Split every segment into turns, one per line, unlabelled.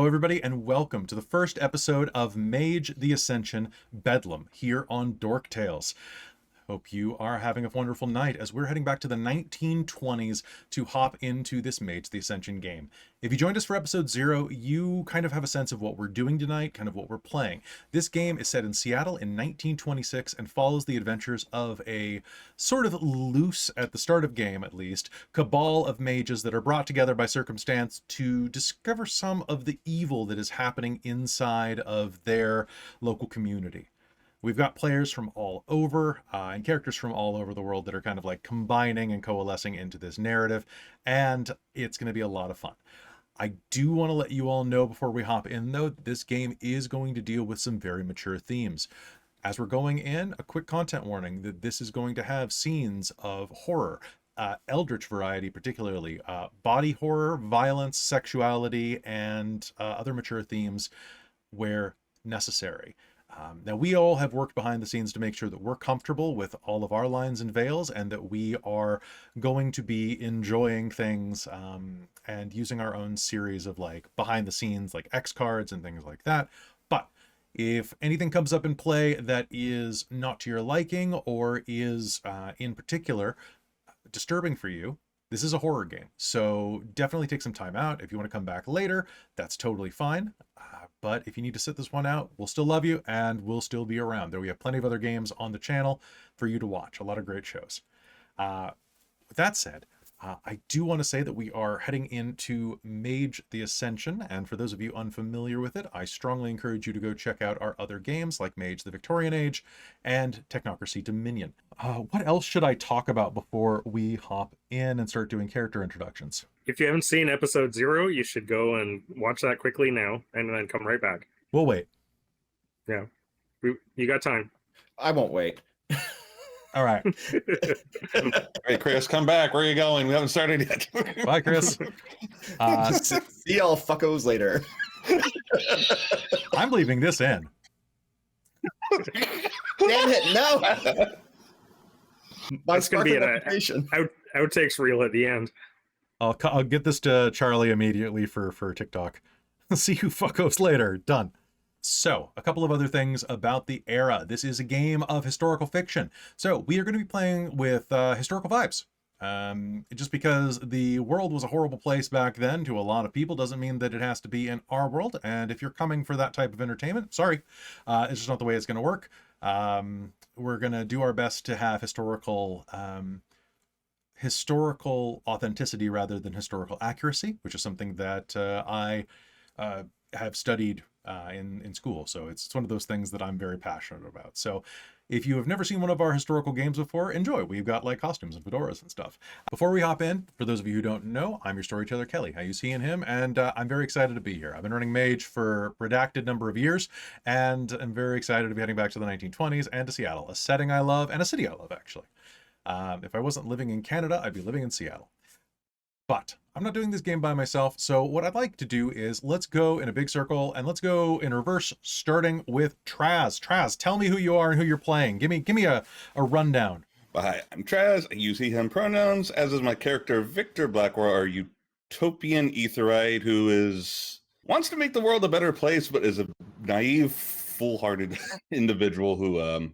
Hello, everybody, and welcome to the first episode of Mage the Ascension Bedlam here on Dork Tales. Hope you are having a wonderful night as we're heading back to the 1920s to hop into this Mage the Ascension game. If you joined us for episode 0, you kind of have a sense of what we're doing tonight, kind of what we're playing. This game is set in Seattle in 1926 and follows the adventures of a sort of loose, at the start of game at least, cabal of mages that are brought together by circumstance to discover some of the evil that is happening inside of their local community. We've got players from all over and characters from all over the world that are kind of like combining and coalescing into this narrative, and it's going to be a lot of fun. I do want to let you all know before we hop in, though, this game is going to deal with some very mature themes. As we're going in, a quick content warning that this is going to have scenes of horror, eldritch variety particularly, body horror, violence, sexuality, and other mature themes where necessary. Now, we all have worked behind the scenes to make sure that we're comfortable with all of our lines and veils and that we are going to be enjoying things and using our own series of like behind the scenes like X cards and things like that. But if anything comes up in play that is not to your liking or is in particular disturbing for you, this is a horror game, so definitely take some time out. If you want to come back later, that's totally fine. But if you need to sit this one out, we'll still love you and we'll still be around. There we have plenty of other games on the channel for you to watch. A lot of great shows. With that said, I do want to say that we are heading into Mage the Ascension, and for those of you unfamiliar with it, I strongly encourage you to go check out our other games like Mage the Victorian Age and Technocracy Dominion. What else should I talk about before we hop in and start doing character introductions?
If you haven't seen episode 0, you should go and watch that quickly now and then come right back.
We'll wait.
Yeah. You got time.
I won't wait.
All right.
Hey, Chris, come back. Where are you going? We haven't started yet.
Bye, Chris.
See y'all fuckos later.
I'm leaving this in.
Damn it, no!
That's going to be an outtakes reel at the end.
I'll get this to Charlie immediately for TikTok. See you fuckos later. Done. So, a couple of other things about the era. This is a game of historical fiction. So, we are going to be playing with historical vibes. Just because the world was a horrible place back then to a lot of people doesn't mean that it has to be in our world. And if you're coming for that type of entertainment, sorry, it's just not the way it's going to work. We're going to do our best to have historical authenticity rather than historical accuracy, which is something that I have studied in school. So it's one of those things that I'm very passionate about. So if you have never seen one of our historical games before, enjoy. We've got like costumes and fedoras and stuff. Before we hop in, for those of you who don't know, I'm your storyteller, Kelly. I use he and him, and I'm very excited to be here. I've been running Mage for a redacted number of years, and I'm very excited to be heading back to the 1920s and to Seattle, a setting I love and a city I love, actually. If I wasn't living in Canada, I'd be living in Seattle. But I'm not doing this game by myself, so what I'd like to do is let's go in a big circle and let's go in reverse, starting with Traz. Traz, tell me who you are and who you're playing. Give me a rundown.
Hi, I'm Traz. I use he, him pronouns, as is my character Victor Blackwell, our utopian etherite who wants to make the world a better place, but is a naive, foolhardy individual who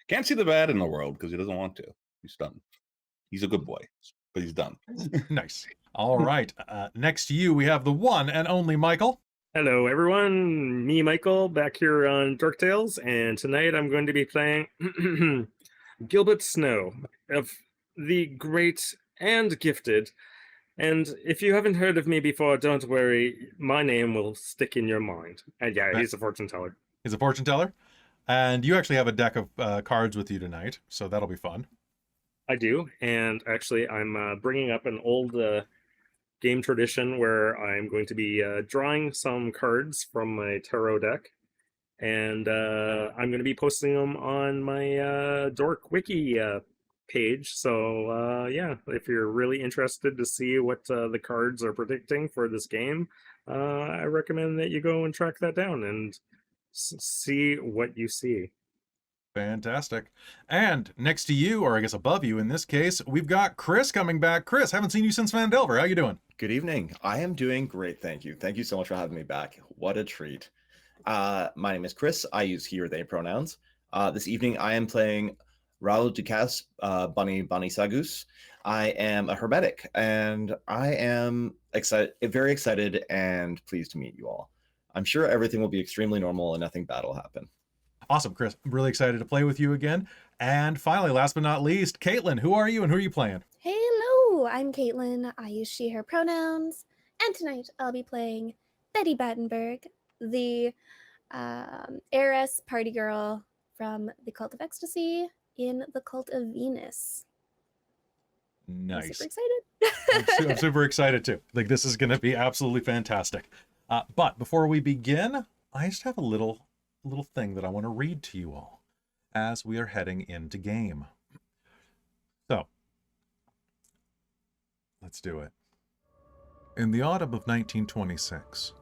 can't see the bad in the world because he doesn't want to. He's done. He's a good boy, but he's done.
Nice. All right. Next to you, we have the one and only Michael.
Hello, everyone. Me, Michael, back here on Dork Tales, and tonight I'm going to be playing Gilbert Snow of the Great and Gifted. And if you haven't heard of me before, don't worry. My name will stick in your mind. And yeah, he's a fortune teller.
He's a fortune teller. And you actually have a deck of cards with you tonight, so that'll be fun.
I do, and actually I'm bringing up an old game tradition where I'm going to be drawing some cards from my tarot deck, and I'm going to be posting them on my Dork Wiki page. So yeah, if you're really interested to see what the cards are predicting for this game, I recommend that you go and track that down and see what you see.
Fantastic. And next to you, or I guess above you in this case, we've got Chris coming back. Chris, haven't seen you since Vandelver. How you doing?
Good evening. I am doing great, thank you. Thank you so much for having me back. What a treat. My name is Chris. I use he or they pronouns. This evening I am playing Raoul Ducasse, Bunny Sagus. I am a hermetic, and I am very excited and pleased to meet you all. I'm sure everything will be extremely normal and nothing bad will happen.
Awesome, Chris. I'm really excited to play with you again. And finally, last but not least, Caitlan, who are you and who are you playing?
Hello, I'm Caitlan. I use she, her pronouns. And tonight I'll be playing Betty Battenburg, the heiress party girl from the Cult of Ecstasy in the Cult of Venus. I'm
Nice.
super excited.
I'm super excited too. Like, this is going to be absolutely fantastic. But before we begin, I just have a little thing that I want to read to you all as we are heading into game. So, let's do it. In the autumn of 1926,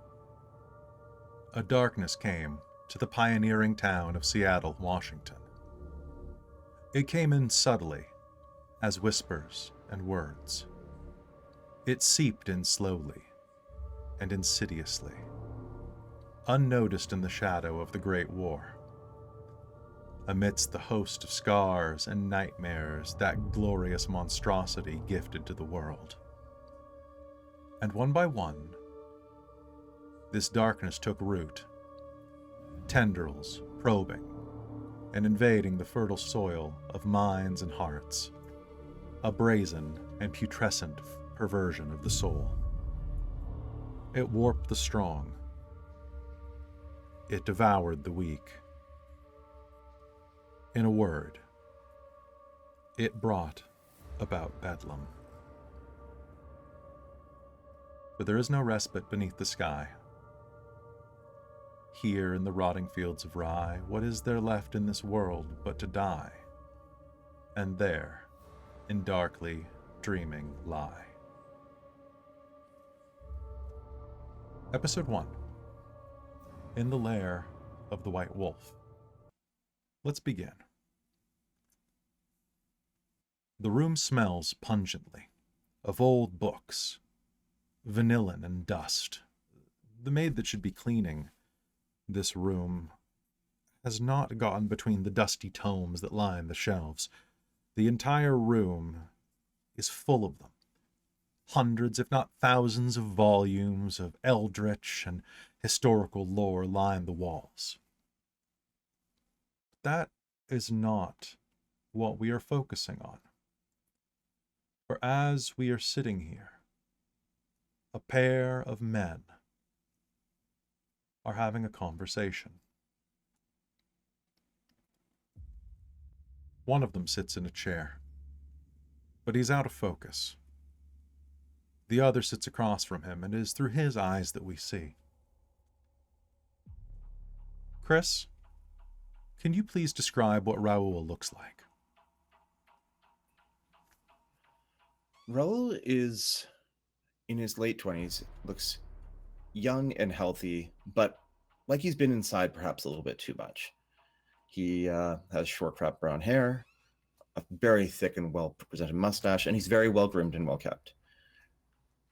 a darkness came to the pioneering town of Seattle, Washington. It came in subtly, as whispers and words. It seeped in slowly and insidiously, unnoticed in the shadow of the Great War. Amidst the host of scars and nightmares that glorious monstrosity gifted to the world. And one by one, this darkness took root, tendrils probing and invading the fertile soil of minds and hearts, a brazen and putrescent perversion of the soul. It warped the strong. It devoured the weak. In a word, it brought about Bedlam. But there is no respite beneath the sky. Here in the rotting fields of rye, what is there left in this world but to die? And there, in darkly dreaming lie. Episode 1. In the Lair of the White Wolf. Let's begin. The room smells pungently of old books, vanillin and dust. The maid that should be cleaning this room has not gotten between the dusty tomes that line the shelves. The entire room is full of them. Hundreds, if not thousands, of volumes of eldritch and historical lore line the walls. That is not what we are focusing on. For as we are sitting here, a pair of men are having a conversation. One of them sits in a chair, but he's out of focus. The other sits across from him, and it is through his eyes that we see. Chris, can you please describe what Raoul looks like?
Raoul is in his late 20s, looks young and healthy, but like he's been inside perhaps a little bit too much. He has short, cropped brown hair, a very thick and well-presented mustache, and he's very well-groomed and well-kept.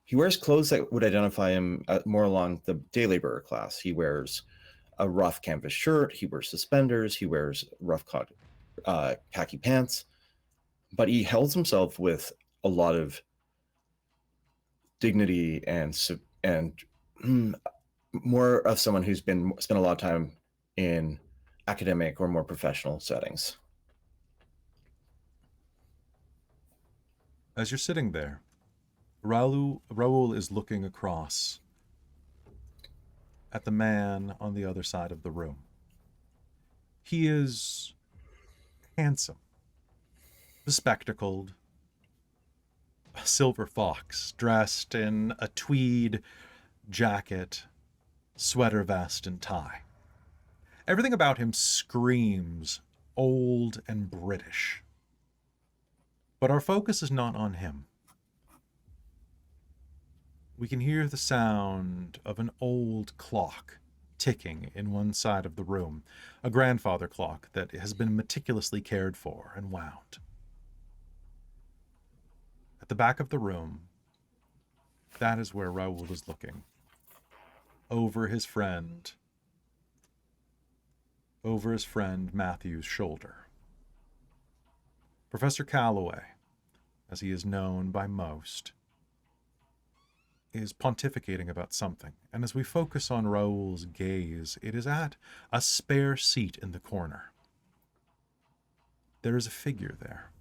He wears clothes that would identify him more along the day laborer class. He wears a rough canvas shirt, he wears suspenders, he wears rough khaki pants, but he holds himself with a lot of dignity and more of someone who's spent a lot of time in academic or more professional settings.
As you're sitting there, Raoul is looking across at the man on the other side of the room. He is handsome, bespectacled, a silver fox dressed in a tweed jacket, sweater vest, and tie. Everything about him screams old and British. But our focus is not on him. We can hear the sound of an old clock ticking in one side of the room, a grandfather clock that has been meticulously cared for and wound. At the back of the room, That is where Raoul is looking. Over his friend Matthew's shoulder. Professor Calloway, as he is known by most, is pontificating about something, and as we focus on Raoul's gaze, it is at a spare seat in the corner. There is a figure there.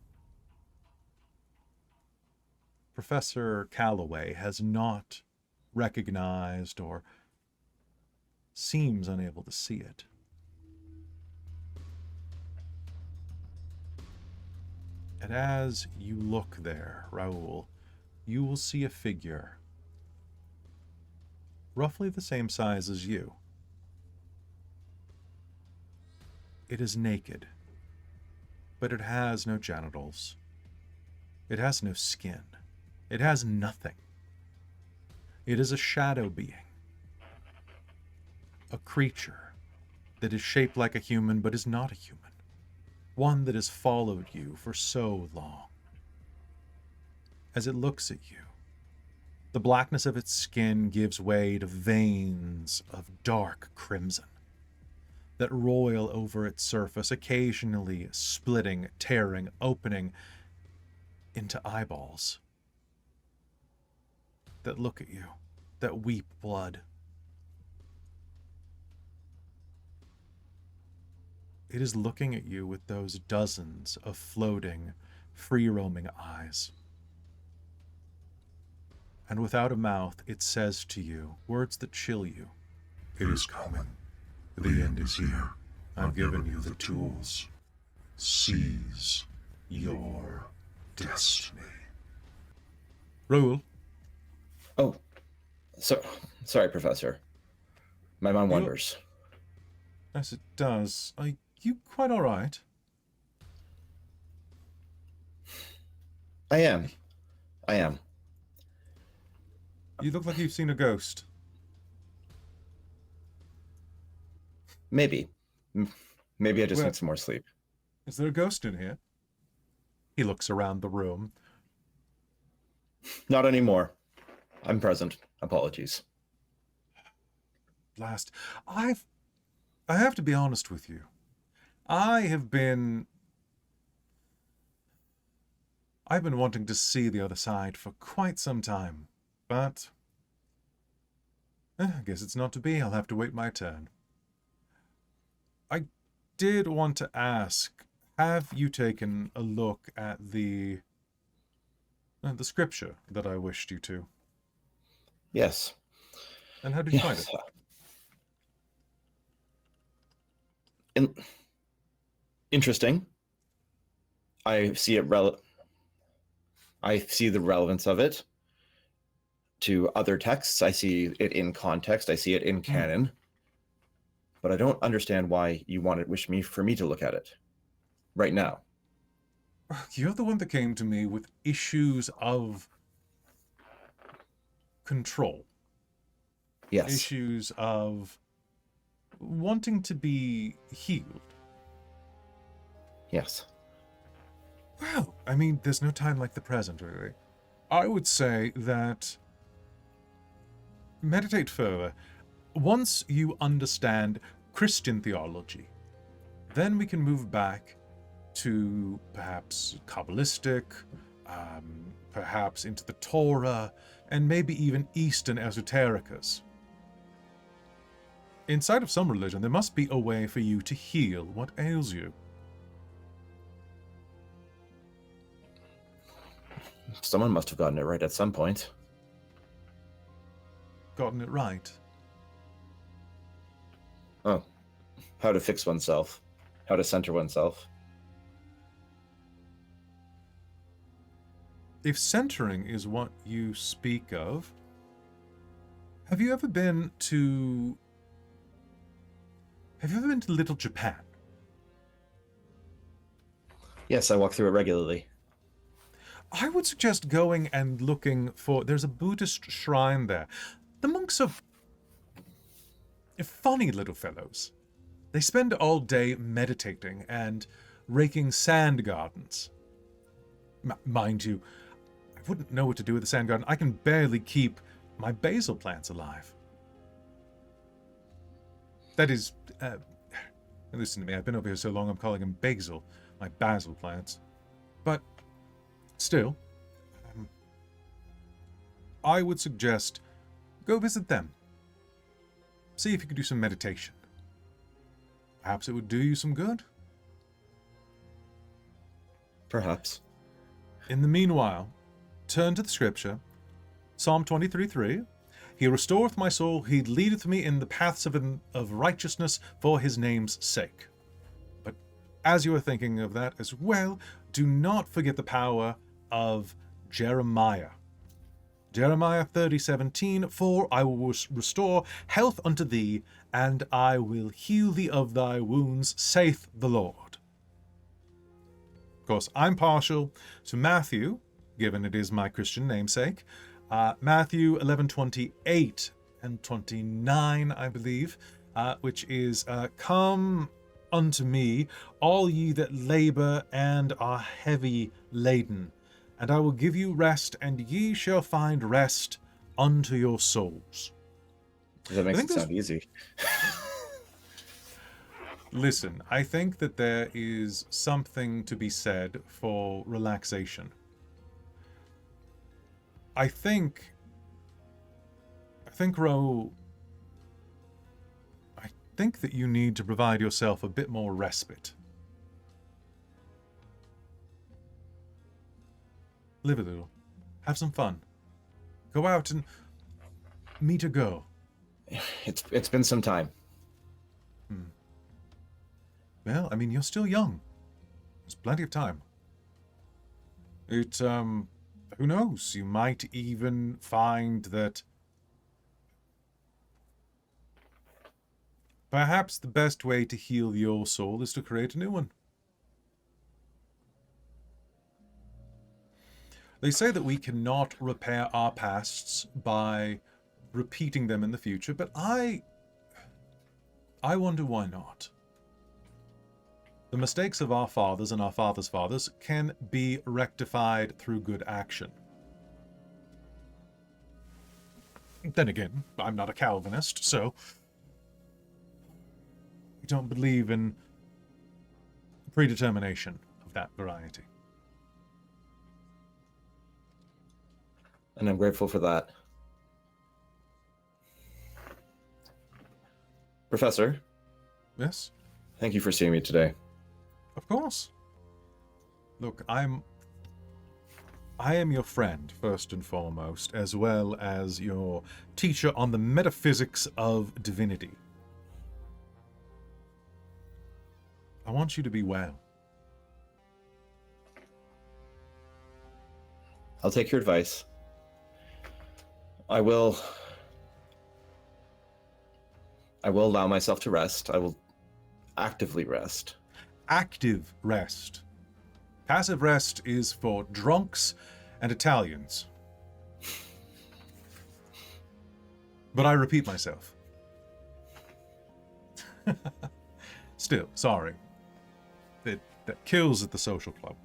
Professor Calloway has not recognized or seems unable to see it. And as you look there, Raoul, you will see a figure roughly the same size as you. It is naked, but it has no genitals. It has no skin. It has nothing. It is a shadow being. A creature that is shaped like a human but is not a human. One that has followed you for so long. As it looks at you, the blackness of its skin gives way to veins of dark crimson that roil over its surface, occasionally splitting, tearing, opening into eyeballs that look at you, that weep blood. It is looking at you with those dozens of floating, free-roaming eyes. And without a mouth, it says to you words that chill you.
It is coming. The end is here. I've given you the tools. Seize your destiny.
Raoul,
Oh, sorry, Professor. My mind wanders.
yes, it does. Are you quite all right?
I am.
You look like you've seen a ghost.
Maybe. Maybe I just
Well-
need some more sleep.
Is there a ghost in here? He looks around the room.
Not anymore. I'm present. Apologies.
Blast. I have to be honest with you. I've been wanting to see the other side for quite some time, but I guess it's not to be. I'll have to wait my turn. I did want to ask, have you taken a look at the scripture that I wished you to?
Yes.
And how did you find it?
Interesting. I see the relevance of it to other texts. I see it in context. I see it in canon. But I don't understand why you wish for me to look at it right now.
You're the one that came to me with issues of control.
Yes.
Issues of wanting to be healed.
Yes.
Well, I mean, there's no time like the present, really. I would say that meditate further. Once you understand Christian theology, then we can move back to perhaps Kabbalistic, perhaps into the Torah, and maybe even Eastern esotericas. Inside of some religion, there must be a way for you to heal what ails you.
Someone must have gotten it right at some point.
Gotten it right.
Oh, how to fix oneself, how to center oneself.
If centering is what you speak of, have you ever been to Little Japan?
Yes, I walk through it regularly.
I would suggest going and looking for... There's a Buddhist shrine there. The monks are funny little fellows. They spend all day meditating and raking sand gardens. Mind you, wouldn't know what to do with the sand garden. I can barely keep my basil plants alive. That is, listen to me, I've been over here so long I'm calling them basil, my basil plants. But still, I would suggest go visit them. See if you could do some meditation. Perhaps it would do you some good. Perhaps. In the meanwhile, turn to the scripture, Psalm 23:3. He restoreth my soul, he leadeth me in the paths of righteousness for his name's sake. But as you are thinking of that as well, do not forget the power of Jeremiah. Jeremiah 30:17, for I will restore health unto thee, and I will heal thee of thy wounds, saith the Lord. Of course, I'm partial to Matthew, given it is my Christian namesake. Matthew 11:28 and 29, I believe, which is, come unto me, all ye that labor and are heavy laden, and I will give you rest, and ye shall find rest unto your souls.
That makes it sound easy.
Listen, I think that there is something to be said for relaxation. I think, Raoul, I think that you need to provide yourself a bit more respite. Live a little. Have some fun. Go out and meet a girl.
It's been some time.
Well, I mean, you're still young. There's plenty of time. Who knows? You might even find that perhaps the best way to heal your soul is to create a new one. They say that we cannot repair our pasts by repeating them in the future, but I wonder why not. The mistakes of our fathers and our fathers' fathers can be rectified through good action. Then again, I'm not a Calvinist, so I don't believe in predetermination of that variety.
And I'm grateful for that. Professor?
Yes?
Thank you for seeing me today.
Of course. Look, I am your friend, first and foremost, as well as your teacher on the metaphysics of divinity. I want you to be well.
I'll take your advice. I will allow myself to rest. I will actively rest.
Active rest. Passive rest is for drunks and Italians. But I repeat myself. Still, sorry. That kills at the social club.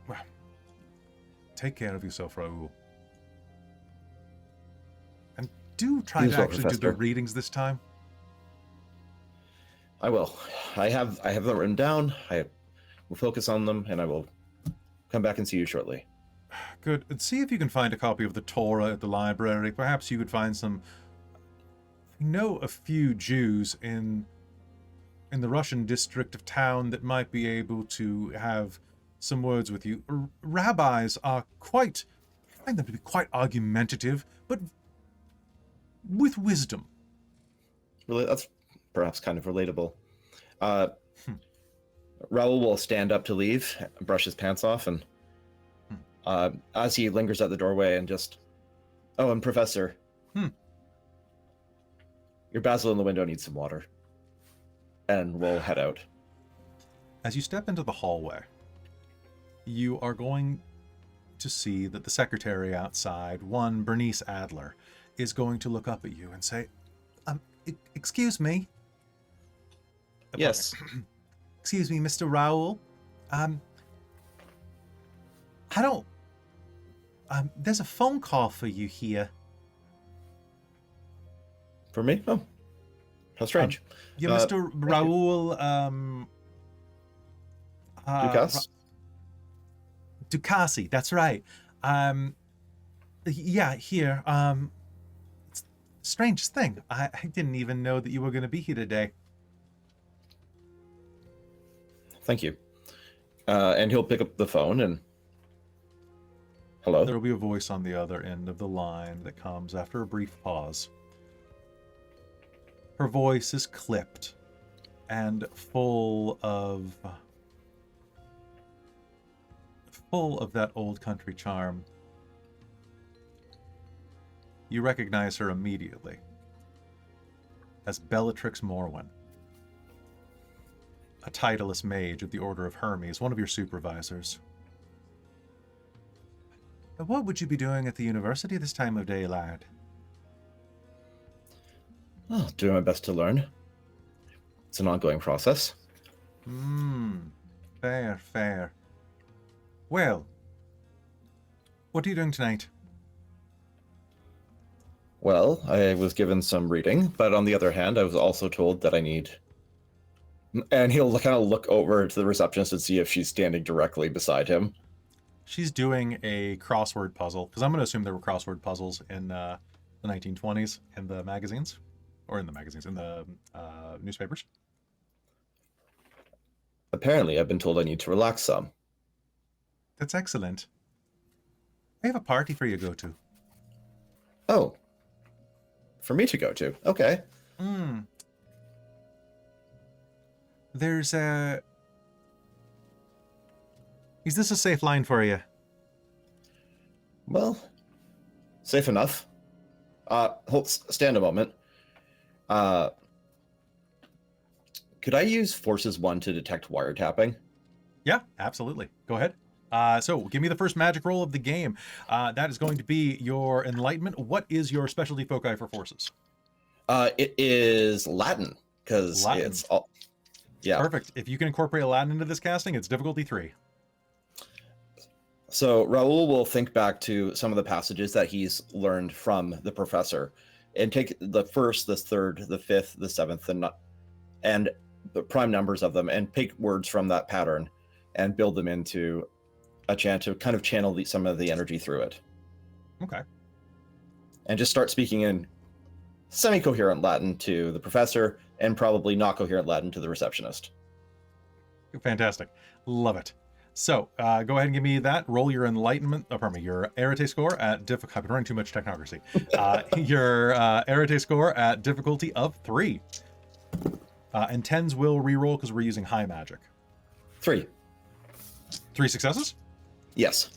Well, take care of yourself, Raoul. And do try to actually do the readings this time.
I will. I have them written down. I will focus on them, and I will come back and see you shortly.
Good. And see if you can find a copy of the Torah at the library. Perhaps you could find some... I know a few Jews in the Russian district of town that might be able to have some words with you. Rabbis are I find them to be quite argumentative, but with wisdom.
Really, that's perhaps kind of relatable. Raoul will stand up to leave, brush his pants off, and as he lingers at the doorway and just... Oh, and Professor. Your basil in the window needs some water. And we'll head out.
As you step into the hallway, you are going to see that the secretary outside, one Bernice Adler, is going to look up at you and say, excuse me.
Yes.
Excuse me, Mr. Raoul. I don't... there's a phone call for you here.
For me? Oh, how strange.
Yeah, Mr. Raoul,
Ducasse?
Ducasse, that's right. Yeah, here. It's the strangest thing. I didn't even know that you were going to be here today.
Thank you. And he'll pick up the phone and... Hello?
There'll be a voice on the other end of the line that comes after a brief pause. Her voice is clipped and full of that old country charm. You recognize her immediately as Bellatrix Morwen, a titleless mage of the Order of Hermes, one of your supervisors. What would you be doing at the university this time of day, lad?
Oh, doing my best to learn. It's an ongoing process.
Fair, fair. Well, what are you doing tonight?
Well, I was given some reading, but on the other hand, I was also told that I need... And he'll kind of look over to the receptionist and see if she's standing directly beside him.
She's doing a crossword puzzle, because I'm going to assume there were crossword puzzles in the 1920s in the magazines, or in the newspapers.
Apparently, I've been told I need to relax some.
That's excellent. I have a party for you to go to.
Oh. For me to go to. Okay.
There's a... Is this a safe line for you?
Well, safe enough. Stand a moment. Could I use Forces 1 to detect wiretapping?
Yeah, absolutely. Go ahead. So give me the first magic roll of the game. That is going to be your Enlightenment. What is your specialty foci for forces?
It is Latin, because it's all... Yeah.
Perfect. If you can incorporate Latin into this casting, it's difficulty 3.
So Raoul will think back to some of the passages that he's learned from the professor and take the first, the third, the fifth, the seventh, and the prime numbers of them and pick words from that pattern and build them into a chant to kind of channel some of the energy through it.
Okay.
And just start speaking in semi-coherent Latin to the professor and probably not coherent Latin to the receptionist.
Fantastic. Love it. So, go ahead and give me that. Roll your Enlightenment, your Arete score at difficulty. I've been running too much technocracy. Your Arete score at difficulty of 3. And 10s will reroll because we're using high magic.
3.
3 successes?
Yes.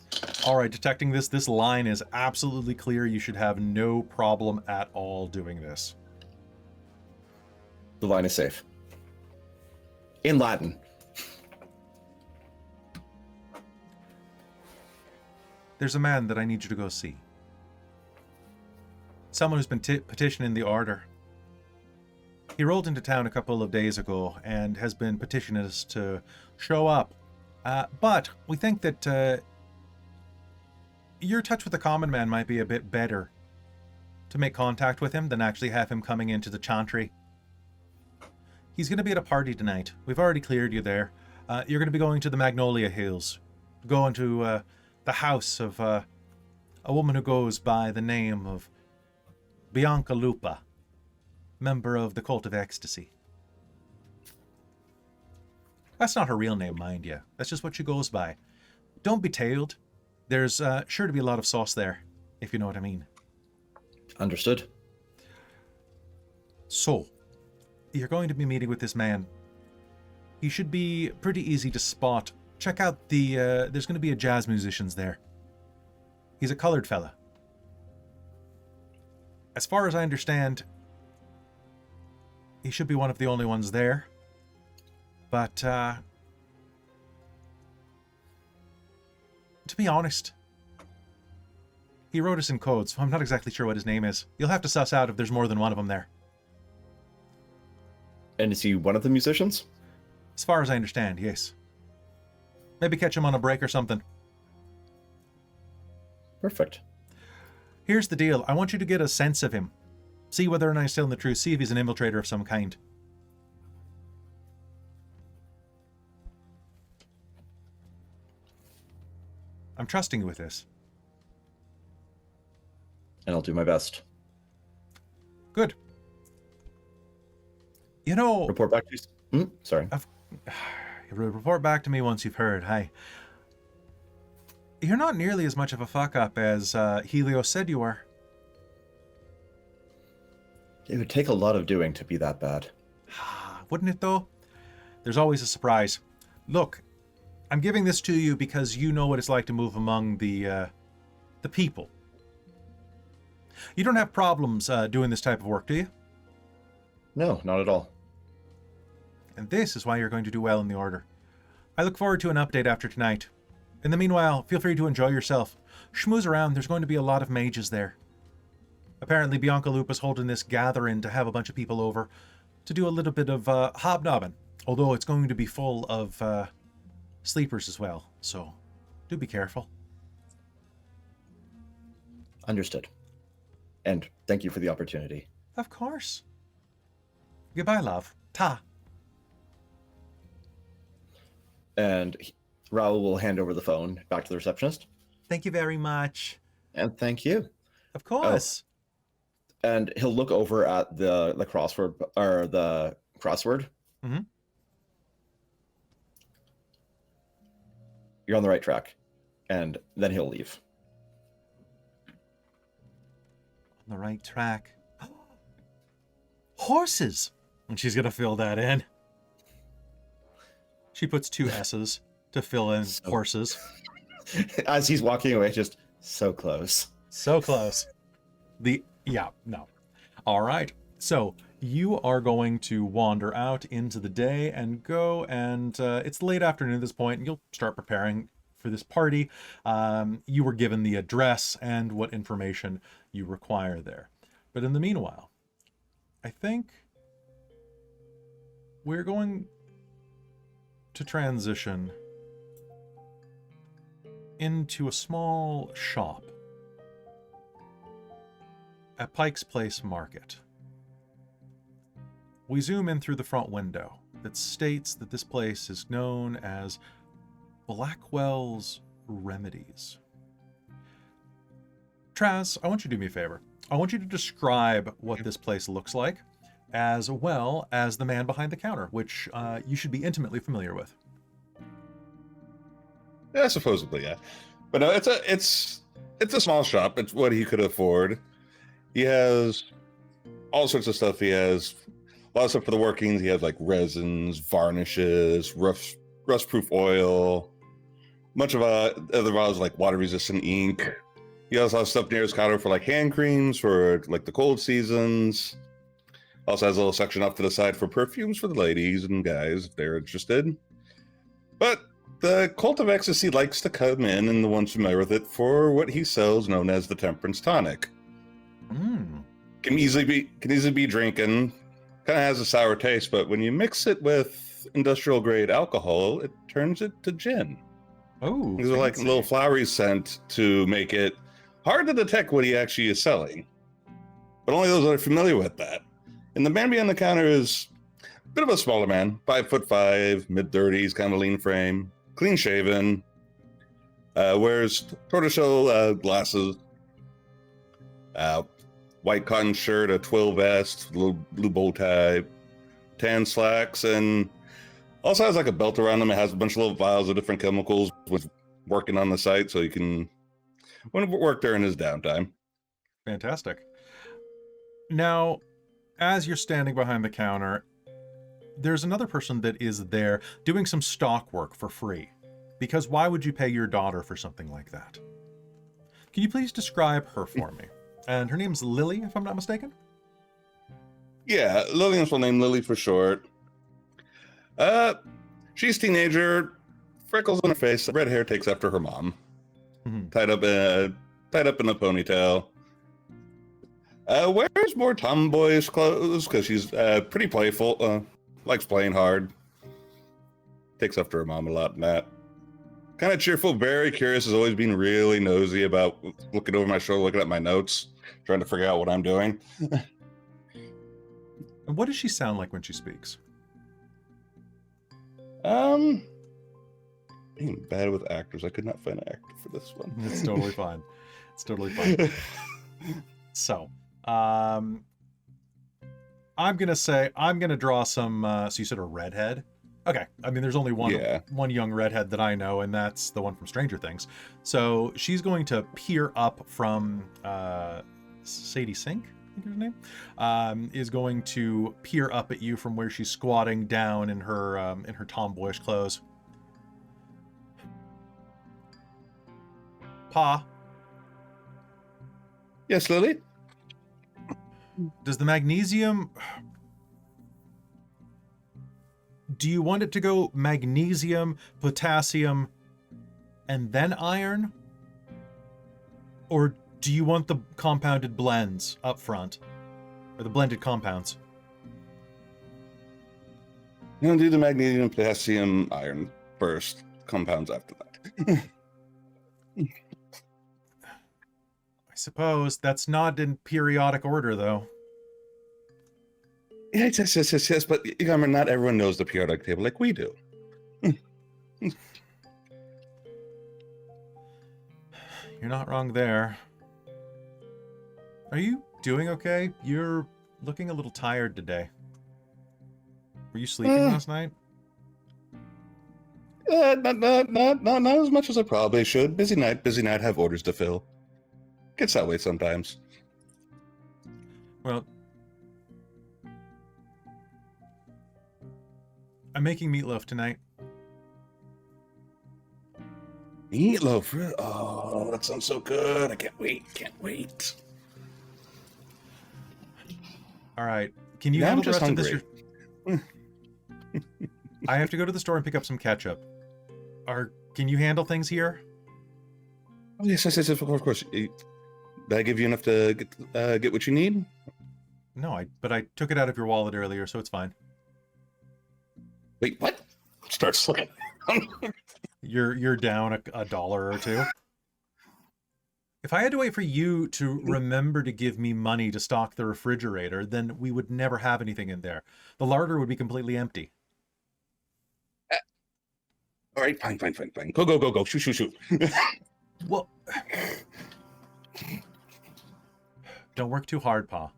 All right, detecting this line is absolutely clear. You should have no problem at all doing this.
The line is safe. In Latin.
There's a man that I need you to go see. Someone who's been petitioning the order. He rolled into town a couple of days ago and has been petitioning us to show up. But we think that your touch with the common man might be a bit better to make contact with him than actually have him coming into the chantry. He's going to be at a party tonight. We've already cleared you there. You're going to be going to the Magnolia Hills. Going to the house of a woman who goes by the name of Bianca Lupa, member of the Cult of Ecstasy. That's not her real name, mind you. That's just what she goes by. Don't be tailed. There's sure to be a lot of sauce there, if you know what I mean.
Understood.
So, you're going to be meeting with this man. He should be pretty easy to spot. Check out the, there's going to be a jazz musicians there. He's a colored fella. As far as I understand, he should be one of the only ones there. But, to be honest, he wrote us in code, so I'm not exactly sure what his name is. You'll have to suss out if there's more than one of them there.
And is he one of the musicians?
As far as I understand, yes. Maybe catch him on a break or something.
Perfect.
Here's the deal. I want you to get a sense of him. See whether or not he's telling the truth. See if he's an infiltrator of some kind. I'm trusting you with this.
And I'll do my best.
Good. You know...
Report back to you. Sorry.
Report back to me once you've heard. Hi. You're not nearly as much of a fuck-up as Helios said you were.
It would take a lot of doing to be that bad.
Wouldn't it, though? There's always a surprise. Look, I'm giving this to you because you know what it's like to move among the people. You don't have problems doing this type of work, do you?
No, not at all.
And this is why you're going to do well in the Order. I look forward to an update after tonight. In the meanwhile, feel free to enjoy yourself. Schmooze around, there's going to be a lot of mages there. Apparently, Bianca Loop is holding this gathering to have a bunch of people over to do a little bit of hobnobbing. Although it's going to be full of sleepers as well, so do be careful.
Understood. And thank you for the opportunity.
Of course. Goodbye, love. Ta.
And Raoul will hand over the phone back to the receptionist.
Thank you very much.
And thank you.
Of course.
And he'll look over at the crossword or the crossword.
Mm-hmm.
You're on the right track. And then he'll leave.
On the right track. Horses! And she's going to fill that in. She puts 2 S's to fill in horses.
As he's walking away, just so close.
So close. All right. So you are going to wander out into the day and go, and it's late afternoon at this point, and you'll start preparing for this party. You were given the address and what information you require there. But in the meanwhile, I think we're going to transition into a small shop at Pike's Place Market. We zoom in through the front window that states that this place is known as Blackwell's Remedies. Traz, I want you to do me a favor. I want you to describe what this place looks like, as well as the man behind the counter, which you should be intimately familiar with.
Yeah, supposedly, yeah. But no, it's a small shop. It's what he could afford. He has all sorts of stuff. He has a lot of stuff for the workings. He has like resins, varnishes, rust-proof oil, much of other bottles like water-resistant ink. He also has stuff near his counter for like hand creams for like the cold seasons. Also has a little section off to the side for perfumes for the ladies and guys if they're interested. But the Cult of Ecstasy likes to come in, and the ones familiar with it, for what he sells known as the Temperance Tonic. Can easily be drinking. Kind of has a sour taste, but when you mix it with industrial grade alcohol, it turns it to gin.
Oh,
these are like a little flowery scent to make it hard to detect what he actually is selling. But only those that are familiar with that. And the man behind the counter is a bit of a smaller man, 5'5", mid-30s, kind of lean frame, clean shaven, wears tortoiseshell glasses, white cotton shirt, a twill vest, little blue bow tie, tan slacks, and also has like a belt around him. It has a bunch of little vials of different chemicals. Was working on the site so he can work during his downtime.
Fantastic. Now, as you're standing behind the counter, there's another person that is there doing some stock work for free. Because why would you pay your daughter for something like that? Can you please describe her for me? And her name's Lily, if I'm not mistaken?
Yeah, Lillian's full name, Lily for short. She's a teenager, freckles on her face, red hair, takes after her mom. Tied up in a ponytail. Wears more tomboyish clothes because she's pretty playful. Likes playing hard. Takes after her mom a lot in that. Kind of cheerful, very curious, has always been really nosy about looking over my shoulder, looking at my notes, trying to figure out what I'm doing.
And what does she sound like when she speaks?
I'm bad with actors. I could not find an actor for this one.
It's totally fine. It's totally fine. So, I'm gonna draw some. So you said a redhead. Okay, I mean, there's only one young redhead that I know, and that's the one from Stranger Things. So she's going to peer up from Sadie Sink, I think is her name, is going to peer up at you from where she's squatting down in her tomboyish clothes. Pa,
Yes, Lily?
does the magnesium... Do you want it to go magnesium, potassium, and then iron? Or do you want the compounded blends up front? Or the blended compounds?
I'm gonna do the magnesium, potassium, iron first, compounds after that.
I suppose that's not in periodic order, though.
Yes, but remember, not everyone knows the periodic table like we do.
You're not wrong there. Are you doing okay? You're looking a little tired today. Were you sleeping last night?
Not as much as I probably should. Busy night, have orders to fill. Gets that way sometimes.
Well, I'm making meatloaf tonight.
Meatloaf? Oh, that sounds so good. I can't wait.
All right. Can you
Now
handle
I'm
the
just
rest
hungry.
of this? I have to go to the store and pick up some ketchup. Can you handle things here?
Oh, yes, of course. Did I give you enough to get what you need?
No, but I took it out of your wallet earlier, so it's fine.
Wait, what? Starts looking.
You're down a dollar or two. If I had to wait for you to remember to give me money to stock the refrigerator, then we would never have anything in there. The larder would be completely empty.
All right, fine. Go. Shoot.
Well, don't work too hard, Pa.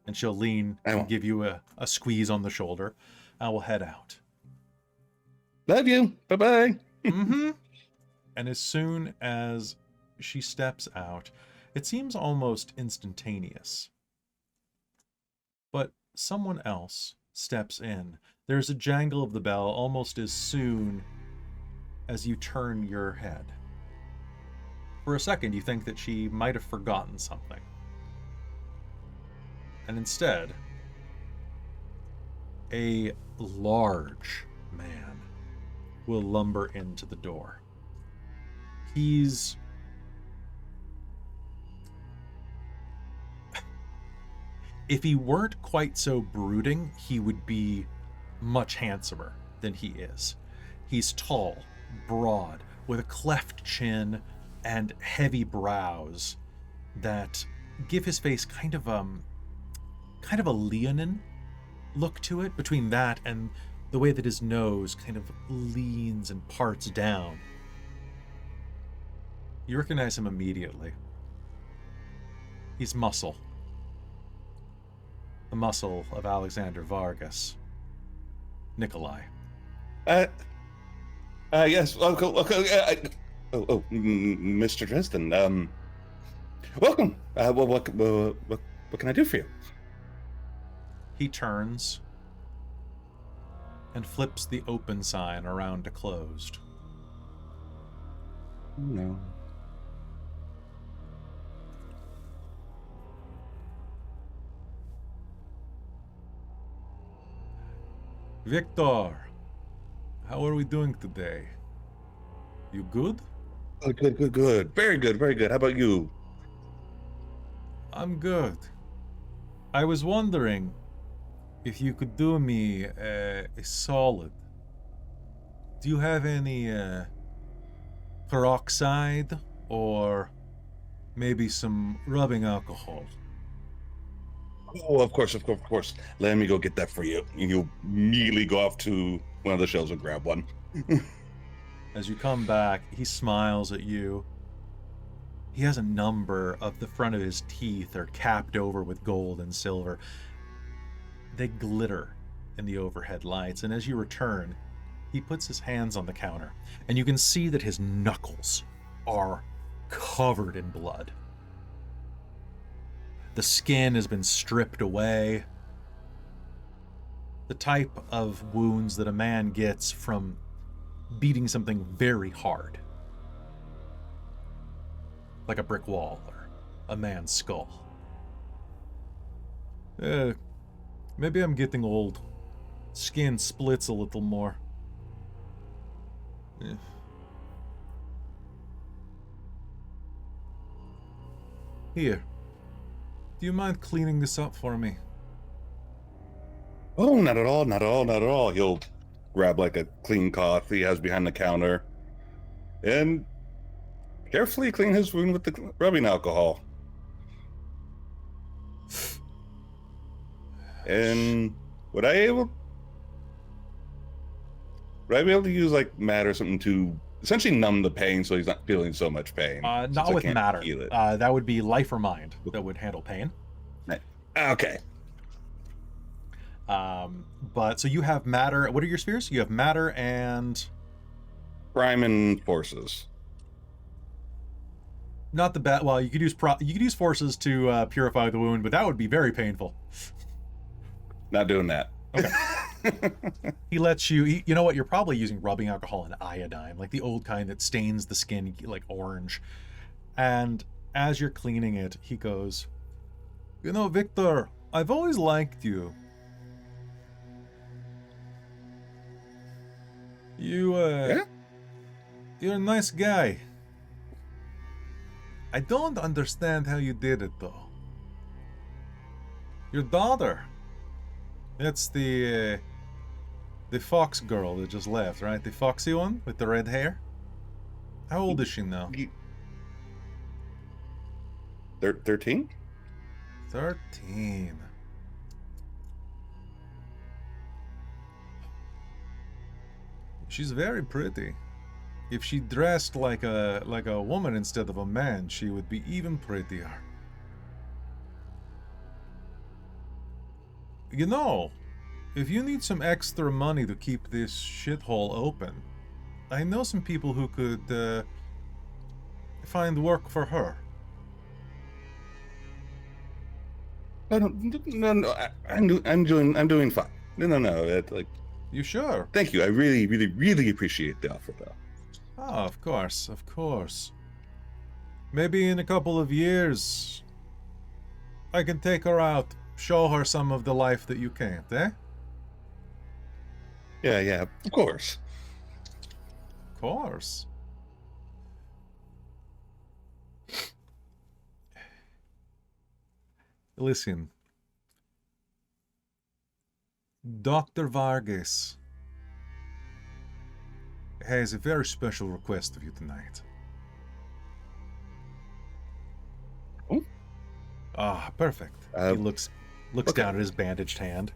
And she'll lean
I
and
won't.
give you a squeeze on the shoulder. I will head out.
Love you. Bye-bye.
Mm-hmm. And as soon as she steps out, it seems almost instantaneous. But someone else steps in. There's a jangle of the bell almost as soon as you turn your head. For a second, you think that she might have forgotten something. And instead, a large man will lumber into the door. He's... If he weren't quite so brooding, he would be much handsomer than he is. He's tall, broad, with a cleft chin and heavy brows that give his face kind of a leonine look to it, between that and the way that his nose kind of leans and parts down. You recognize him immediately. He's Muscle. The Muscle of Alexander Vargas. Nikolai.
Yes. Okay. Mr. Dresden. Welcome. What can I do for you?
He turns and flips the open sign around to closed.
No.
Victor, how are we doing today? You good?
Oh, good. Very good. How about you?
I'm good. I was wondering if you could do me a solid. Do you have any peroxide or maybe some rubbing alcohol?
Oh, of course, of course, of course. Let me go get that for you. And you'll immediately go off to one of the shelves and grab one.
As you come back, he smiles at you. He has a number of the front of his teeth are capped over with gold and silver. They glitter in the overhead lights, and as you return, he puts his hands on the counter, and you can see that his knuckles are covered in blood. The skin has been stripped away. The type of wounds that a man gets from beating something very hard, like a brick wall or a man's skull. Maybe I'm getting old. Skin splits a little more. Here. Do you mind cleaning this up for me?
Oh, not at all, not at all, not at all. He'll grab like a clean cloth he has behind the counter and carefully clean his wound with the rubbing alcohol. And would I be able to use like matter or something to essentially numb the pain so he's not feeling so much pain?
Not with matter.
Heal it.
That would be life or mind that would handle pain.
Okay.
But so you have matter. What are your spheres? You have matter and
Prime and forces.
not the bad. Well, you could use forces to purify the wound, but that would be very painful.
Not doing that.
Okay. He lets you. You know what? You're probably using rubbing alcohol and iodine, like the old kind that stains the skin like orange. And as you're cleaning it, he goes, "You know, Victor, I've always liked you. You're a nice guy. I don't understand how you did it, though. Your daughter. That's the fox girl that just left, right? The foxy one with the red hair? How old is she now?
13?
13. She's very pretty. If she dressed like a woman instead of a man, she would be even prettier. You know, if you need some extra money to keep this shithole open, I know some people who could find work for her.
No. I'm doing fine. No.
You sure?
Thank you. I really, really, really appreciate the offer, though.
Oh, of course, of course. Maybe in a couple of years, I can take her out, show her some of the life that you can't, eh?
Yeah, of course.
Of course. Listen. Dr. Vargas has a very special request of you tonight.
Oh?
Ah, perfect. He looks
okay.
down at his bandaged hand.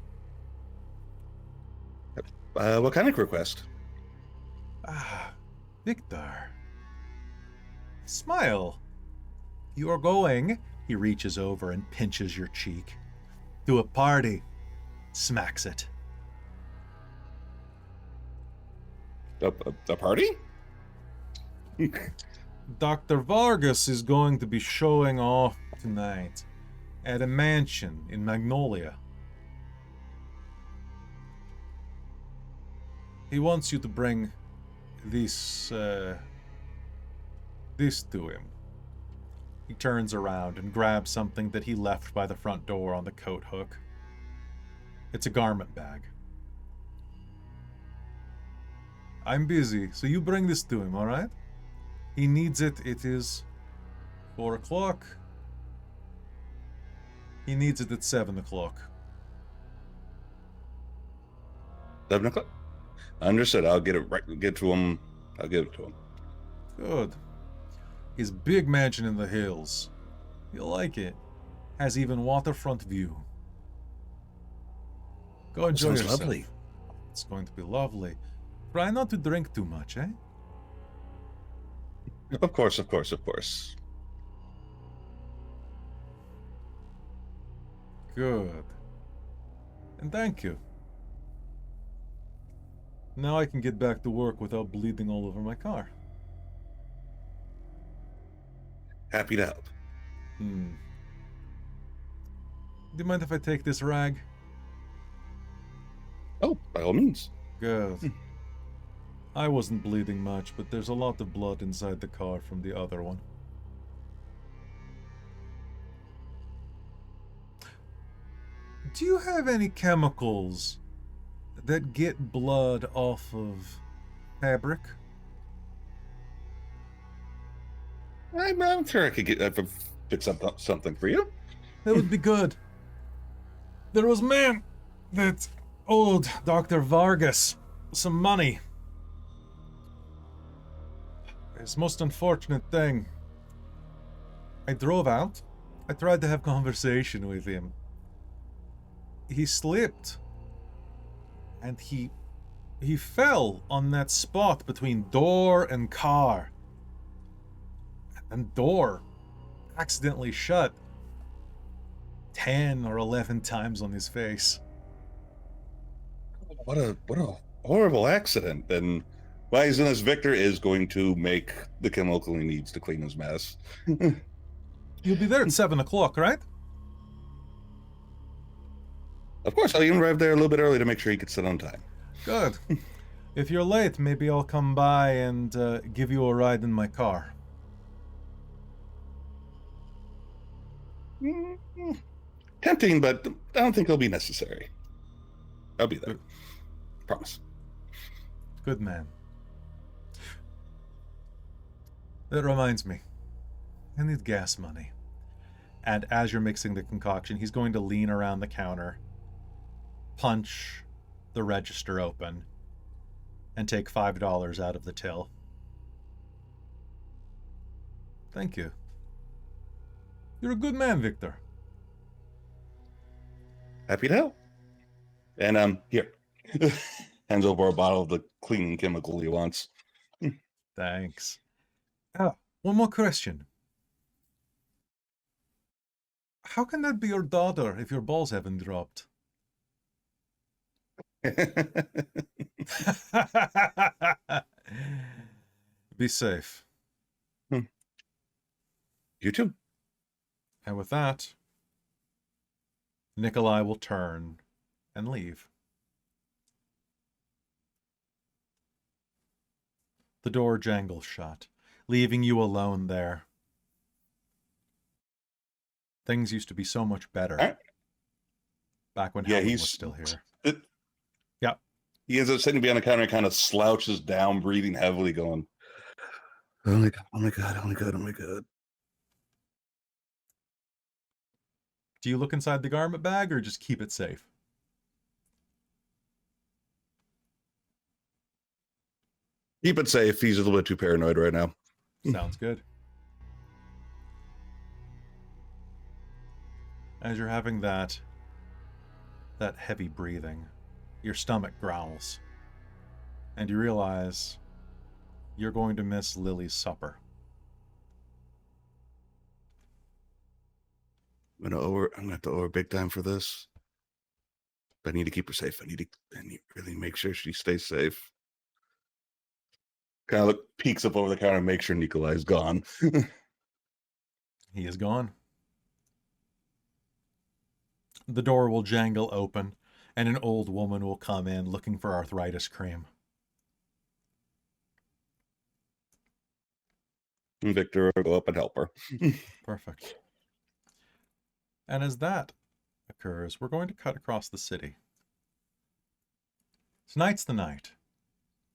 What kind of request?
Ah, Victor. Smile. You're going, he reaches over and pinches your cheek, to a party. Smacks it.
A party?
Dr. Vargas is going to be showing off tonight at a mansion in Magnolia. He wants you to bring this to him. He turns around and grabs something that he left by the front door on the coat hook. It's a garment bag. I'm busy, so you bring this to him, alright? He needs it. It is 4 o'clock. He needs it at 7 o'clock.
7 o'clock? Understood. I'll get it right. Get to him. I'll give it to him.
Good. His big mansion in the hills. You'll like it. Has even waterfront view. Go enjoy
Sounds
yourself.
lovely.
It's going to be lovely. Try not to drink too much, eh?
Of course, of course, of course.
Good. And thank you. Now I can get back to work without bleeding all over my car.
Happy to help.
Do you mind if I take this rag?
Oh, by all means.
Good. I wasn't bleeding much, but there's a lot of blood inside the car from the other one. Do you have any chemicals that get blood off of fabric?
I'm sure I could fix up something for you.
That would be good. There was a man that owed Dr. Vargas some money. His most unfortunate thing. I drove out. I tried to have conversation with him. He slipped. And he fell on that spot between door and car. And door accidentally shut 10 or 11 times on his face.
What a horrible accident. And Wise Victor is going to make the chemical he needs to clean his mess.
You'll be there at 7 o'clock, right?
Of course, I'll even arrive there a little bit early to make sure he gets sit on time.
Good. If you're late, maybe I'll come by and give you a ride in my car.
Tempting, but I don't think it'll be necessary. I'll be there. Promise.
Good man. That reminds me. I need gas money. And as you're mixing the concoction, he's going to lean around the counter, punch the register open, and take $5 out of the till. Thank you. You're a good man, Victor.
Happy to help. And here. Hands over a bottle of the cleaning chemical he wants.
Thanks. One more question. How can that be your daughter if your balls haven't dropped? Be safe.
You too.
And with that, Nikolai will turn and leave. The door jangles shut, leaving you alone there. Things used to be so much better back when Helen was still here. Yeah.
He ends up sitting behind the counter and kind of slouches down, breathing heavily, going, oh my God, oh my God, oh my God, oh my God.
Do you look inside the garment bag or just keep it safe?
Keep it safe. He's a little bit too paranoid right now.
Sounds good. As you're having that heavy breathing, your stomach growls, and you realize you're going to miss Lily's supper.
I'm gonna have to over big time for this. But I need to keep her safe. I need to really make sure she stays safe. Kind of peeks up over the counter and makes sure Nikolai's gone.
He is gone. The door will jangle open, and an old woman will come in looking for arthritis cream.
And Victor will go up and help her.
Perfect. And as that occurs, we're going to cut across the city. Tonight's the night.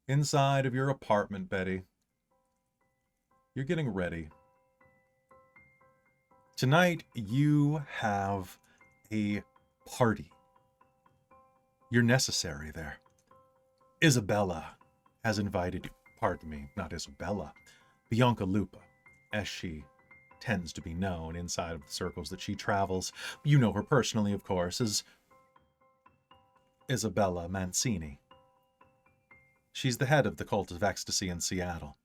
Inside of your apartment, Betty. You're getting ready. Tonight, you have a party. You're necessary there. Isabella has invited you. Pardon me, not Isabella. Bianca Lupa, as she tends to be known inside of the circles that she travels. You know her personally, of course, as Isabella Mancini. She's the head of the Cult of Ecstasy in Seattle.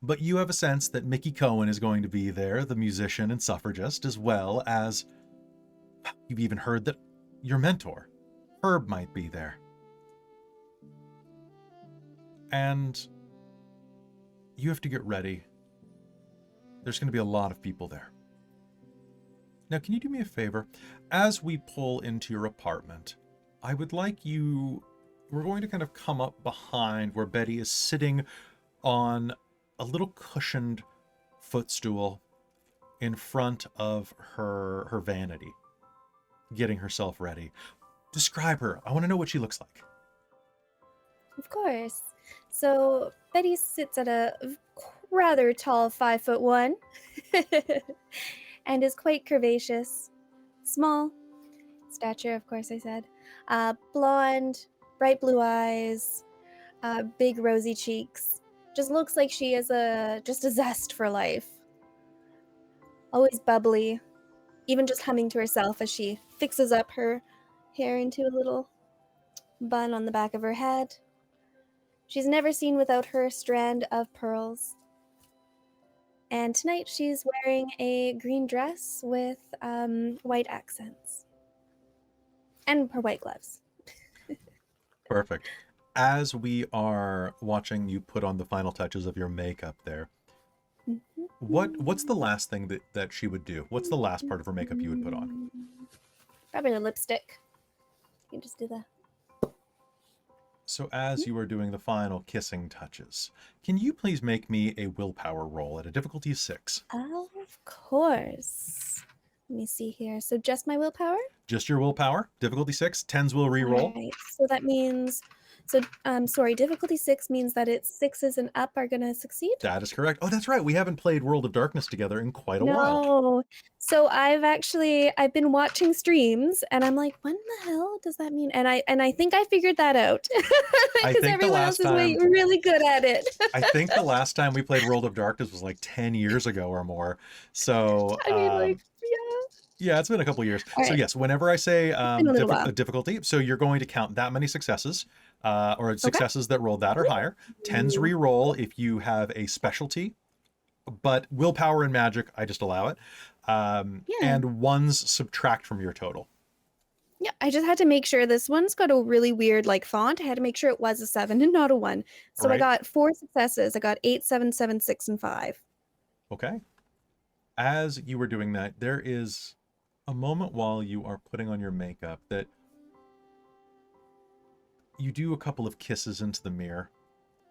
But you have a sense that Mickey Cohen is going to be there, the musician and suffragist, as well as you've even heard that your mentor, Herb, might be there. And you have to get ready. There's going to be a lot of people there. Now, can you do me a favor? As we pull into your apartment, I would like you... We're going to kind of come up behind where Betty is sitting on a little cushioned footstool in front of her vanity, getting herself ready. Describe her. I want to know what she looks like.
Of course. So Betty sits at a rather tall 5'1" and is quite curvaceous. Small stature, of course, I said. Blonde, bright blue eyes, big rosy cheeks. Just looks like she has just a zest for life. Always bubbly, even just humming to herself as she fixes up her hair into a little bun on the back of her head. She's never seen without her strand of pearls. And tonight she's wearing a green dress with white accents. And her white gloves.
Perfect. As we are watching you put on the final touches of your makeup there, what's the last thing that she would do? What's the last part of her makeup you would put on?
Probably a lipstick. You can just do that.
So as you are doing the final kissing touches, can you please make me a willpower roll at a difficulty 6?
Of course. Let me see here. So just my willpower?
Just your willpower. Difficulty 6. 10s will re-roll.
All right. So that means... sorry, difficulty 6 means that it's 6s and up are going to succeed?
That is correct. Oh, that's right. We haven't played World of Darkness together in quite a while.
No. So I've been watching streams and I'm like, when the hell does that mean? And I think I figured that out.
I
Because
think the
everyone
last
else is
time...
really good at it.
I think the last time we played World of Darkness was like 10 years ago or more. So,
I mean, like, yeah.
yeah, it's been a couple years.
All
So
right.
yes, whenever I say
been a little while.
difficulty, so you're going to count that many successes, or successes that roll that or higher. 10s re-roll if you have a specialty, but willpower and magic, I just allow it. And 1s subtract from your total.
Yeah, I just had to make sure this one's got a really weird like font. I had to make sure it was a 7 and not a 1. So
Right.
I got 4 successes. I got 8, 7, 7, 6, and 5.
Okay. As you were doing that, there is a moment while you are putting on your makeup that you do a couple of kisses into the mirror,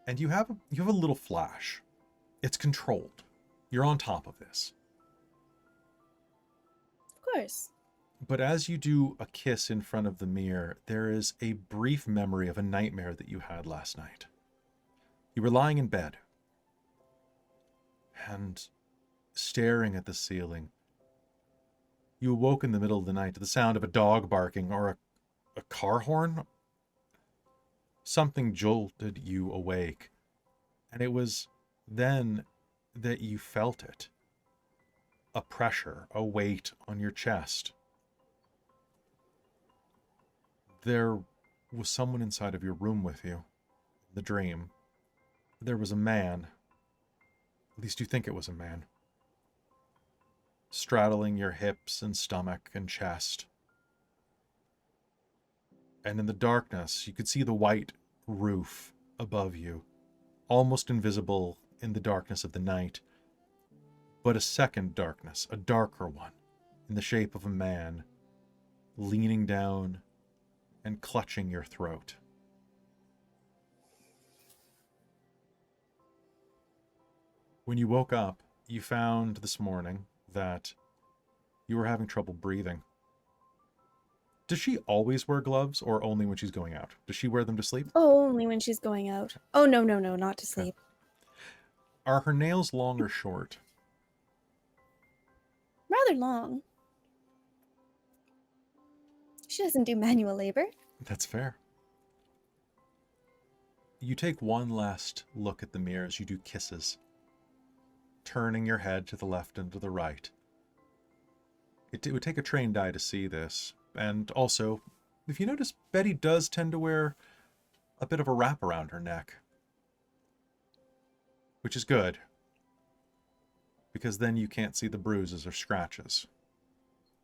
and you have a little flash. It's controlled. You're on top of this.
Of course.
But as you do a kiss in front of the mirror, there is a brief memory of a nightmare that you had last night. You were lying in bed and staring at the ceiling. You awoke in the middle of the night to the sound of a dog barking or a car horn. Something jolted you awake, and it was then that you felt it. A pressure, a weight on your chest. There was someone inside of your room with you. The dream. There was a man. At least you think it was a man. Straddling your hips and stomach and chest. And in the darkness, you could see the white roof above you, almost invisible in the darkness of the night. But a second darkness, a darker one, in the shape of a man, leaning down and clutching your throat. When you woke up, you found this morning that you were having trouble breathing. Does she always wear gloves or only when she's going out? Does she wear them to sleep?
Oh, only when she's going out. Oh, no, not to sleep.
Are her nails long or short?
Rather long. She doesn't do manual labor.
That's fair. You take one last look at the mirror as you do kisses. turning your head to the left and to the right. It would take a trained eye to see this. And also, if you notice, Betty does tend to wear a bit of a wrap around her neck. Which is good. Because then you can't see the bruises or scratches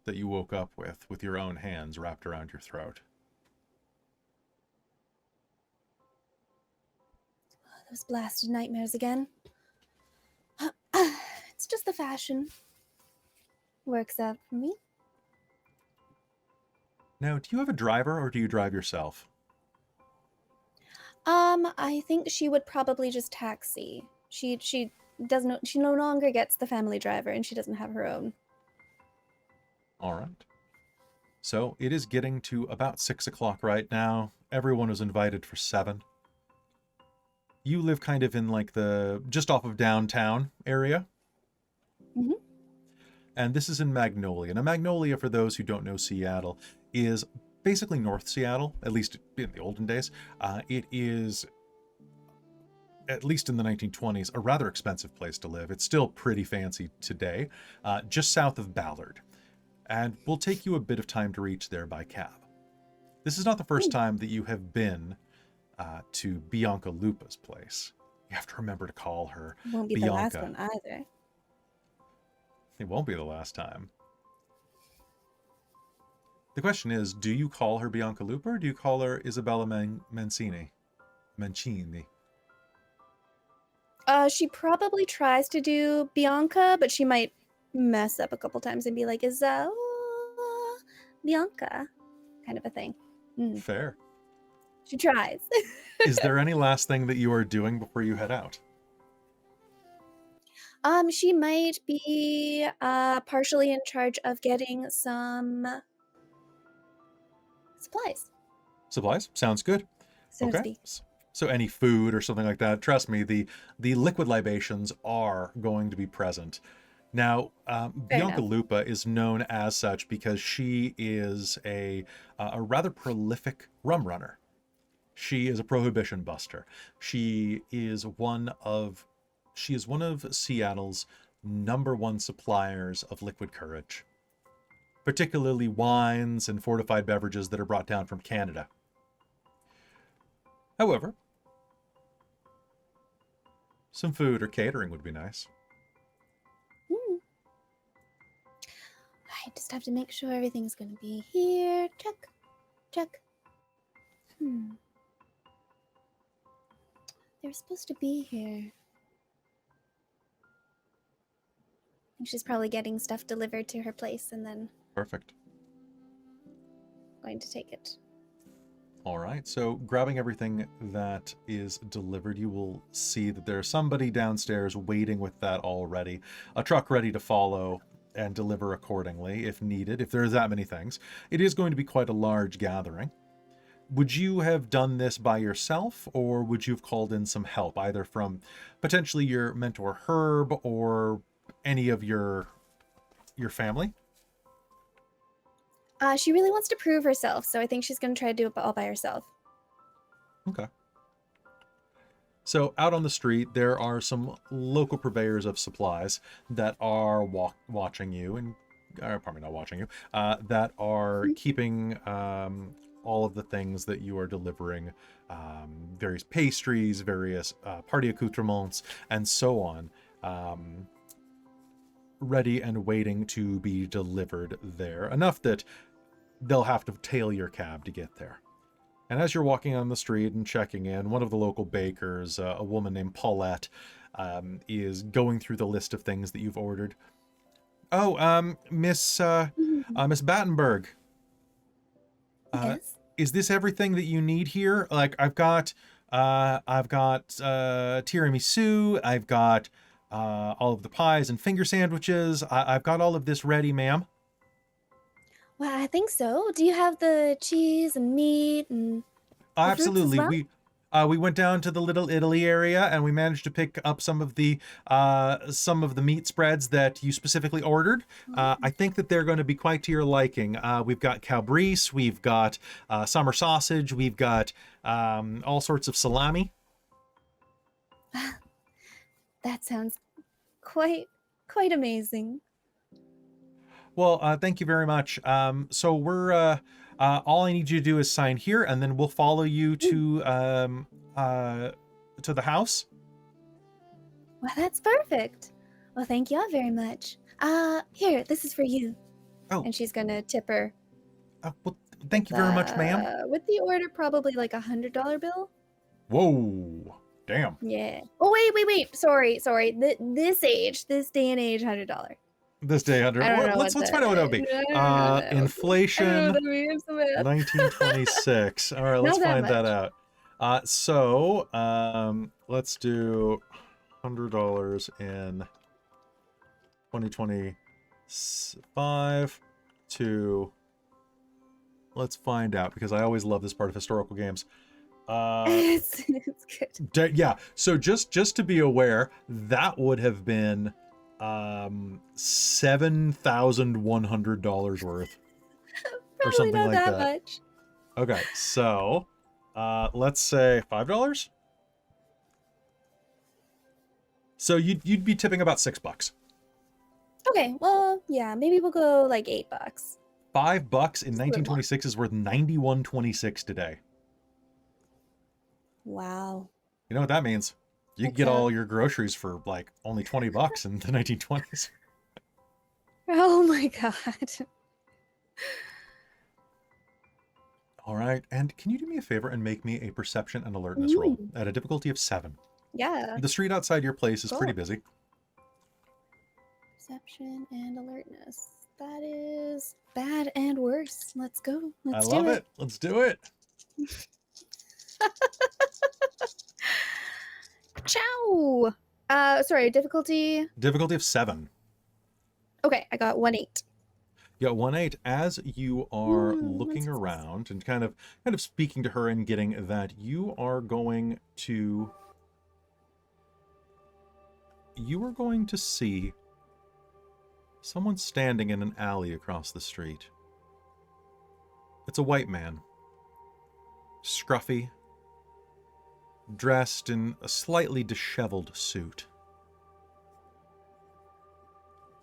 that you woke up with your own hands wrapped around your throat.
Those blasted nightmares again. It's just the fashion. Works out for me.
Now, do you have a driver or do you drive yourself?
I think she would probably just taxi. She no longer gets the family driver and she doesn't have her own.
All right. So it is getting to about 6 o'clock right now. Everyone was invited for 7. You live kind of in like just off of downtown area.
Mm-hmm.
And this is in Magnolia. Now, Magnolia, for those who don't know Seattle, is basically North Seattle, at least in the olden days. It is, at least in the 1920s, a rather expensive place to live. It's still pretty fancy today, just south of Ballard. And will take you a bit of time to reach there by cab. This is not the first time that you have been to Bianca Lupa's place. You have to remember to call her
Won't be
Bianca.
the last one either.
It won't be the last time. The question is, do you call her Bianca Lupa or do you call her Isabella Mancini?
She probably tries to do Bianca, but she might mess up a couple times and be like, is that Bianca? Kind of a thing.
Fair.
She tries.
Is there any last thing that you are doing before you head out?
She might be partially in charge of getting some supplies.
Supplies? Sounds good.
So to
Okay.
speak.
So any food or something like that, trust me, the liquid libations are going to be present. Now, Bianca
enough.
Lupa is known as such because she is a rather prolific rum runner. She is a prohibition buster. She is one of Seattle's #1 suppliers of liquid courage, particularly wines and fortified beverages that are brought down from Canada. However, some food or catering would be nice.
I just have to make sure everything's going to be here. Check. Check. They're supposed to be here. And she's probably getting stuff delivered to her place and then
Perfect.
going to take it.
All right, so grabbing everything that is delivered, you will see that there's somebody downstairs waiting with that already. A truck ready to follow and deliver accordingly if needed, if there's that many things. It is going to be quite a large gathering. Would you have done this by yourself, or would you have called in some help, either from potentially your mentor Herb or any of your family?
She really wants to prove herself, so I think she's going to try to do it all by herself.
Okay. So out on the street, there are some local purveyors of supplies that are watching you, and probably not watching you, that are keeping all of the things that you are delivering, various pastries, various party accoutrements, and so on, ready and waiting to be delivered there. Enough that they'll have to tail your cab to get there. And as you're walking on the street and checking in, one of the local bakers, a woman named Paulette, is going through the list of things that you've ordered. Oh, Miss Battenburg.
Yes?
Is this everything that you need here? Like, I've got tiramisu, I've got all of the pies and finger sandwiches. I've got all of this ready, ma'am.
Well, I think so. Do you have the cheese and meat and the fruits as
Absolutely.
well?
We went down to the Little Italy area and we managed to pick up some of the meat spreads that you specifically ordered. I think that they're going to be quite to your liking. We've got cabrese, we've got summer sausage, we've got all sorts of salami.
That sounds quite amazing.
Well, thank you very much. So we're all I need you to do is sign here, and then we'll follow you to the house.
Well, that's perfect. Well, thank you all very much. Here, this is for you.
Oh.
And she's gonna tip her.
Well, thank you very much, ma'am.
With the order, probably like $100 bill.
Whoa, damn.
Yeah. Oh wait. Sorry. This day and age, $100.
This day under.
I don't know
Let's find out what that would be. Inflation.
I don't know what that means, but-
1926. All right, let's
Not that
find that
much.
out. So let's do $100 in 2025 to. Let's find out, because I always love this part of historical games.
It's good.
Yeah. So just to be aware, that would have been $7,100 worth, or
Probably
something
not
like
that
that.
much.
Okay, so let's say $5. So you'd be tipping about $6.
Okay, well, yeah, maybe we'll go like $8.
$5 in
Just a little
1926 is worth $91.26 today.
Wow.
You know what that means? You can
What's
get
that?
all your groceries for like only $20 in the 1920s.
Oh my god.
All right, and can you do me a favor and make me a perception and alertness roll
Ooh.
at a difficulty of 7?
Yeah.
The street outside your place is pretty
Cool.
busy.
Perception and alertness. That is bad and worse. Let's go.
I
Let's
love
do
it. Let's do it.
Ciao. Sorry, difficulty.
Difficulty of 7.
Okay, I got 1-8.
Yeah, 1-8. As you are
One
looking
success.
around and kind of speaking to her and getting that, you are going to see someone standing in an alley across the street. It's a white man, scruffy, dressed in a slightly disheveled suit.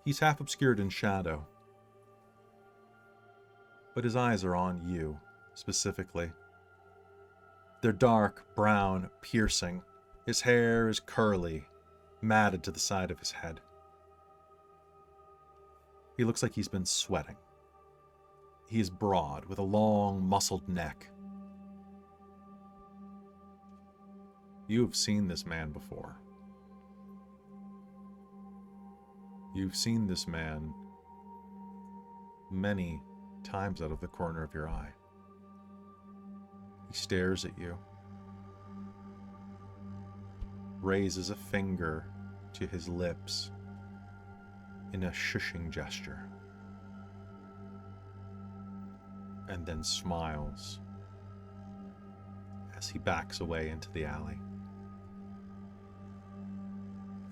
He's half obscured in shadow, but his eyes are on you, specifically. They're dark, brown, piercing. His hair is curly, matted to the side of his head. He looks like he's been sweating. He is broad, with a long, muscled neck. You have seen this man before. You've seen this man many times out of the corner of your eye. He stares at you, raises a finger to his lips in a shushing gesture, and then smiles as he backs away into the alley.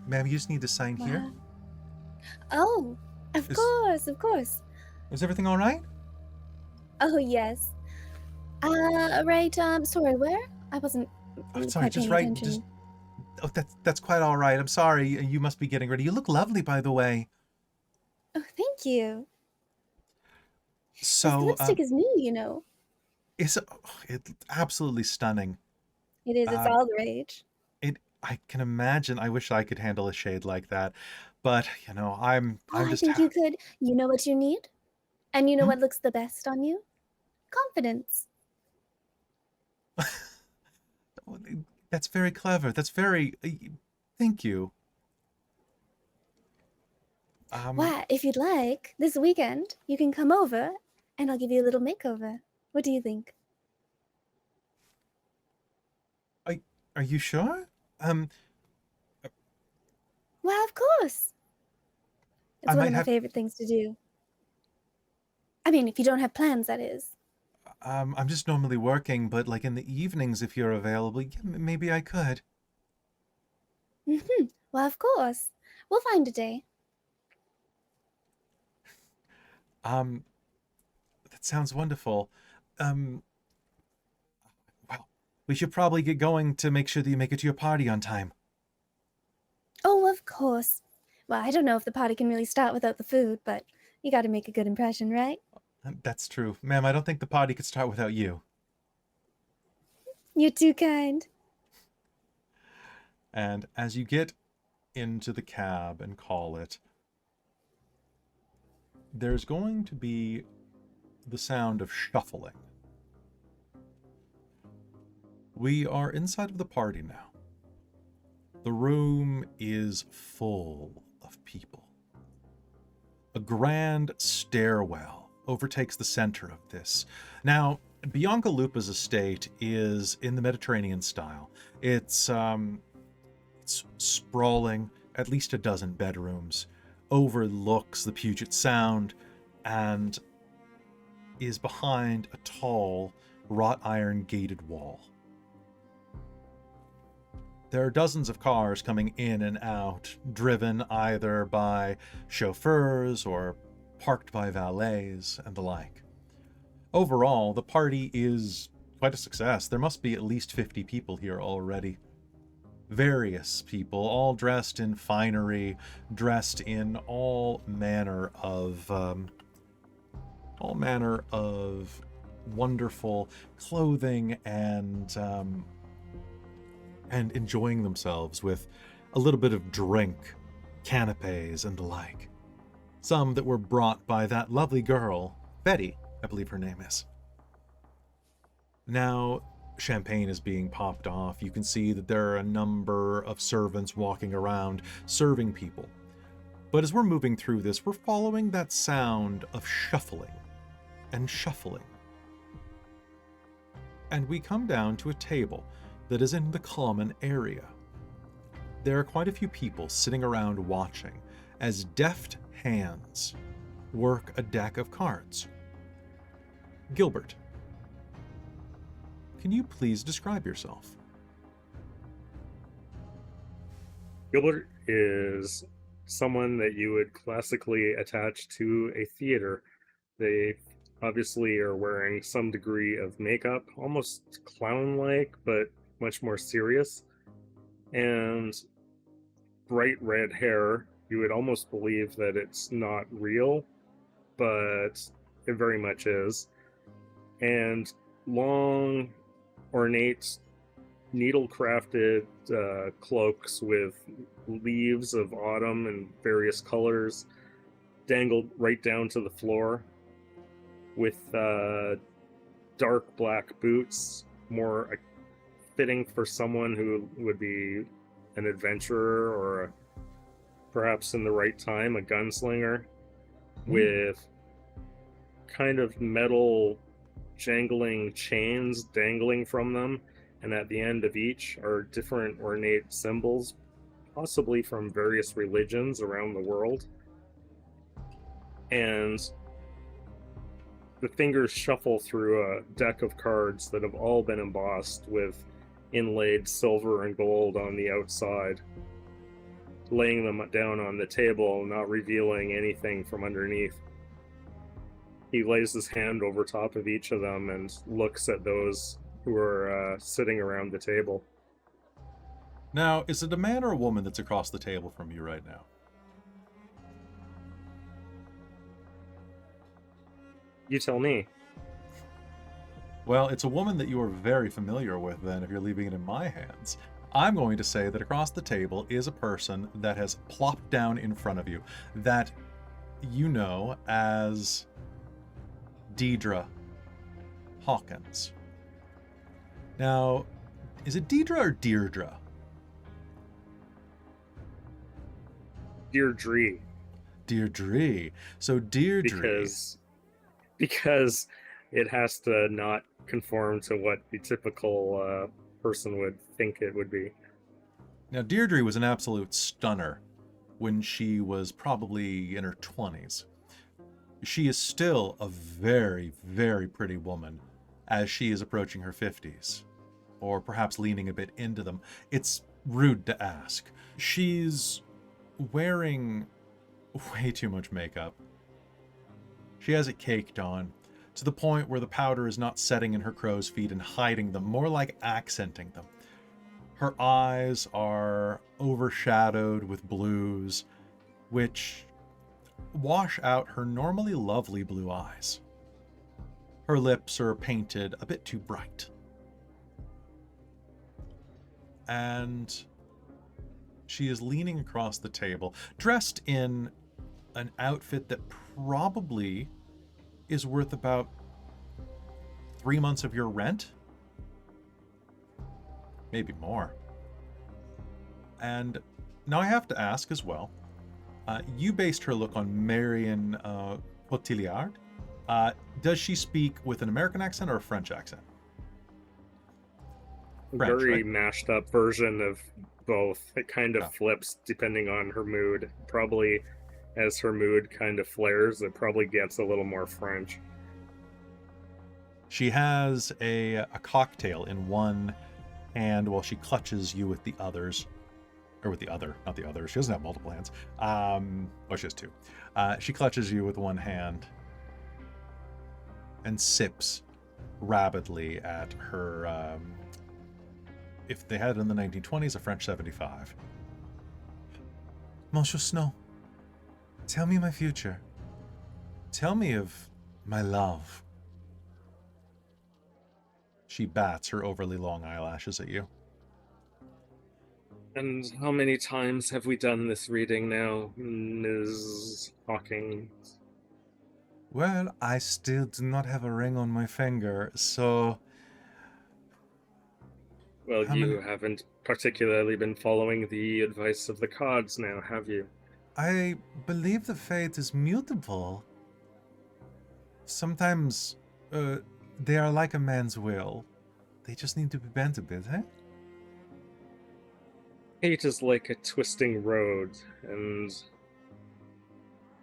Ma'am, you just need to sign here.
Wow. Oh, of
Is-
course.
Is everything all right?
Oh, yes. Right, sorry, where? I wasn't
Oh, sorry,
quite
just
paying
right.
attention.
Just. Oh, that's quite all right. I'm sorry. You must be getting ready. You look lovely, by the way.
Oh, thank you. This
So,
lipstick is new, you know.
it's absolutely stunning.
It is, it's all the rage.
I can imagine. I wish I could handle a shade like that, but you know, I'm
Oh, I
just.
think you could. You know what you need? And you know
Hmm?
what looks the best on you? Confidence.
That's very clever. That's very. Thank you.
Well, if you'd like, this weekend, you can come over and I'll give you a little makeover. What do you think?
Are you sure?
Well, of course. It's
I
one
might
of my
have-
favorite things to do. I mean, if you don't have plans, that is.
I'm just normally working, but like in the evenings, if you're available, yeah, maybe I could.
Well, of course. We'll find a day.
That sounds wonderful. Well, we should probably get going to make sure that you make it to your party on time.
Oh, of course. Well, I don't know if the party can really start without the food, but you got to make a good impression, right?
That's true. Ma'am, I don't think the party could start without you.
You're too kind.
And as you get into the cab and call it, there's going to be the sound of shuffling. We are inside of the party now. The room is full of people. A grand stairwell overtakes the center of this. Now, Bianca Lupa's estate is in the Mediterranean style. It's sprawling, at least a dozen bedrooms, overlooks the Puget Sound, and is behind a tall, wrought iron gated wall. There are dozens of cars coming in and out, driven either by chauffeurs or parked by valets and the like. Overall, the party is quite a success. There must be at least 50 people here already. Various people, all dressed in finery, dressed in all manner of wonderful clothing and enjoying themselves with a little bit of drink, canapes, and the like. Some that were brought by that lovely girl, Betty, I believe her name is. Now, champagne is being popped off. You can see that there are a number of servants walking around, serving people. But as we're moving through this, we're following that sound of shuffling and shuffling. And we come down to a table that is in the common area. There are quite a few people sitting around watching as deft hands work a deck of cards. Gilbert, can you please describe yourself?
Gilbert is someone that you would classically attach to a theater. They obviously are wearing some degree of makeup, almost clown-like, but much more serious, and bright red hair. You would almost believe that it's not real, but it very much is. And long, ornate, needle-crafted cloaks with leaves of autumn and various colors dangled right down to the floor, with dark black boots, more fitting for someone who would be an adventurer or perhaps in the right time a gunslinger, with kind of metal jangling chains dangling from them, and at the end of each are different ornate symbols, possibly from various religions around the world. And the fingers shuffle through a deck of cards that have all been embossed with inlaid silver and gold on the outside, laying them down on the table, not revealing anything from underneath. He lays his hand over top of each of them and looks at those who are sitting around the table.
Now, is it a man or a woman that's across the table from you right now?
You tell me.
Well, it's a woman that you are very familiar with, then, if you're leaving it in my hands. I'm going to say that across the table is a person that has plopped down in front of you, that you know as Deidre Hawkins. Now, is it Deidre or Deirdre?
Deirdre.
Deirdre. So Deirdre.
Because it has to not conform to what the typical person would think it would be.
Now, Deirdre was an absolute stunner when she was probably in her 20s. She is still a very, very pretty woman as she is approaching her 50s, or perhaps leaning a bit into them. It's rude to ask. She's wearing way too much makeup. She has it caked on, to the point where the powder is not setting in her crow's feet and hiding them, more like accenting them. Her eyes are overshadowed with blues, which wash out her normally lovely blue eyes. Her lips are painted a bit too bright. And she is leaning across the table, dressed in an outfit that probably is worth about 3 months of your rent. Maybe more. And now I have to ask as well, you based her look on Marion Cotillard. Does she speak with an American accent or a French accent? French,
Very
right?
mashed up version of both. It kind of
Oh.
flips depending on her mood. Probably as her mood kind of flares, it probably gets a little more French.
She has a cocktail in one hand while she clutches you with the others. Or with the other, not the other. She doesn't have multiple hands. Well, she has two. She clutches you with one hand and sips rapidly at her, if they had it in the 1920s, a French 75. Monsieur Snow, tell me my future. Tell me of my love. She bats her overly long eyelashes at you.
And how many times have we done this reading now, Ms. Hawking?
Well, I still do not have a ring on my finger, so...
Well,
How
you
many-
haven't particularly been following the advice of the cards now, have you?
I believe the fate is mutable. Sometimes, they are like a man's will. They just need to be bent a bit, eh?
Fate is like a twisting road, and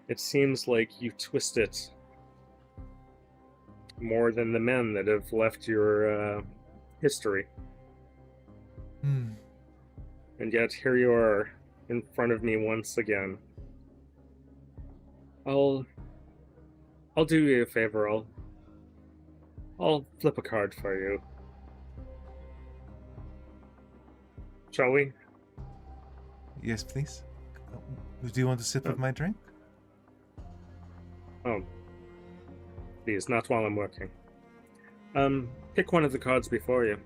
it seems like you twist it more than the men that have left your history.
Hmm.
And yet here you are in front of me once again. I'll do you a favor. I'll flip a card for you. Shall we?
Yes, please. Do you want to sip of my drink?
Oh. Please, not while I'm working. Pick one of the cards before you.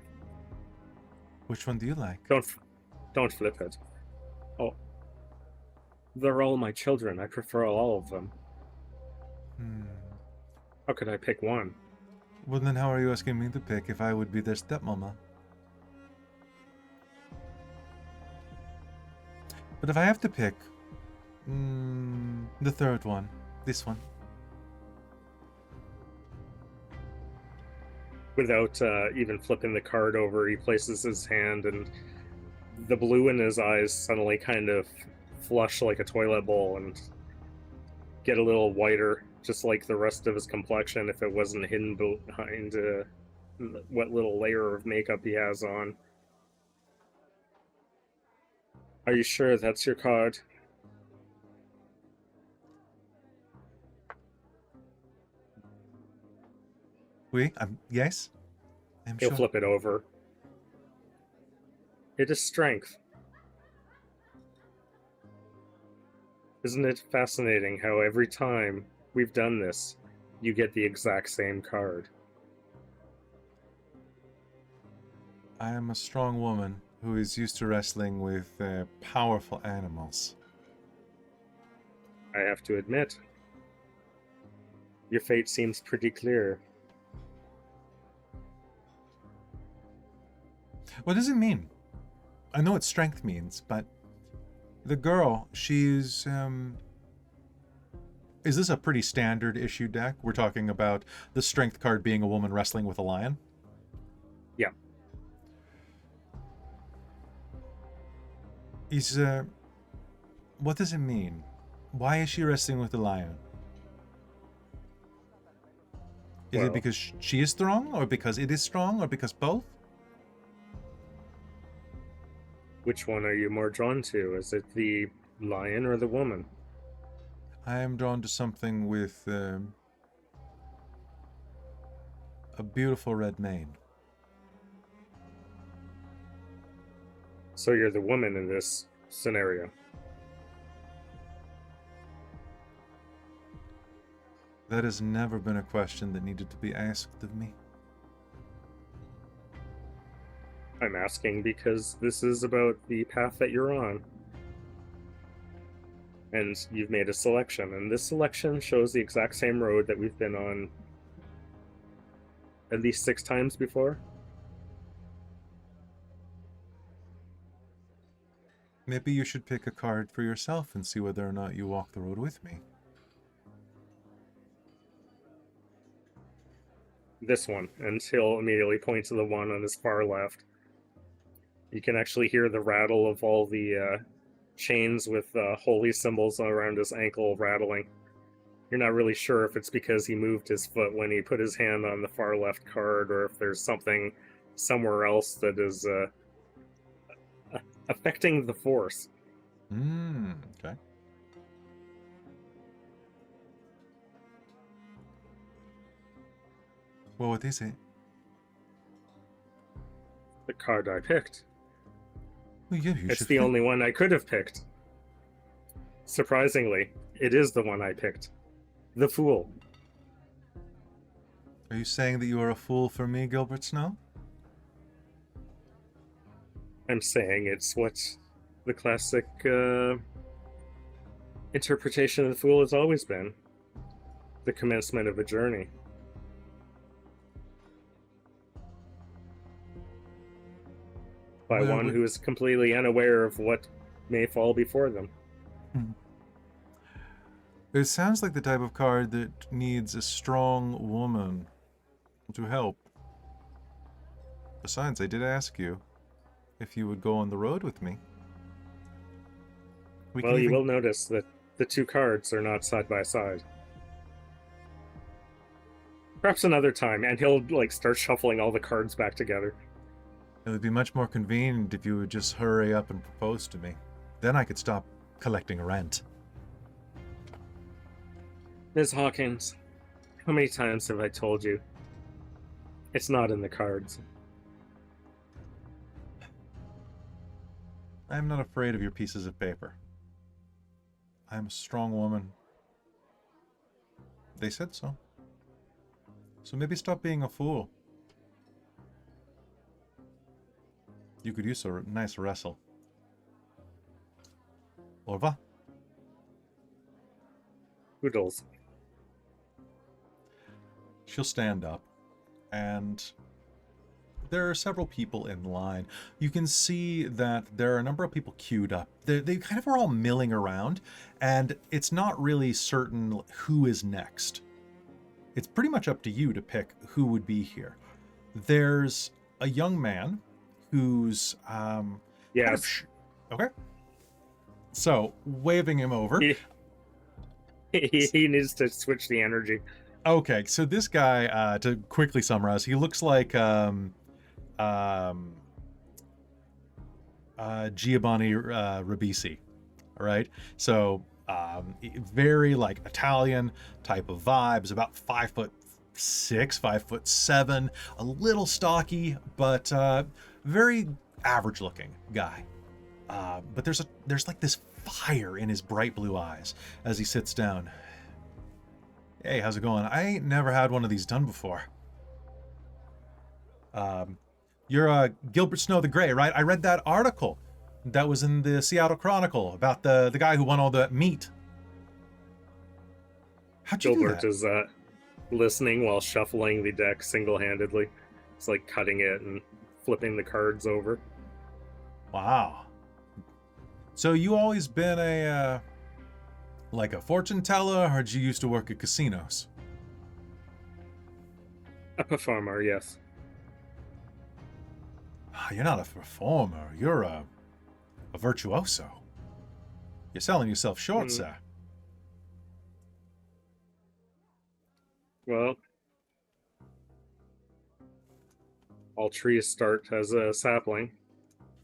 Which one do you like?
Don't flip it. Oh. They're all my children. I prefer all of them.
Hmm.
How could I pick one?
Well, then how are you asking me to pick if I would be their stepmama? But if I have to pick, the third one, this one.
Without even flipping the card over, he places his hand, and the blue in his eyes suddenly kind of flush like a toilet bowl and get a little whiter, just like the rest of his complexion if it wasn't hidden behind what little layer of makeup he has on. Are you sure that's your card?
Oui, yes, I'm
He'll
sure.
flip it over. It is strength. Isn't it fascinating how every time we've done this, you get the exact same card?
I am a strong woman who is used to wrestling with powerful animals.
I have to admit, your fate seems pretty clear.
What does it mean? I know what strength means, but the girl, she's is this a pretty standard issue deck? We're talking about the strength card being a woman wrestling with a lion?
Yeah.
Is what does it mean? Why is she wrestling with a lion? Is
Well-
it because she is strong, or because it is strong, or because both?
Which one are you more drawn to? Is it the lion or the woman?
I am drawn to something with a beautiful red mane.
So you're the woman in this scenario.
That has never been a question that needed to be asked of me.
I'm asking because this is about the path that you're on. And you've made a selection, and this selection shows the exact same road that we've been on at least 6 times before.
Maybe you should pick a card for yourself and see whether or not you walk the road with me.
This one, and he'll immediately point to the one on his far left. You can actually hear the rattle of all the chains with holy symbols around his ankle rattling. You're not really sure if it's because he moved his foot when he put his hand on the far left card, or if there's something somewhere else that is affecting the force.
Okay. Well, what is it?
The card I picked.
Well, yeah, you
It's
should
the
pick-
only one I could have picked. Surprisingly, it is the one I picked. The Fool.
Are you saying that you are a fool for me, Gilbert Snow?
I'm saying it's what the classic interpretation of the Fool has always been. The commencement of a journey. By
Well,
one
we-
who is completely unaware of what may fall before them.
It sounds like the type of card that needs a strong woman to help. Besides, I did ask you if you would go on the road with me.
Well, you will notice that the 2 cards are not side by side. Perhaps another time, and he'll like start shuffling all the cards back together.
It would be much more convenient if you would just hurry up and propose to me. Then I could stop collecting rent.
Ms. Hawkins, how many times have I told you? It's not in the cards.
I am not afraid of your pieces of paper. I am a strong woman. They said so. So maybe stop being a fool. You could use a nice wrestle. Au revoir.
Oodles.
She'll stand up, and there are several people in line. You can see that there are a number of people queued up. They kind of are all milling around, and it's not really certain who is next. It's pretty much up to you to pick who would be here. There's a young man who's
Yes.
okay. So, waving him over.
He needs to switch the energy.
Okay, so this guy, to quickly summarize, he looks like Giovanni Ribisi, all right? So very like Italian type of vibes, about 5'6", 5'7", a little stocky, but very average looking guy. But there's like this fire in his bright blue eyes as he sits down. Hey, how's it going? I ain't never had one of these done before. You're Gilbert Snow the Grey, right? I read that article that was in the Seattle Chronicle about the guy who won all the meat. How'd you
Gilbert
do
is listening while shuffling the deck single-handedly. It's like cutting it and flipping the cards over.
that? Wow. So you always been a like a fortune teller, or did you used to work at casinos?
A performer, yes.
You're not a performer. You're a virtuoso. You're selling yourself short, sir.
Well, all trees start as a sapling.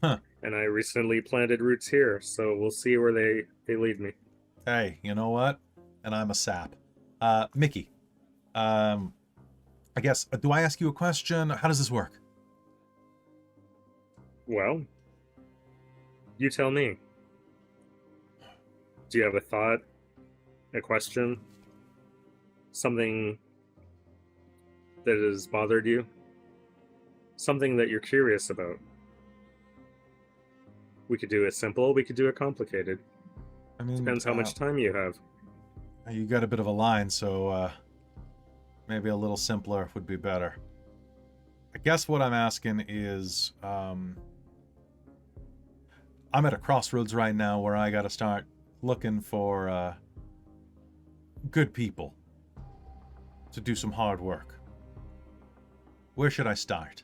Huh.
And I recently planted roots here, so we'll see where they lead me.
Hey, you know what? And I'm a sap. Mickey, I guess, do I ask you a question? How does this work?
Well, you tell me. Do you have a thought? A question? something that has bothered you, something that you're curious about. We could do it simple, we could do it complicated.
I mean,
Depends how much time you have.
you got a bit of a line, so maybe a little simpler would be better. I guess what I'm asking is, I'm at a crossroads right now where I got to start looking for good people to do some hard work. Where should I start?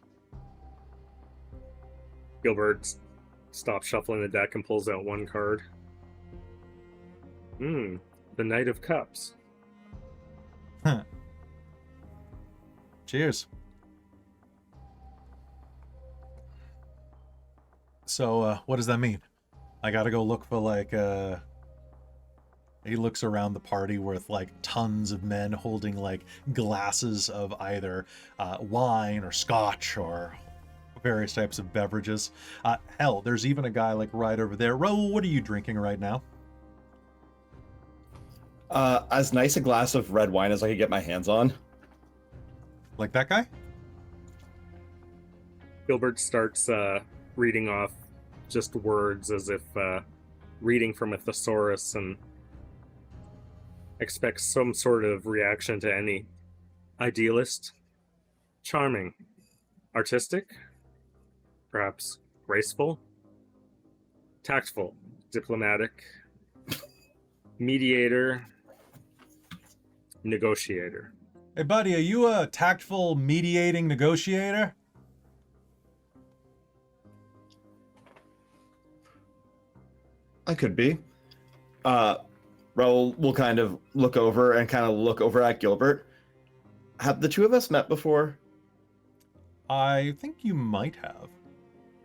Gilbert stops shuffling the deck and pulls out one card. The Knight of Cups.
Cheers. So, what does that mean? I gotta go look for, like, He looks around the party with, like, tons of men holding, like, glasses of either wine or scotch or various types of beverages. Hell, there's even a guy, like, right over there. Raoul, what are you drinking right now?
As nice a glass of red wine as I could get my hands on.
Like that guy?
Gilbert starts reading off just words as if reading from a thesaurus, and expects some sort of reaction to any. Idealist, charming, artistic, perhaps graceful, tactful, diplomatic, mediator, negotiator.
Hey, buddy, are you a tactful mediating negotiator?
I could be. Raoul will kind of look over at Gilbert. Have the two of us met before?
I think you might have.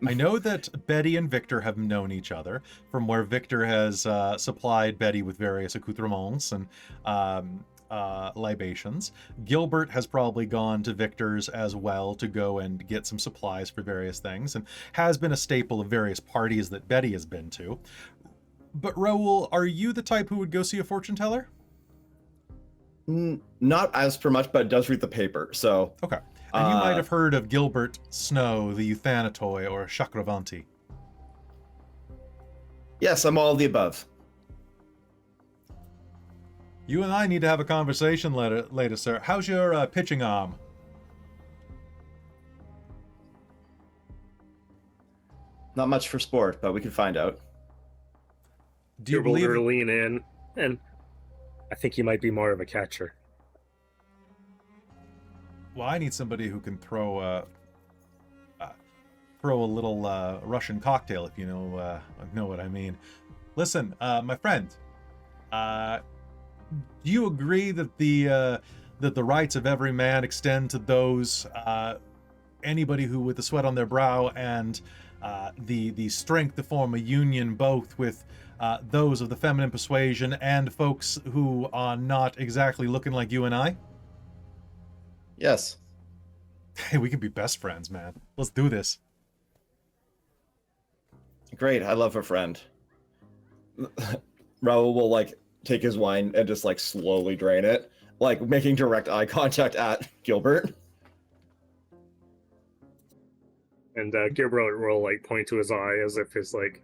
I know that Betty and Victor have known each other, from where Victor has supplied Betty with various accoutrements and libations. Gilbert has probably gone to Victor's as well to go and get some supplies for various things, and has been a staple of various parties that Betty has been to. But Raoul, are you the type who would go see a fortune teller?
Not as per much, but does read the paper, so...
Okay. And you might have heard of Gilbert Snow, the Euthanatoi, or Chakravanti.
Yes, I'm all of the above.
You and I need to have a conversation later, sir. How's your pitching arm?
Not much for sport, but we can find out.
Do you
Gilbert
believe...
will lean in, and I think you might be more of a catcher.
Well, I need somebody who can throw a little Russian cocktail, if you know what I mean. Listen, my friend, do you agree that the rights of every man extend to those anybody who, with the sweat on their brow and the strength to form a union, both with those of the feminine persuasion and folks who are not exactly looking like you and I?
Yes.
Hey, we can be best friends, man. Let's do this.
Great, I love a friend. Raoul will, like, take his wine and just, like, slowly drain it, like, making direct eye contact at Gilbert.
And Gilbert will, like, point to his eye as if it's like,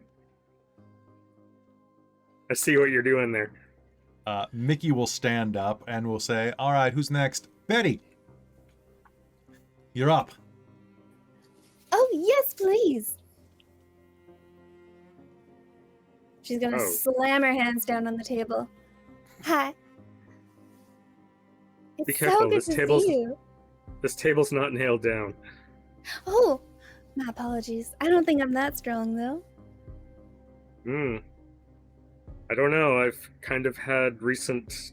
I see what you're doing there.
Mickey will stand up and will say, all right, who's next? Betty! You're up.
Oh, yes, please. She's gonna slam her hands down on the table. Hi. It's
Be careful,
so good to see you.
This table's not nailed down.
Oh, my apologies. I don't think I'm that strong, though.
I don't know. I've kind of had recent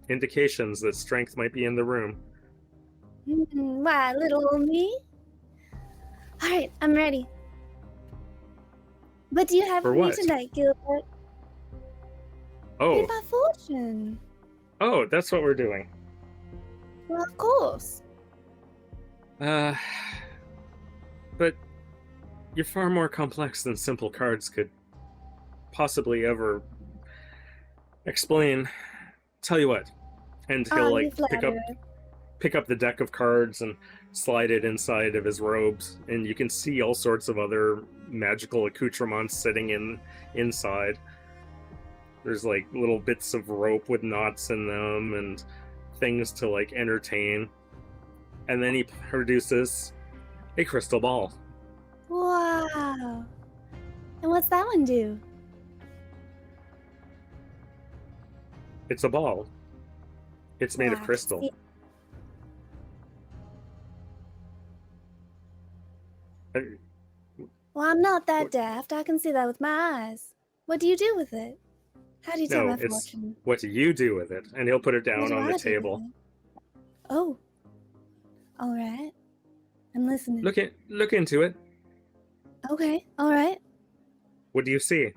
indications that strength might be in the room.
Why, little old me? All right, I'm ready. What do you have for me
what?
tonight, Gilbert?
Oh,
Read my fortune.
oh, that's what we're doing.
Well, of course.
But you're far more complex than simple cards could possibly ever explain. Tell you what, And
Oh,
he'll
you
like
flatter.
pick up the deck of cards and slide it inside of his robes, and you can see all sorts of other magical accoutrements sitting inside. There's like little bits of rope with knots in them and things to like entertain. And then he produces a crystal ball.
Wow. And what's that one do?
It's a ball. It's made of
Wow,
crystal.
see- Well, I'm not that daft. I can see that with my eyes. What do you do with it? How do you tell
No,
my
it's
fortune?
what do you do with it? And he'll put it
What
down
do
on
I
the
do with
table.
it? Oh. All right. I'm listening.
Look into it.
Okay. All right.
What do you see?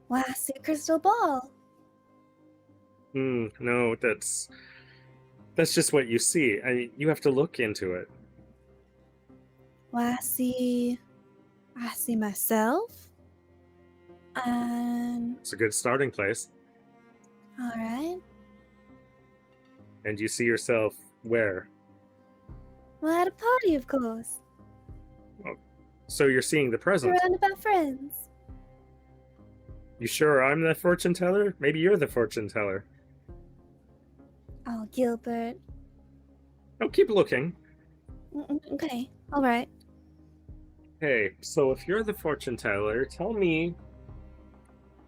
Well, I see a crystal ball.
No, that's just what you see. You have to look into it.
Well, I see myself. And
It's a good starting place.
all right.
And you see yourself where?
Well, at a party, of course.
So you're seeing the present.
Surrounded by friends.
You sure I'm the fortune teller? Maybe you're the fortune teller.
Oh, Gilbert.
Oh, keep looking.
Okay. All right.
Hey, so if you're the fortune teller, tell me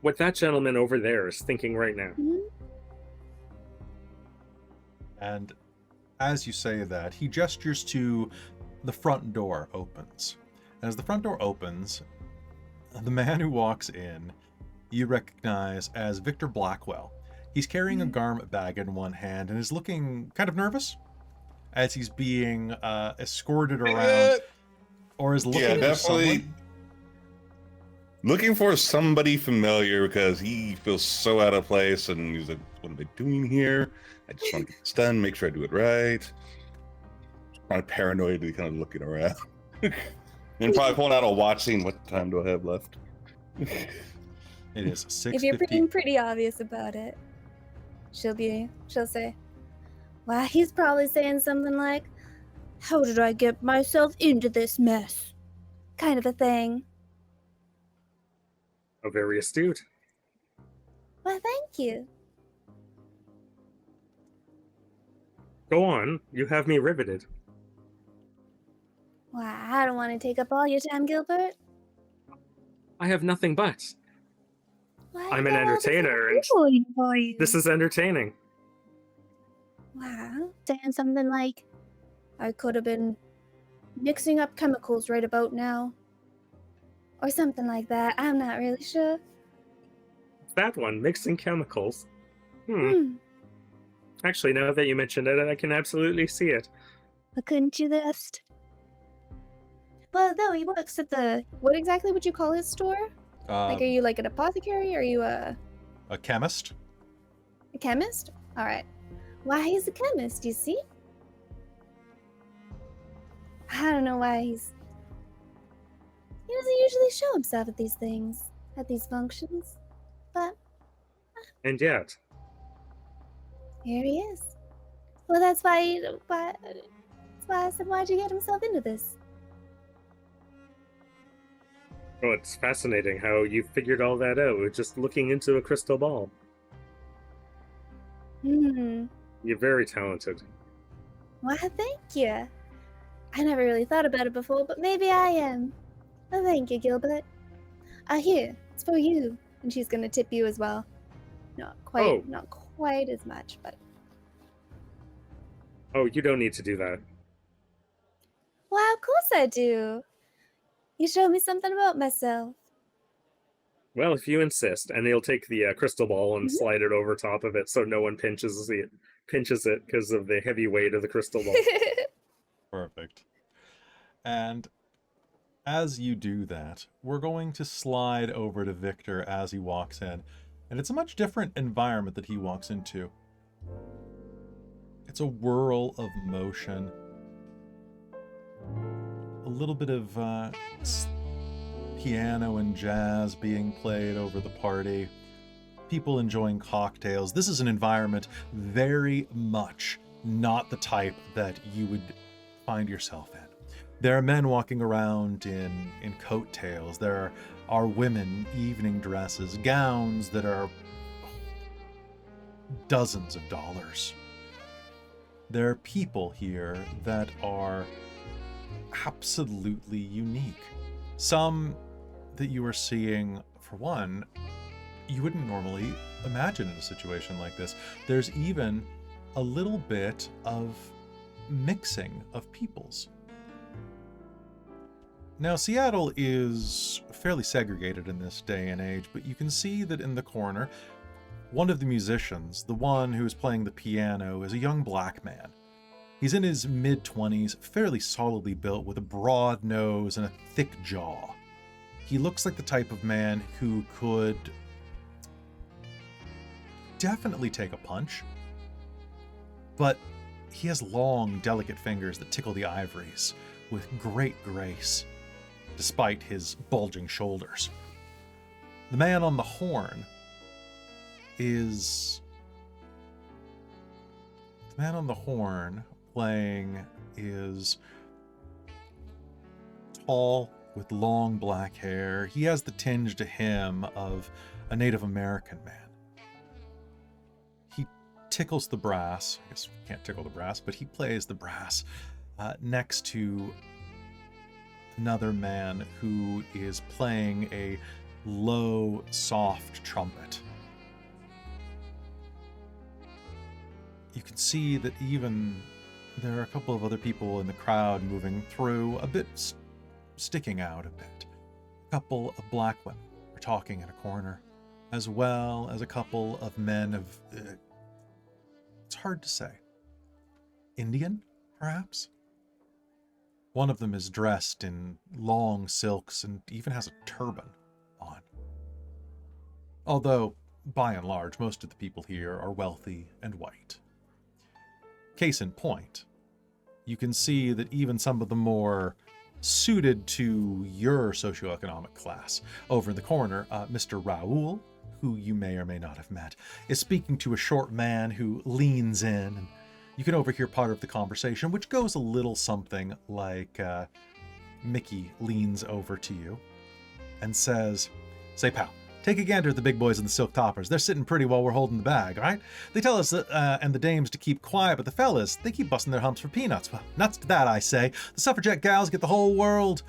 what that gentleman over there is thinking right now.
Mhm.
And as you say that, he gestures to the front door opens. As the front door opens, the man who walks in, you recognize as Victor Blackwell. He's carrying a garment bag in one hand and is looking kind of nervous as he's being escorted around, or is looking
Yeah,
for
definitely
someone.
looking for somebody familiar because he feels so out of place and he's like, what am I doing here? I just want to get this done, make sure I do it right. Kind of paranoidly kind of looking around. And probably pulling out a watch, seeing what time do I have left.
It is 6:50.
If you're being pretty obvious about it, she'll say, well, he's probably saying something like, how did I get myself into this mess? Kind of a thing.
Oh, very astute.
Well, thank you.
Go on. You have me riveted.
Well, I don't want to take up all your time, Gilbert.
I have nothing but.
Well,
I'm
I
an
got all this
entertainer, and
info for you.
this is entertaining.
Wow, saying something like, I could have been mixing up chemicals right about now. Or something like that. I'm not really sure.
That one, mixing chemicals. Actually, now that you mentioned it, I can absolutely see it.
But couldn't you just? Well, no, he works at the. What exactly would you call his store? Like, are you like an apothecary? Are you a
chemist?
A chemist? All right. Why he's a chemist? You see? I don't know why he's. He doesn't usually show himself at these things, at these functions, but
And yet,
here he is. Well, that's why. That's why I said, why'd you get himself into this?
oh, it's fascinating how you figured all that out with just looking into a crystal ball. You're very talented.
Why, thank you. I never really thought about it before, but maybe I am. Well, thank you, Gilbert. Here, it's for you. And she's gonna tip you as well. Not quite as much, but.
Oh, you don't need to do that.
Why, of course I do. You showed me something about myself.
Well, if you insist, and he'll take the crystal ball and slide it over top of it so no one pinches it because of the heavy weight of the crystal ball.
Perfect. And as you do that, we're going to slide over to Victor as he walks in. And it's a much different environment that he walks into. It's a whirl of motion. A little bit of piano and jazz being played over the party. people enjoying cocktails. This is an environment very much not the type that you would find yourself in. There are men walking around in coattails. There are women, evening dresses, gowns that are dozens of dollars. There are people here that are absolutely unique. Some that you are seeing, for one, you wouldn't normally imagine in a situation like this. There's even a little bit of mixing of peoples. Now, Seattle is fairly segregated in this day and age, but you can see that in the corner, one of the musicians, the one who is playing the piano, is a young black man. He's in his mid-20s, fairly solidly built, with a broad nose and a thick jaw. He looks like the type of man who could definitely take a punch, but he has long, delicate fingers that tickle the ivories with great grace, despite his bulging shoulders. The man on the horn playing is tall with long black hair. He has the tinge to him of a Native American man. He tickles the brass. I guess you can't tickle the brass, but he plays the brass next to another man who is playing a low, soft trumpet. You can see that even there are a couple of other people in the crowd moving through, a bit sticking out a bit. A couple of black women are talking in a corner, as well as a couple of men of, it's hard to say, Indian, perhaps? One of them is dressed in long silks and even has a turban on. Although, by and large, most of the people here are wealthy and white. Case in point, you can see that even some of the more suited to your socioeconomic class, over in the corner, Mr. Raoul, who you may or may not have met, is speaking to a short man who leans in, and you can overhear part of the conversation, which goes a little something like Mickey leans over to you and says, "Say, pal, take a gander at the big boys in the silk toppers. They're sitting pretty while we're holding the bag, all right? They tell us that, and the dames to keep quiet, but the fellas, they keep busting their humps for peanuts. Well, nuts to that, I say. The suffragette gals get the whole world.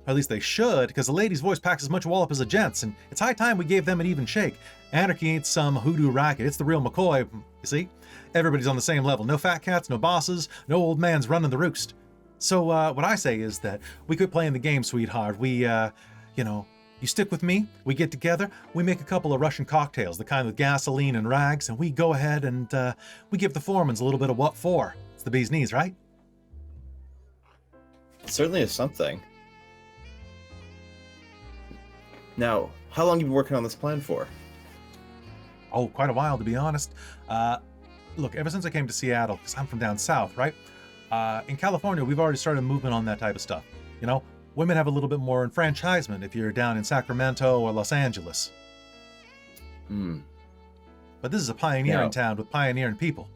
Or at least they should, because the lady's voice packs as much wallop as a gent's, and it's high time we gave them an even shake. Anarchy ain't some hoodoo racket. It's the real McCoy, you see? Everybody's on the same level. No fat cats, no bosses, no old man's running the roost. So what I say is that we quit playing the game, sweetheart. We, you stick with me, we get together, we make a couple of Russian cocktails, the kind with gasoline and rags, and we go ahead and we give the foremans a little bit of what for. It's the bee's knees, right?"
It certainly is something. Now, how long have you been working on this plan for?
Oh, quite a while, to be honest. Look, ever since I came to Seattle, because I'm from down south, right? In California, we've already started movement on that type of stuff. You know, women have a little bit more enfranchisement if you're down in Sacramento or Los Angeles. But this is a pioneering town with pioneering people.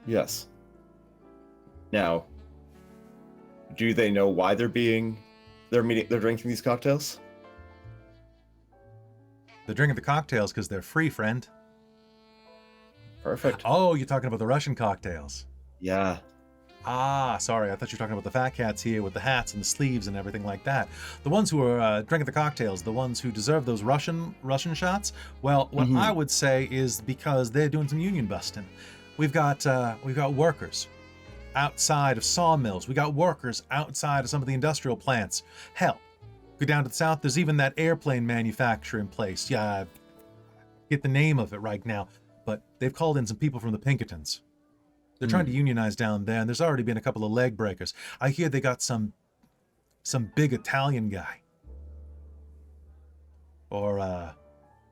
Yes. Now, do they know why they're drinking these cocktails?
They're drinking the cocktails because they're free, friend.
Perfect.
Oh, you're talking about the Russian cocktails.
Yeah.
Ah, sorry, I thought you were talking about the fat cats here with the hats and the sleeves and everything like that. The ones who are drinking the cocktails, the ones who deserve those Russian shots, well, what I would say is because they're doing some union busting. We've got workers outside of sawmills. We got workers outside of some of the industrial plants. Hell, go down to the south, there's even that airplane manufacturing place. Yeah, I get the name of it right now, but they've called in some people from the Pinkertons. They're trying to unionize down there, and there's already been a couple of leg breakers. I hear they got some big Italian guy. Or,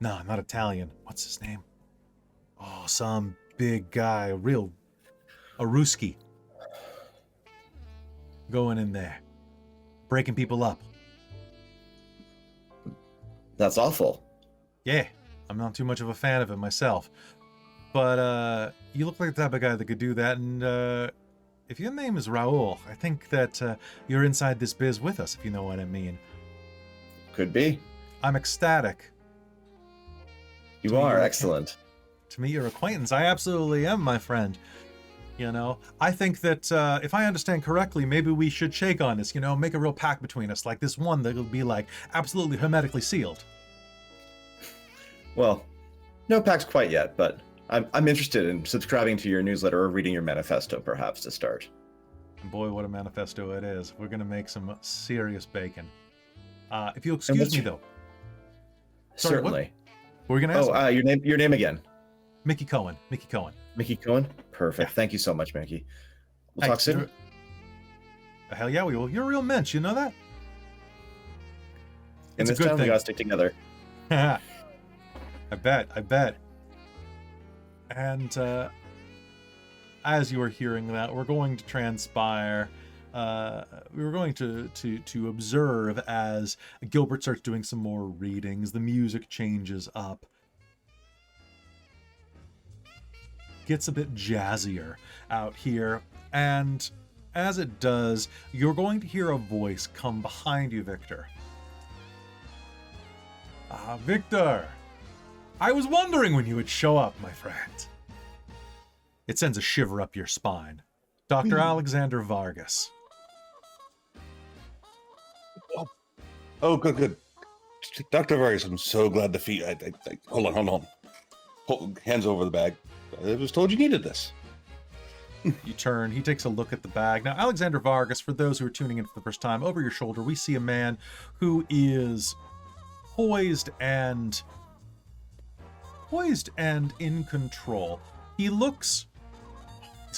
no, not Italian. What's his name? Oh, some big guy, a Ruski. Going in there. Breaking people up.
That's awful.
Yeah. I'm not too much of a fan of it myself. But you look like the type of guy that could do that, and if your name is Raoul, I think that you're inside this biz with us, if you know what I mean.
Could be.
I'm ecstatic.
You are excellent.
To meet your acquaintance, I absolutely am, my friend. You know, I think that if I understand correctly, maybe we should shake on this, you know, make a real pact between us, like this one that'll be like absolutely hermetically sealed.
Well, no pacts quite yet, but I'm interested in subscribing to your newsletter or reading your manifesto, perhaps, to start.
Boy, what a manifesto it is. We're going to make some serious bacon. If you'll excuse me, though. Sorry,
Certainly.
What were you going to ask me?
Your name again.
Mickey Cohen. Mickey Cohen.
Mickey Cohen? Perfect.
Yeah.
Thank you so much, Mickey. We'll
Hey,
talk soon.
Hell yeah, we will. You're a real mensch, you know that?
In
It's a
this
good
town, we
thing.
gotta stick together.
I bet. And as you are hearing that, we're going to transpire. We're going to observe as Gilbert starts doing some more readings. The music changes up. Gets a bit jazzier out here. And as it does, you're going to hear a voice come behind you, Victor. Victor! I was wondering when you would show up, my friend. It sends a shiver up your spine. Dr. Alexander Vargas.
Oh, good. Dr. Vargas, I'm so glad to feed. Hold on. Hands over the bag. I was told you needed this.
You turn, he takes a look at the bag. Now, Alexander Vargas, for those who are tuning in for the first time, over your shoulder, we see a man who is poised and in control. He's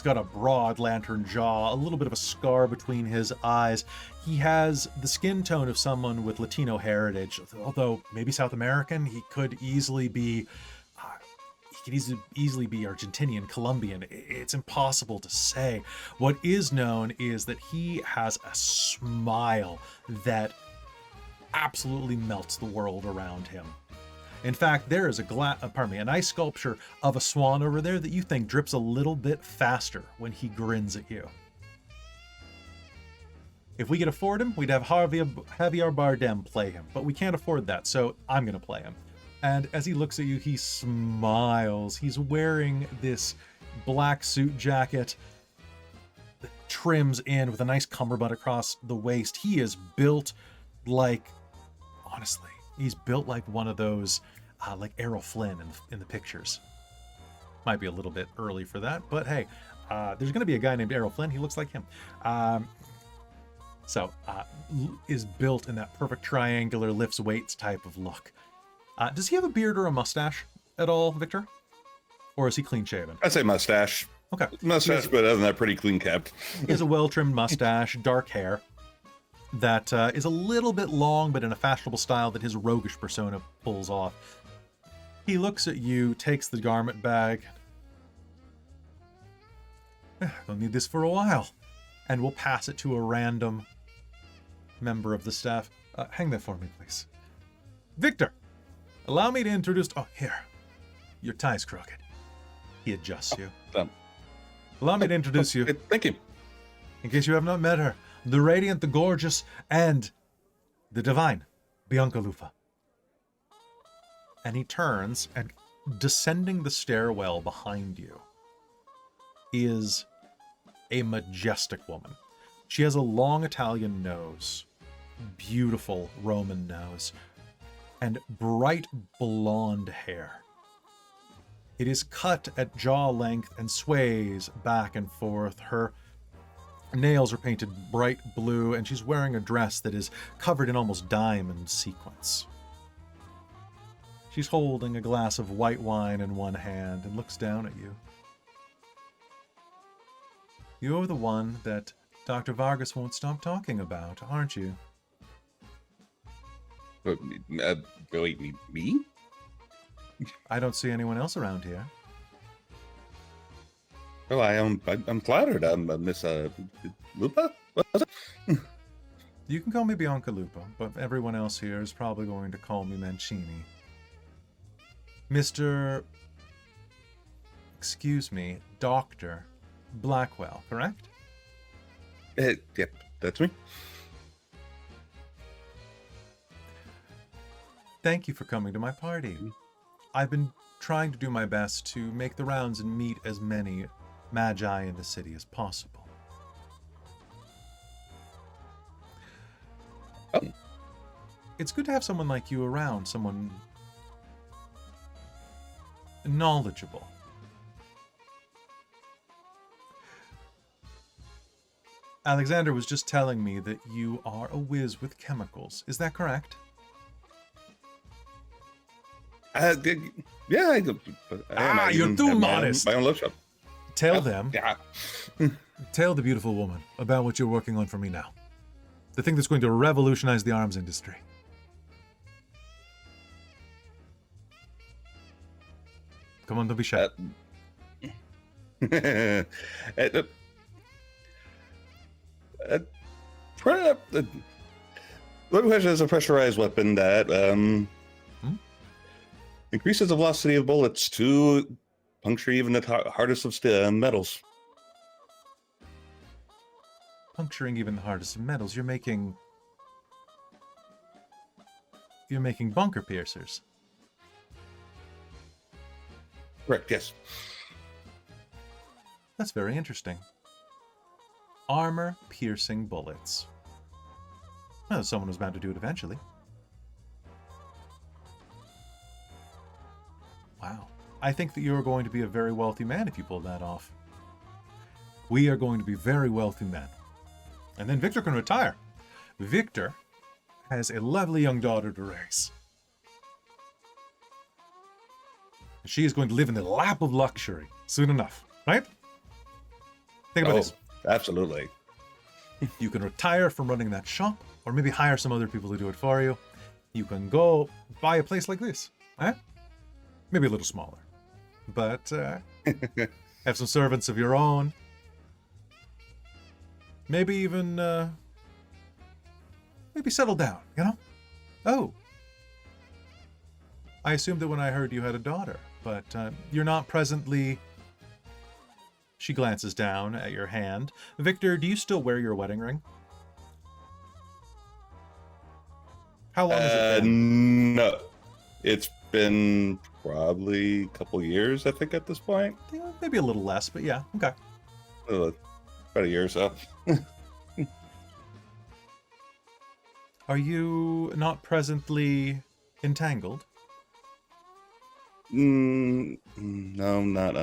got a broad lantern jaw, a little bit of a scar between his eyes. He has the skin tone of someone with Latino heritage, although maybe South American. He could easily be Argentinian, Colombian. It's impossible to say. What is known is that he has a smile that absolutely melts the world around him. In fact, there is an ice sculpture of a swan over there that you think drips a little bit faster when he grins at you. If we could afford him, we'd have Javier Bardem play him, but we can't afford that, so I'm going to play him. And as he looks at you, he smiles. He's wearing this black suit jacket that trims in with a nice cummerbund across the waist. He is built like, honestly, he's built like one of those, like Errol Flynn in the pictures. Might be a little bit early for that, but hey, there's going to be a guy named Errol Flynn. He looks like him. Is built in that perfect triangular lifts weights type of look. Does he have a beard or a mustache at all, Victor? Or is he clean shaven?
I'd say mustache.
Okay.
Mustache, but other than that, pretty clean kept.
He has a well-trimmed mustache, dark hair that is a little bit long, but in a fashionable style that his roguish persona pulls off. He looks at you, takes the garment bag. I'll need this for a while. And we'll pass it to a random member of the staff. Hang that for me, please. Victor, allow me to introduce... Oh, here. Your tie's crooked. He adjusts you. Allow me to introduce you.
Thank you.
In case you have not met her, the radiant, the gorgeous, and the divine, Bianca Lufa. And he turns, and descending the stairwell behind you is a majestic woman. She has a long Italian nose, beautiful Roman nose, and bright blonde hair. It is cut at jaw length and sways back and forth. Her nails are painted bright blue, and she's wearing a dress that is covered in almost diamond sequins. She's holding a glass of white wine in one hand and looks down at you. You're the one that Dr. Vargas won't stop talking about, aren't you?
Wait, me?
I don't see anyone else around here.
Oh, I'm flattered. I'm Miss Lupa? What was it?
You can call me Bianca Lupa, but everyone else here is probably going to call me Mancini. Mr. Excuse me, Dr. Blackwell, correct?
Yep, that's me.
Thank you for coming to my party. I've been trying to do my best to make the rounds and meet as many magi in the city as possible.
Oh.
It's good to have someone like you around, someone knowledgeable. Alexander was just telling me that you are a whiz with chemicals. Is that correct?
Yeah, I am. I
You're
even
too
have
modest.
My own love shop.
Tell them,
Yeah.
tell the beautiful woman about what you're working on for me now. The thing that's going to revolutionize the arms industry. Come on, don't be shy.
Prohibition is a pressurized weapon that increases the velocity of bullets to puncture even the hardest of metals.
Puncturing even the hardest of metals. You're making bunker piercers.
Correct, yes.
That's very interesting. Armor piercing bullets. Well, someone was bound to do it eventually. Wow. I think that you're going to be a very wealthy man if you pull that off. We are going to be very wealthy men. And then Victor can retire. Victor has a lovely young daughter to raise. She is going to live in the lap of luxury soon enough, right? Think about this.
Absolutely.
You can retire from running that shop, or maybe hire some other people to do it for you. You can go buy a place like this, eh? Maybe a little smaller, but have some servants of your own. Maybe even maybe settle down, you know? Oh, I assumed that when I heard you had a daughter, but you're not presently. She glances down at your hand. Victor, do you still wear your wedding ring? How long has it been?
No. It's been probably a couple years, I think, at this point.
Yeah, maybe a little less, but yeah, okay.
About a year or so.
Are you not presently entangled?
No, not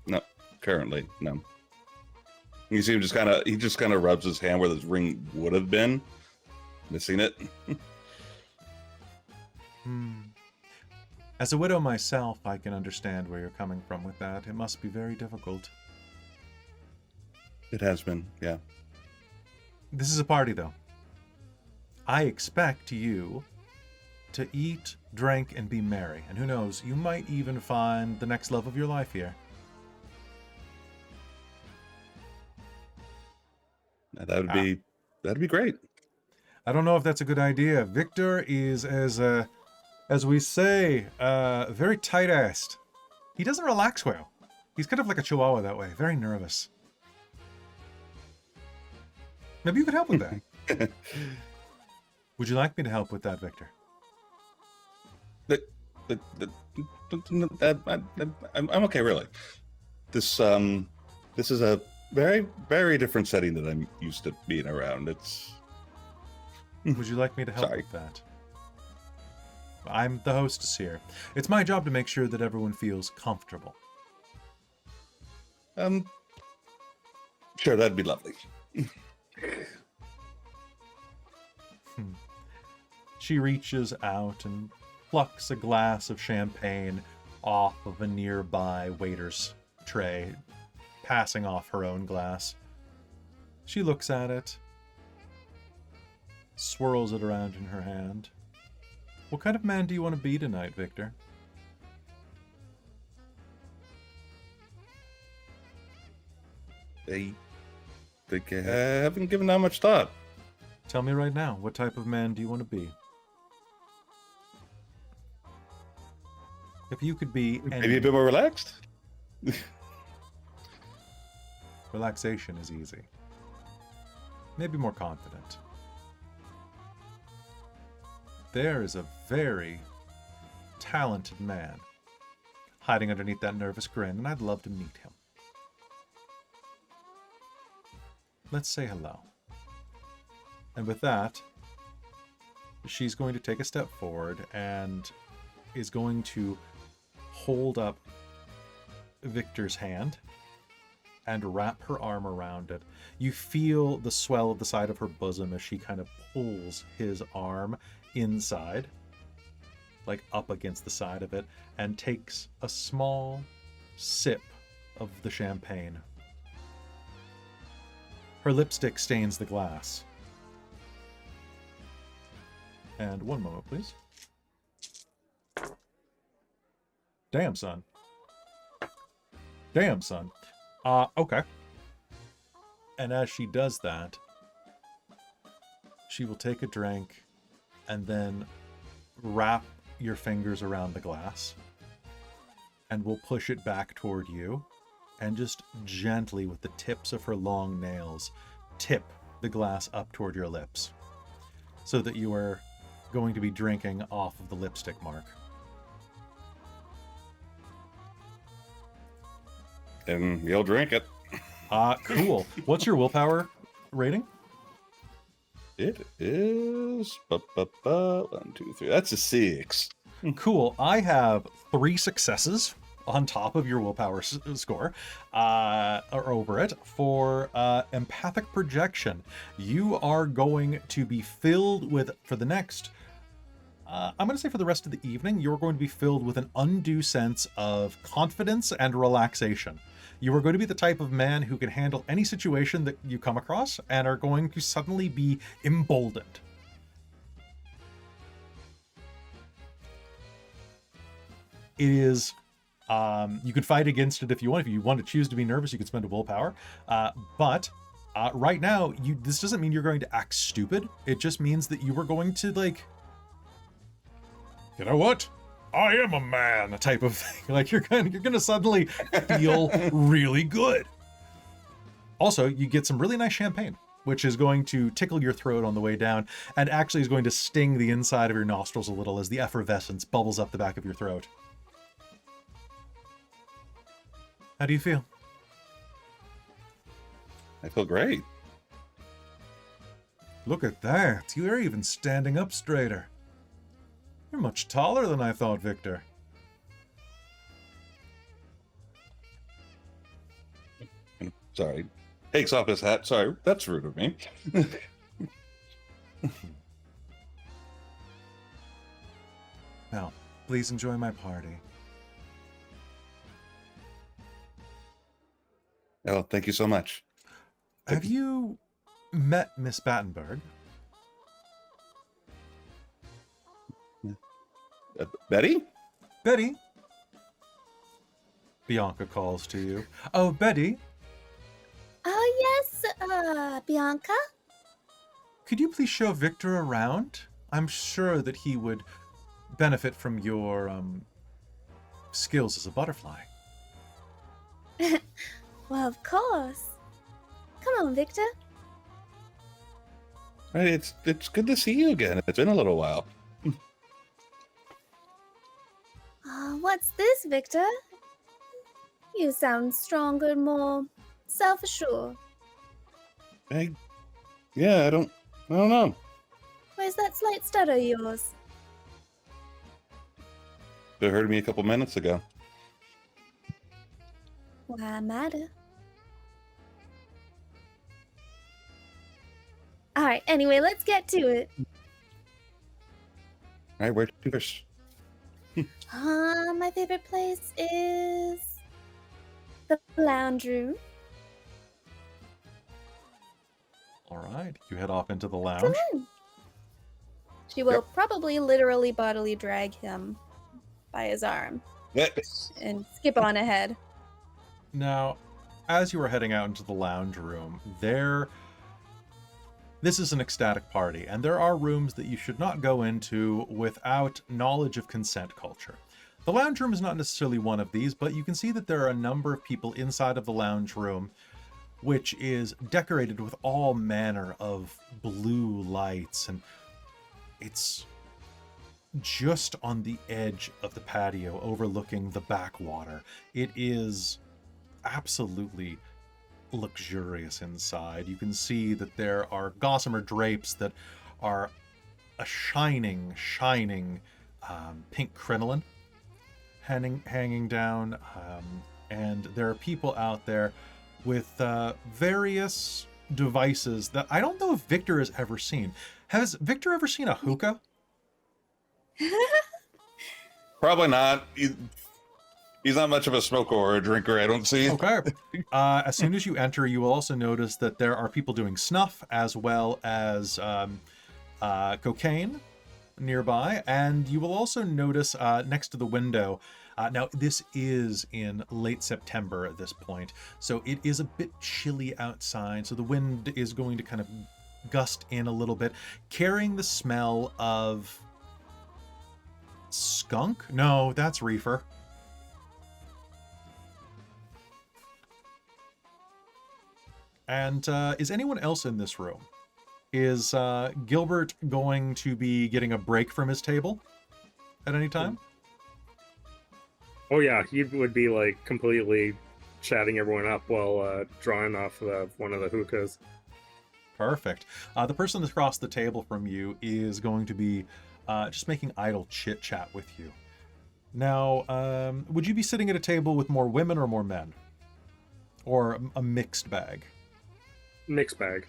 no, currently, no. You see him just kind of rubs his hand where this ring would have been, missing it.
As a widow myself, I can understand where you're coming from with that. It must be very difficult.
It has been, yeah.
This is a party, though. I expect you to eat, drink, and be merry. And who knows, you might even find the next love of your life here.
That'd be great.
I don't know if that's a good idea. Victor is, as we say, very tight-assed. He doesn't relax well. He's kind of like a chihuahua that way, very nervous. Maybe you could help with that. Would you like me to help with that, Victor?
I'm okay, really. This is a very, very different setting that I'm used to being around. It's.
Would you like me to help with that? I'm the hostess here. It's my job to make sure that everyone feels comfortable.
Sure, that'd be lovely.
She reaches out and plucks a glass of champagne off of a nearby waiter's tray, passing off her own glass. She looks at it, swirls it around in her hand. What kind of man do you want to be tonight, Victor?
I think I haven't given that much thought.
Tell me right now, what type of man do you want to be? If you could be
Maybe a bit more relaxed.
relaxation is easy. Maybe more confident. There is a very talented man hiding underneath that nervous grin, and I'd love to meet him. Let's say hello. And with that, she's going to take a step forward and is going to hold up Victor's hand and wrap her arm around it. You feel the swell of the side of her bosom as she kind of pulls his arm inside, like up against the side of it, and takes a small sip of the champagne. Her lipstick stains the glass. And one moment, please. Damn, son. Damn, son. Okay. And as she does that, she will take a drink and then wrap your fingers around the glass and will push it back toward you and just gently with the tips of her long nails tip the glass up toward your lips so that you are going to be drinking off of the lipstick mark.
And you'll drink it.
Cool. What's your willpower rating?
It is 1, 2, 3. That's a 6.
Cool. I have 3 successes on top of your willpower score, or over it, for empathic projection. You are going to be filled with, for the next, I'm going to say for the rest of the evening, you're going to be filled with an undue sense of confidence and relaxation. You are going to be the type of man who can handle any situation that you come across and are going to suddenly be emboldened. It is, you could fight against it if you want. If you want to choose to be nervous, you could spend a willpower. But right now, this doesn't mean you're going to act stupid. It just means that you are going to, like, you know what? I am a man type of thing. Like, you're gonna suddenly feel really good. Also, you get some really nice champagne, which is going to tickle your throat on the way down and actually is going to sting the inside of your nostrils a little as the effervescence bubbles up the back of your throat. How do you feel?
I feel great.
Look at that. You're even standing up straighter. You're much taller than I thought, Victor.
Sorry. Takes off his hat. Sorry, that's rude of me.
Now, please enjoy my party.
Oh, thank you so much.
Have you met Miss Battenburg?
Betty?
Betty? Bianca calls to you. Oh, Betty,
Oh, yes, Bianca?
could you please show Victor around? I'm sure that he would benefit from your, skills as a butterfly.
Well, of course. Come on, Victor.
Hey, it's good to see you again. It's been a little while.
What's this, Victor? You sound stronger and more self-assured.
I don't know.
Where's that slight stutter of yours?
You heard me a couple minutes ago.
Why matter? Alright, anyway, let's get to it.
All right, where to first?
My favorite place is the lounge room.
All right, you head off into the lounge.
Come on. She will probably literally bodily drag him by his arm and skip on ahead.
Now, as you are heading out into the lounge room, this is an ecstatic party, and there are rooms that you should not go into without knowledge of consent culture. The lounge room is not necessarily one of these, but you can see that there are a number of people inside of the lounge room, which is decorated with all manner of blue lights, and it's just on the edge of the patio overlooking the backwater. It is absolutely luxurious inside. You can see that there are gossamer drapes that are a shining pink crinoline hanging down, and there are people out there with various devices that I don't know if Victor has ever seen. Has Victor ever seen a hookah?
Probably not. He's not much of a smoker or a drinker, I don't see.
Okay. As soon as you enter, you will also notice that there are people doing snuff as well as cocaine nearby, and you will also notice next to the window. Now, this is in late September at this point, so it is a bit chilly outside, so the wind is going to kind of gust in a little bit, carrying the smell of skunk? No, that's reefer. And is anyone else in this room? Is Gilbert going to be getting a break from his table at any time?
Oh yeah, he would be like completely chatting everyone up while drawing off one of the hookahs.
Perfect. The person across the table from you is going to be just making idle chit chat with you. Now, would you be sitting at a table with more women or more men? Or a mixed bag?
Mixed bag.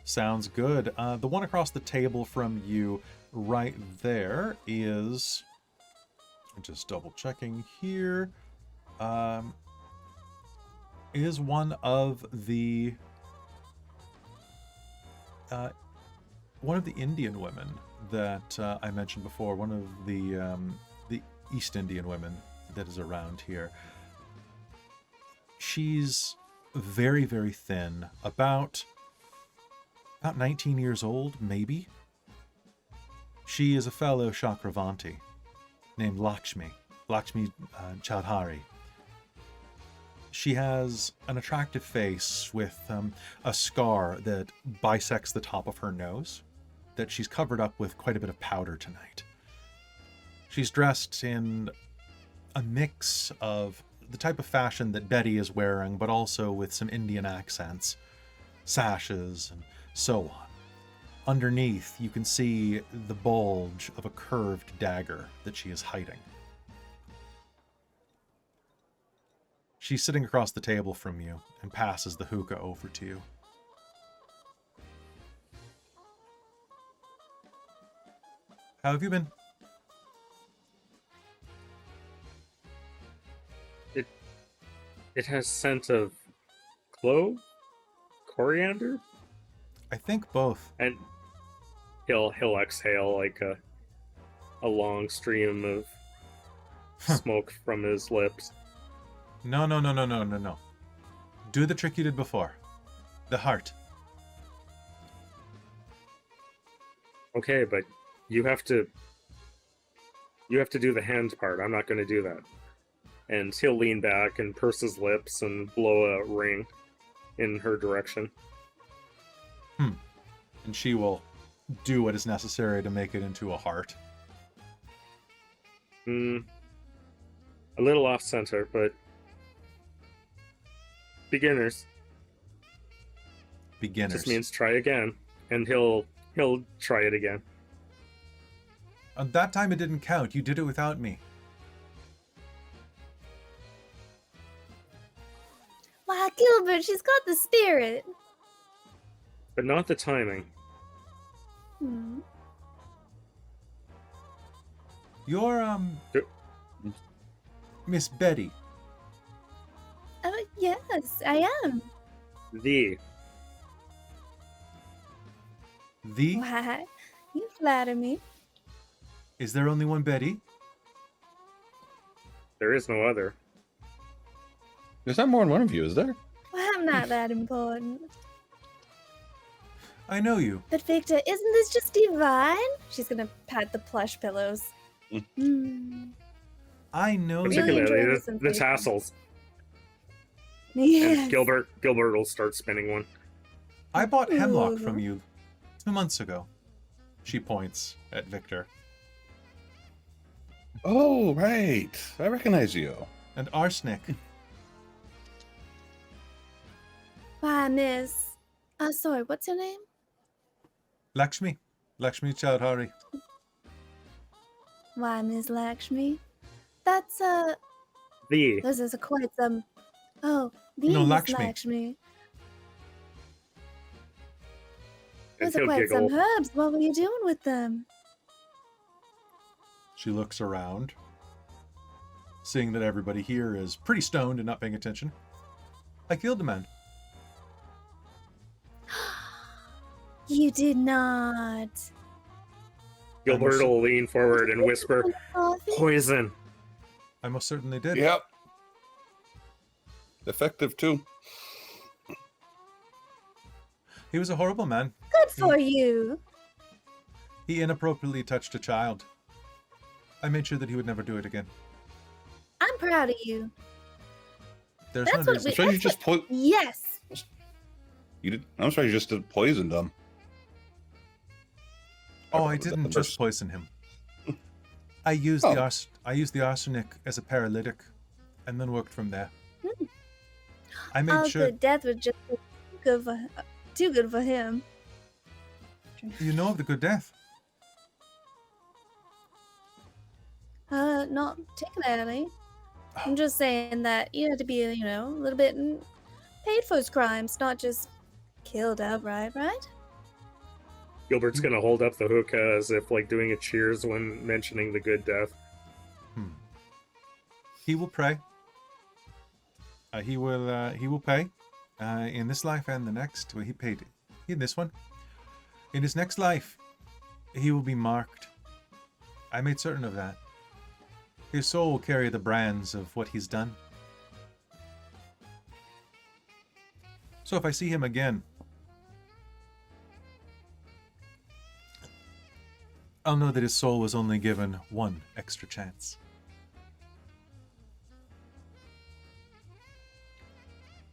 Sounds good. The one across the table from you right there is, just double checking here, is one of the Indian women that I mentioned before, one of the East Indian women that is around here. She's very, very thin, about 19 years old, maybe. She is a fellow Chakravanti named Lakshmi Chaudhary. She has an attractive face with a scar that bisects the top of her nose that she's covered up with quite a bit of powder tonight. She's dressed in a mix of the type of fashion that Betty is wearing, but also with some Indian accents, sashes, and so on. Underneath, you can see the bulge of a curved dagger that she is hiding. She's sitting across the table from you and passes the hookah over to you. How have you been?
It has scent of clove, coriander,
I think both.
and he'll exhale like a long stream of smoke from his lips.
No. Do the trick you did before. The heart.
Okay, but you have to do the hand part. I'm not going to do that. And he'll lean back and purse his lips and blow a ring in her direction.
And she will do what is necessary to make it into a heart.
A little off center, but beginners.
Beginners.
Just means try again, and he'll try it again.
And that time it didn't count. You did it without me.
Wow, Gilbert, she's got the spirit.
But not the timing.
You're, Miss Betty.
Oh, yes, I am.
The
Why, you flatter me.
Is there only one Betty?
there is no other.
There's not more than one of you, is there?
Well, I'm not that important.
I know you.
But Victor, isn't this just divine? She's gonna pat the plush pillows.
I know
Really
that
Particularly
enjoy
the,
this
the
sensation.
tassels.
Yes.
And Gilbert will start spinning one.
I bought hemlock
Ooh.
from you 2 months ago. She points at Victor.
Oh, right. I recognize you.
And arsenic.
Why, Miss. Sorry, what's your name?
Lakshmi. Lakshmi Chaudhary.
Why, Miss Lakshmi. That's
The
This is quite some. Oh, the
No,
Miss
Lakshmi.
Lakshmi.
and
Those are
he'll
quite some
giggle.
herbs. What were you doing with them?
She looks around, seeing that everybody here is pretty stoned and not paying attention. I killed a man.
You did not.
Gilbert will lean forward and whisper,
Coffee?
"Poison."
I most certainly did.
Yep. Effective too.
He was a horrible man.
Good for you.
He inappropriately touched a child. I made sure that he would never do it again.
I'm proud of you.
There's
That's
no
what
reason.
we-
So you
That's
just put
Yes.
you did. I'm sorry, you just poisoned them.
Oh, I
Was that the
didn't just
first-
poison him. I used
Oh.
I used the arsenic as a paralytic, and then worked from there.
Hmm.
I made sure.
Good death was just too good for him.
You know of the good death.
Not particularly. I'm just saying that you have to be, a little bit paid for his crimes, not just killed outright, right?
Gilbert's gonna hold up the hookah as if like doing a cheers when mentioning the good death.
He will pray. He will pay in this life and the next. Well, he paid in this one. In his next life, he will be marked. I made certain of that. His soul will carry the brands of what he's done. So if I see him again, I'll know that his soul was only given one extra chance.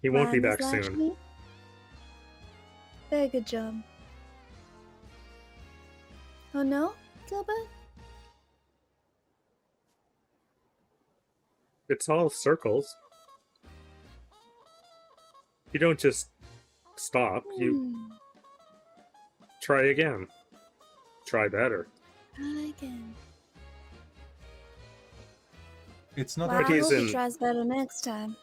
He won't
Why,
be
Miss
back soon.
Lakshmi? Very good job. Oh no, Gilbert?
It's all circles. You don't just stop. You
Hmm.
try again. Try better.
Try again.
It's not
Well,
that
I
he's
hope he
in-
tries better next time.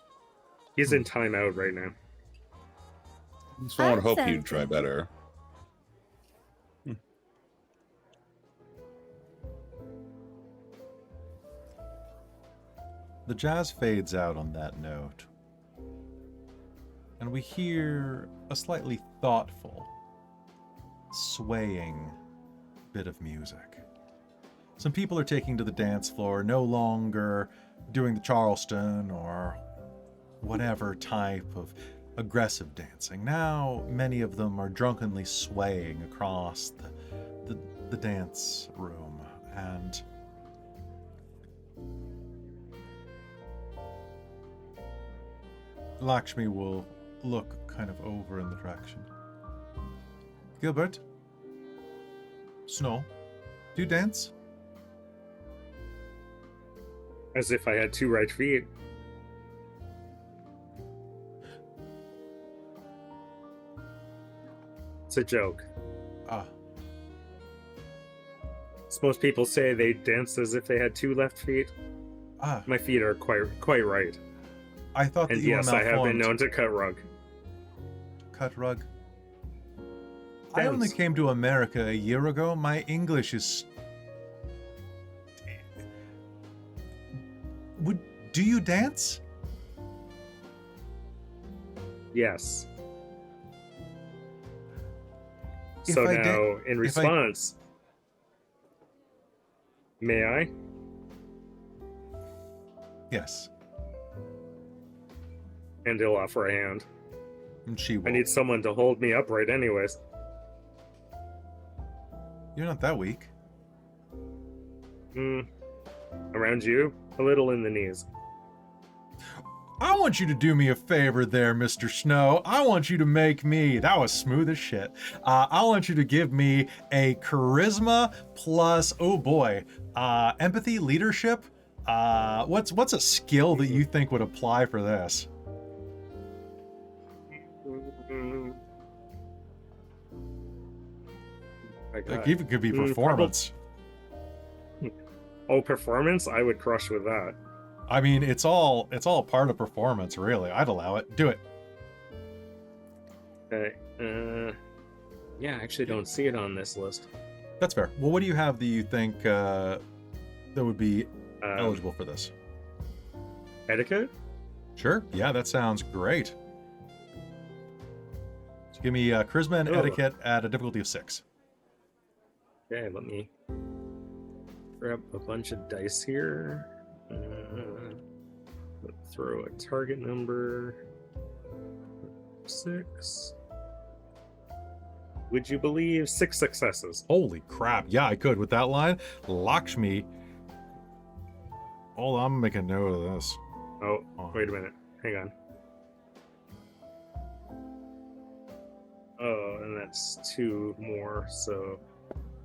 He's in timeout right now.
So I would hope
Sounds
you'd try
good.
better.
The jazz fades out on that note, and we hear a slightly thoughtful, swaying bit of music. Some people are taking to the dance floor, no longer doing the Charleston or whatever type of aggressive dancing. Now, many of them are drunkenly swaying across the dance room, and Lakshmi will look kind of over in the direction. Gilbert? Snow? Do you dance?
As if I had two right feet. It's a joke.
Ah,
Most people say they dance as if they had two left feet. My feet are quite right.
I thought that
And
you
yes,
were
I have been
malformed.
known to cut rug.
Cut rug. I only
Dance.
came to America a year ago. My English is... Do you dance?
Yes.
If
So
I
now,
did-
in
if I-
response, may I?
Yes.
And he'll offer a hand.
And she will.
I need someone to hold me upright anyways.
You're not that weak.
Hmm. Around you, a little in the knees.
I want you to do me a favor there, Mr. Snow. I want you to make me, that was smooth as shit. I want you to give me a charisma plus, oh boy, empathy, leadership. What's a skill that you think would apply for this? Like even could be performance.
Oh, performance? I would crush with that.
I mean, it's all part of performance, really. I'd allow it. Do it.
Okay. Yeah, I actually don't see it on this list.
That's fair. Well, what do you have that you think that would be eligible for this?
Etiquette?
Sure. Yeah, that sounds great. So give me charisma and etiquette at a difficulty of 6.
Okay, let me grab a bunch of dice here. Throw a target number. 6. Would you believe 6 successes?
Holy crap. Yeah, I could with that line. Lakshmi. Hold on, I'm making a note of this.
Oh, wait a minute. Hang on. Oh, and that's 2 more, so...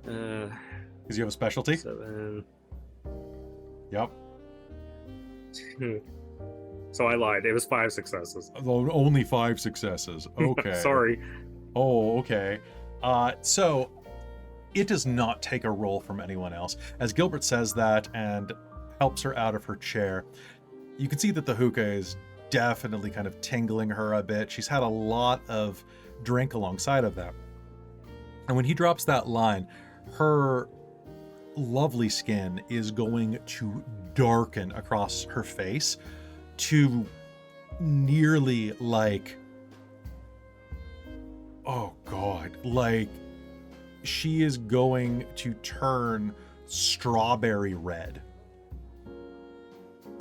Because you have a specialty?
7.
Yep.
So I lied. It was 5 successes.
Only 5 successes. Okay.
Sorry.
Oh, okay. So it does not take a roll from anyone else. As Gilbert says that and helps her out of her chair, you can see that the hookah is definitely kind of tingling her a bit. She's had a lot of drink alongside of that. And when he drops that line, her lovely skin is going to darken across her face to nearly like, oh god, like she is going to turn strawberry red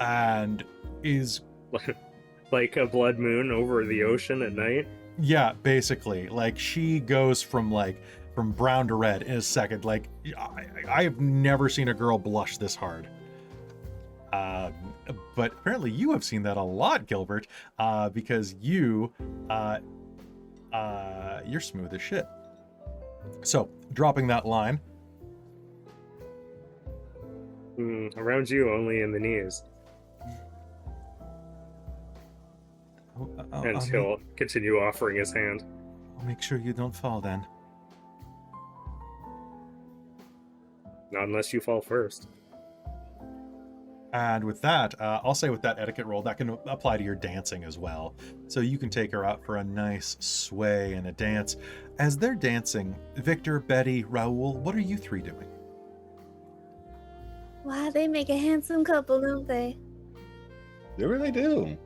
and is
like a blood moon over the ocean at night.
Yeah, basically, like she goes from brown to red in a second. Like I have never seen a girl blush this hard. But apparently you have seen that a lot, Gilbert, because you're smooth as shit. So dropping that line.
Around you, only in the knees. And he'll continue offering his hand.
I'll make sure you don't fall then.
Not unless you fall first.
And with that, I'll say with that etiquette roll, that can apply to your dancing as well. So you can take her out for a nice sway and a dance. As they're dancing, Victor, Betty, Raoul, what are you 3 doing?
Wow, they make a handsome couple, don't they?
They really do.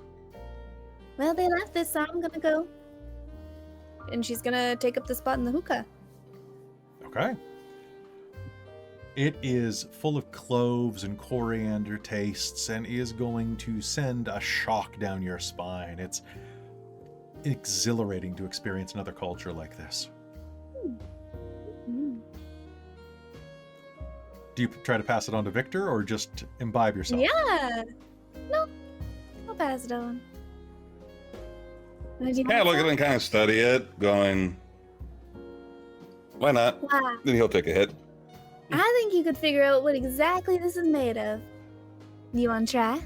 Well, they left this, so I'm gonna go. And she's gonna take up the spot in the hookah.
Okay. It is full of cloves and coriander tastes and is going to send a shock down your spine. It's exhilarating to experience another culture like this.
Mm.
Do you try to pass it on to Victor or just imbibe yourself?
Yeah. No, I'll pass it on.
Yeah, look at it and kind of study it, going, why not?
Wow.
Then he'll take a hit.
I think you could figure out what exactly this is made of. You want to try?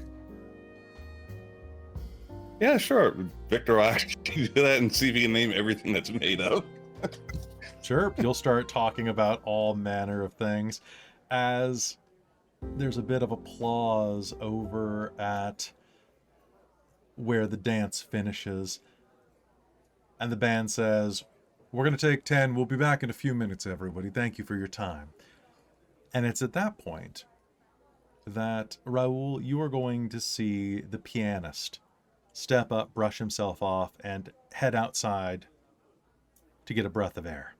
Yeah, sure. Victor will actually do that and see if he can name everything that's made of.
Sure, you'll start talking about all manner of things as there's a bit of applause over at where the dance finishes. And the band says, "We're going to take 10. We'll be back in a few minutes, everybody. Thank you for your time." And it's at that point that, Raoul, you are going to see the pianist step up, brush himself off, and head outside to get a breath of air.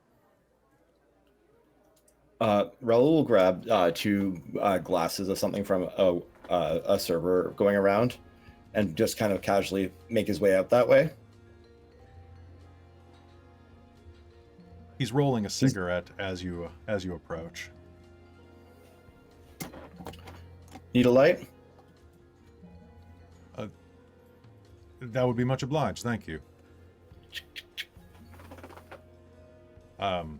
Raoul will grab 2 glasses of something from a server going around and just kind of casually make his way out that way.
He's rolling a cigarette as you approach.
Need a light?
That would be much obliged. Thank you. Can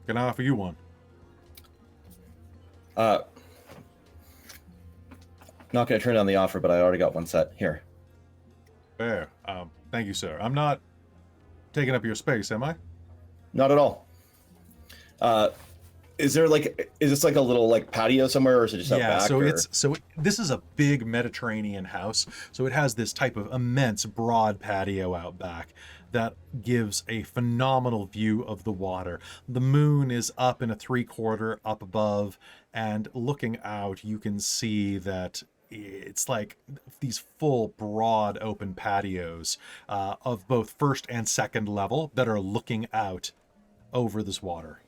I offer you one?
Not going to turn down the offer, but I already got one set. Here.
Fair. Thank you, sir. I'm not taking up your space, am I?
Not at all. Is this like a little like patio somewhere, or is it just out back?
This is a big Mediterranean house, so it has this type of immense broad patio out back that gives a phenomenal view of the water. The moon is up in a 3/4 up above, and looking out, you can see that it's like these full broad open patios of both first and second level that are looking out over this water.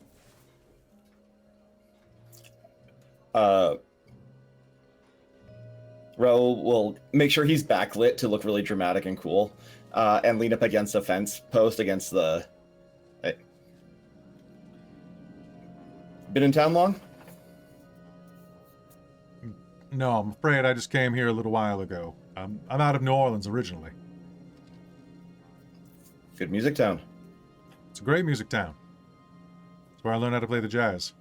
Raoul will make sure he's backlit to look really dramatic and cool, and lean up against a fence post against the... Hey. Been in town long?
No, I'm afraid I just came here a little while ago. I'm out of New Orleans originally.
Good music town.
It's a great music town. It's where I learned how to play the jazz.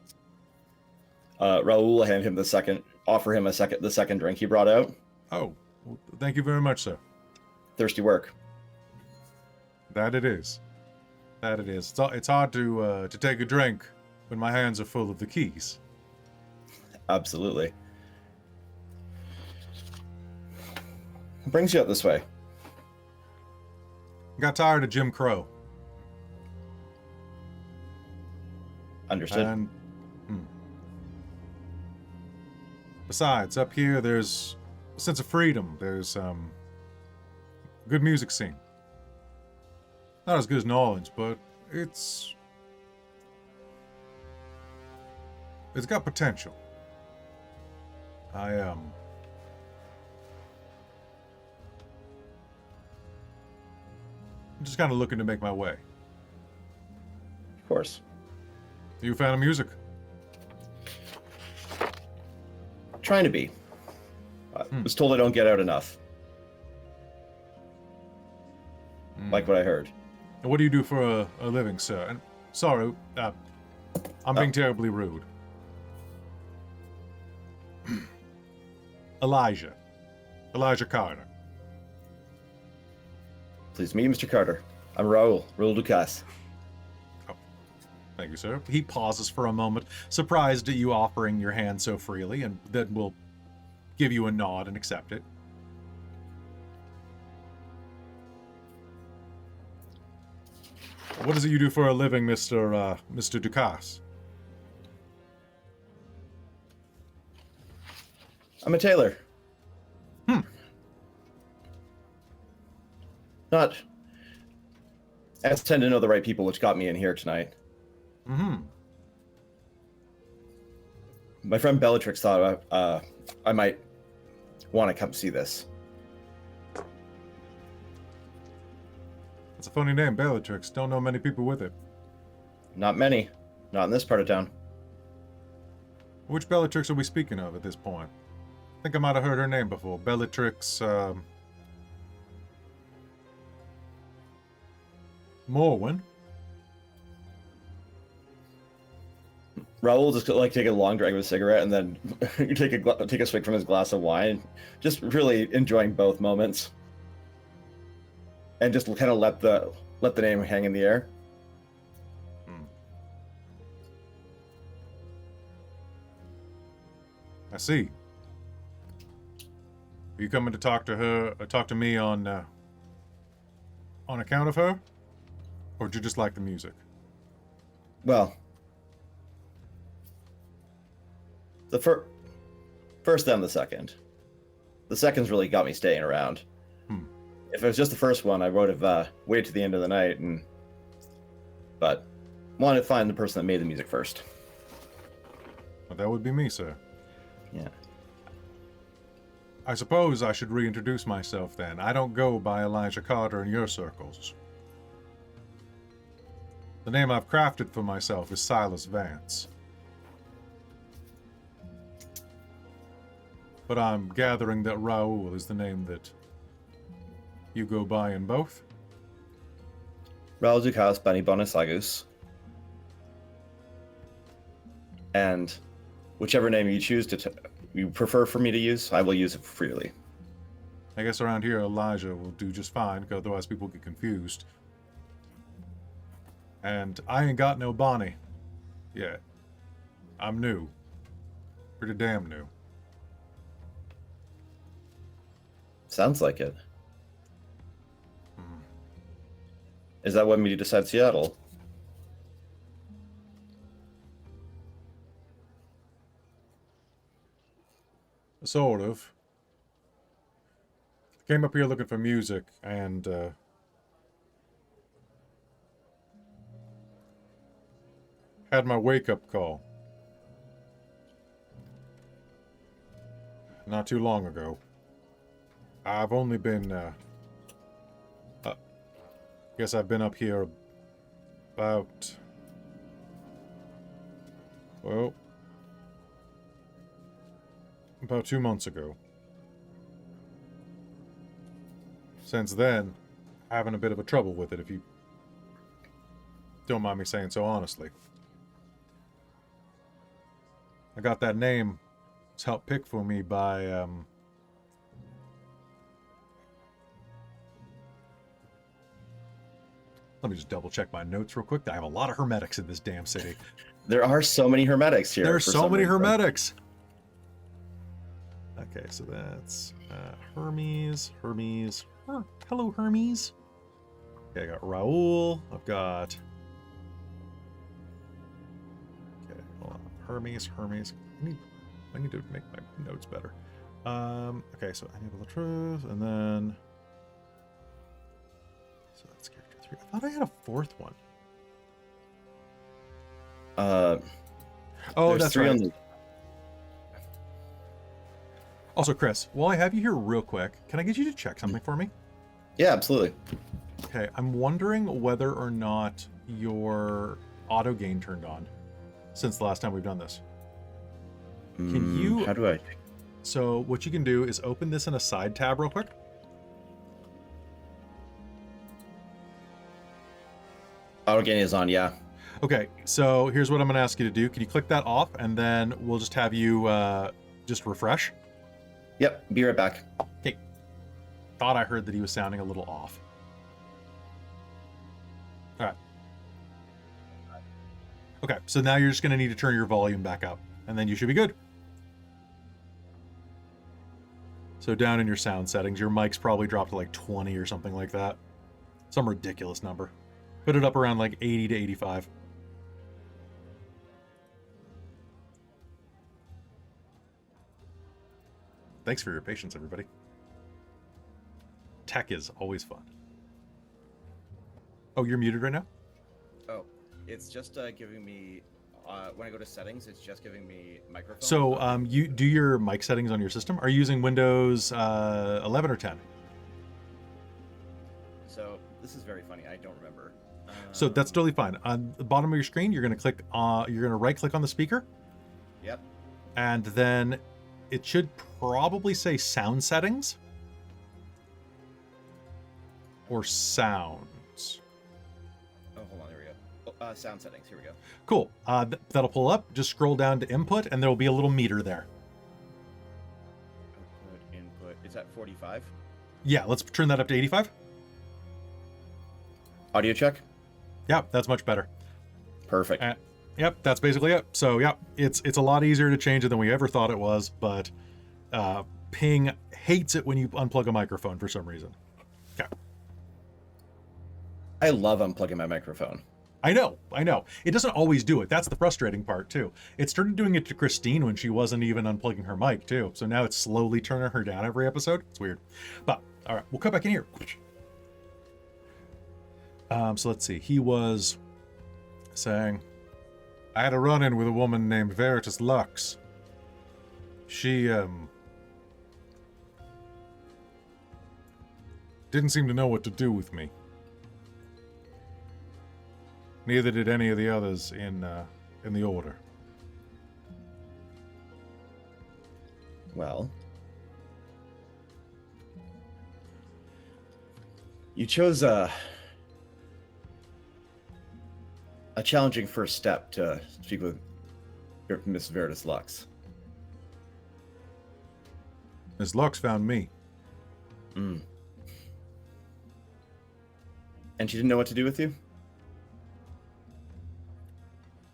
Raoul will hand him the second drink he brought out.
Oh, well, thank you very much, sir.
Thirsty work.
That it is. That it is. It's hard to take a drink when my hands are full of the keys.
Absolutely. What brings you up this way?
Got tired of Jim Crow.
Understood.
And besides, up here there's a sense of freedom. There's good music scene. Not as good as New Orleans, but it's got potential. I'm just kind of looking to make my way.
Of course.
You a fan of music?
Trying to be. Was told I don't get out enough. Like what I heard.
And what do you do for a living, sir? And sorry, I'm being terribly rude. Elijah Carter.
Pleased to meet you, Mr. Carter. I'm Raoul Ducasse.
Thank you, sir. He pauses for a moment, surprised at you offering your hand so freely, and then will give you a nod and accept it. What is it you do for a living, Mr. Ducasse?
I'm a tailor. Not... I just tend to know the right people, which got me in here tonight. My friend Bellatrix thought I might want to come see this.
It's a funny name, Bellatrix. Don't know many people with it.
Not many. Not in this part of town.
Which Bellatrix are we speaking of at this point? I think I might have heard her name before. Bellatrix, Morwen.
Raoul just like take a long drag of a cigarette and then take a swig from his glass of wine, just really enjoying both moments, and just kind of let the name hang in the air.
I see. Are you coming to talk to her, or talk to me on account of her, or do you just like the music?
Well, the first then the second. The second's really got me staying around. If it was just the first one, I would have waited to the end of the night, but wanted to find the person that made the music first.
Well, that would be me, sir.
Yeah.
I suppose I should reintroduce myself then. I don't go by Elijah Carter in your circles. The name I've crafted for myself is Silas Vance. But I'm gathering that Raoul is the name that you go by in both.
Raoul Ducasse, Benny Bonus Lagus. And whichever name you choose you prefer for me to use, I will use it freely.
I guess around here Elijah will do just fine, 'cause otherwise people get confused. And I ain't got no Bonnie yet. I'm new. Pretty damn new.
Sounds like it.
Hmm.
Is that what made you decide Seattle?
Sort of. Came up here looking for music, and had my wake-up call. Not too long ago. I've only been, guess I've been up here about, well, about 2 months ago. Since then, having a bit of a trouble with it, if you don't mind me saying so honestly. I got that name. It's helped pick for me by, let me just double check my notes real quick. I have a lot of hermetics in this damn city.
There are so many hermetics here.
There's
for
so
some
many
reason.
hermetics. Okay, so that's Hermes. Hello, Hermes. Okay, I got Raoul. I've got. Okay, hold on. Hermes. I need to make my notes better. Okay, so enable the truth, and then. So that's character 3. I thought I had a fourth one. Oh,
There's
that's
3
right.
on the...
Also, Chris, while I have you here real quick, can I get you to check something for me?
Yeah, absolutely.
Okay, I'm wondering whether or not your auto gain turned on since the last time we've done this. Can you...
How do I...
So what you can do is open this in a side tab real quick.
Auto gain is on, yeah.
Okay, so here's what I'm going to ask you to do. Can you click that off, and then we'll just have you just refresh?
Yep, be right back.
Okay. Thought I heard that he was sounding a little off. All right. Okay, so now you're just going to need to turn your volume back up, and then you should be good. So down in your sound settings, your mic's probably dropped to like 20 or something like that. Some ridiculous number. Put it up around like 80 to 85. Thanks for your patience, everybody. Tech is always fun. Oh, you're muted right now?
Oh, it's just giving me... when I go to settings, it's just giving me microphone.
So you do your mic settings on your system. Are you using Windows 11 or 10?
So this is very funny. I don't remember.
So that's totally fine. On the bottom of your screen, you're going to click. You're going to right-click on the speaker.
Yep.
And then it should probably say Sound Settings or Sounds.
Oh, hold on. There we go. Sound settings. Here we go.
Cool. That'll pull up. Just scroll down to Input, and there will be a little meter there.
Input. Is that 45?
Yeah, let's turn that up to 85.
Audio check.
Yeah, that's much better.
Perfect.
Yep, that's basically it. So yeah, it's a lot easier to change it than we ever thought it was, but Ping hates it when you unplug a microphone for some reason. Okay.
I love unplugging my microphone.
I know. It doesn't always do it. That's the frustrating part too. It started doing it to Christine when she wasn't even unplugging her mic too. So now it's slowly turning her down every episode. It's weird. But all right, we'll come back in here. So let's see. He was saying, I had a run-in with a woman named Veritas Lux. She, didn't seem to know what to do with me. Neither did any of the others in the order.
Well, You chose a challenging first step to speak with Miss Veritas Lux.
Miss Lux found me.
Mm. And she didn't know what to do with you?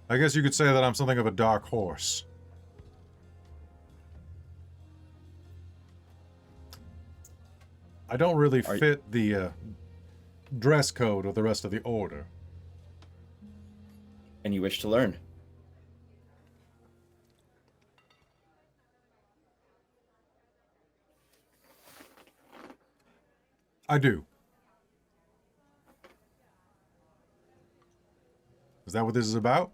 I guess you could say that I'm something of a dark horse. I don't really fit the dress code of the rest of the order.
And you wish to learn?
I do. Is that what this is about?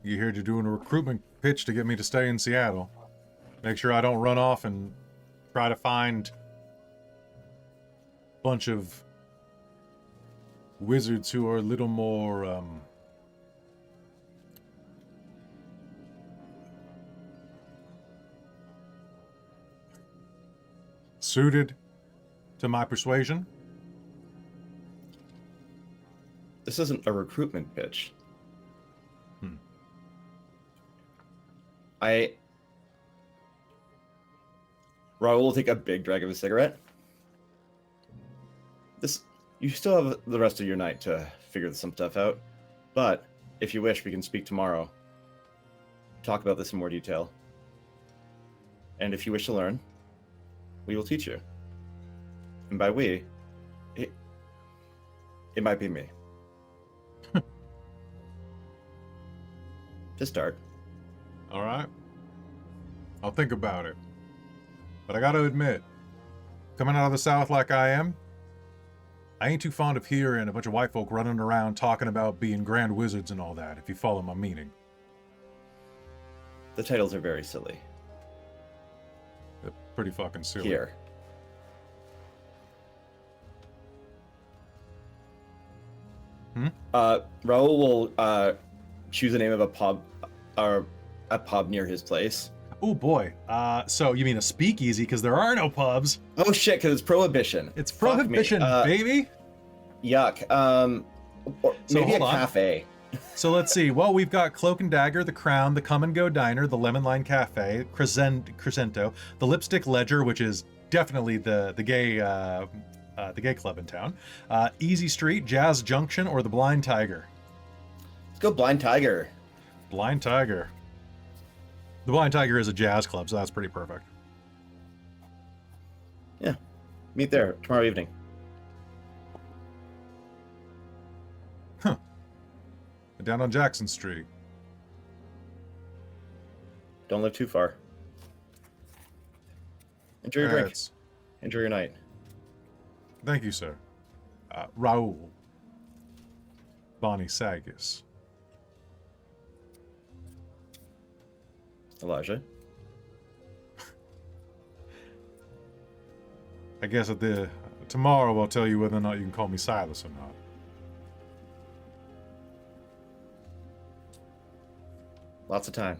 You here to doing a recruitment pitch to get me to stay in Seattle? Make sure I don't run off and try to find a bunch of wizards who are a little more, suited to my persuasion?
This isn't a recruitment pitch. Raoul will take a big drag of his cigarette. You still have the rest of your night to figure some stuff out, but if you wish, we can speak tomorrow. Talk about this in more detail. And if you wish to learn, we will teach you. And by we, it might be me. To start.
All right. I'll think about it. But I gotta admit, coming out of the South like I am, I ain't too fond of hearing a bunch of white folk running around talking about being grand wizards and all that, if you follow my meaning.
The titles are very silly.
They're pretty fucking silly.
Here. Raoul will choose the name of a pub or a pub near his place.
Oh boy. So you mean a speakeasy, because there are no pubs.
Oh shit, because it's Prohibition.
It's Prohibition, baby.
Yuck. Or
So
maybe a
hold on.
cafe.
So let's see. Well, we've got Cloak and Dagger, the Crown, the Come and Go Diner, the Lemon Line Cafe, Crescento, the Lipstick Ledger, which is definitely the gay club in town, Easy Street, Jazz Junction, or the Blind Tiger.
Let's go Blind Tiger.
Blind Tiger. The Blind Tiger is a jazz club, so that's pretty perfect.
Yeah. Meet there tomorrow evening.
Huh. Down on Jackson Street.
Don't live too far. Enjoy your drink.
That's-
Enjoy your night.
Thank you, sir. Raoul. Bonnie Sagas.
Elijah.
I guess tomorrow I'll tell you whether or not you can call me Silas or not.
Lots of time.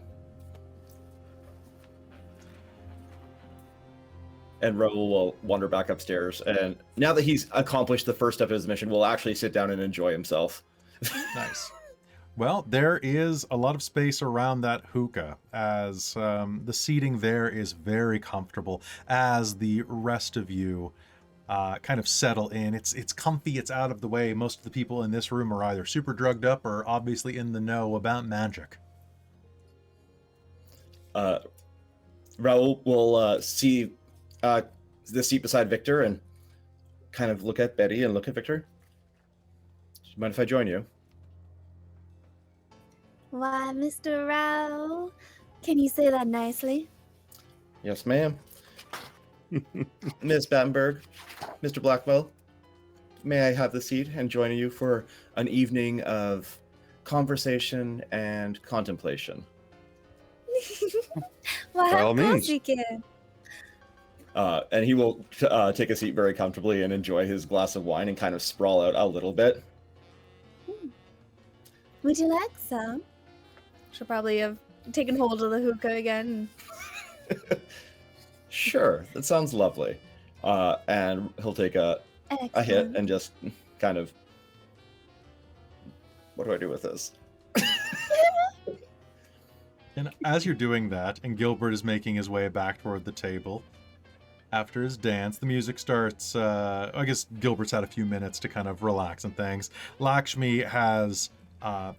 And Raoul will wander back upstairs. And now that he's accomplished the first step of his mission, will actually sit down and enjoy himself.
Nice. Well, there is a lot of space around that hookah, as the seating there is very comfortable, as the rest of you kind of settle in. It's comfy, it's out of the way. Most of the people in this room are either super drugged up or obviously in the know about magic.
Raoul will see the seat beside Victor and kind of look at Betty and look at Victor. Do you mind if I join you?
Why, Mr. Raoul, can you say that nicely?
Yes, ma'am. Miss Battenburg, Mr. Blackwell, may I have the seat and join you for an evening of conversation and contemplation?
Why,
By all
of course
means.
you can.
And he will take a seat very comfortably and enjoy his glass of wine and kind of sprawl out a little bit.
Would you like some? She'll probably have taken hold of the hookah again.
Sure, that sounds lovely. And he'll take a a hit
Excellent.
and just kind of, what do I do with this?
And as you're doing that, and Gilbert is making his way back toward the table, after his dance, the music starts. I guess Gilbert's had a few minutes to kind of relax and things. Lakshmi has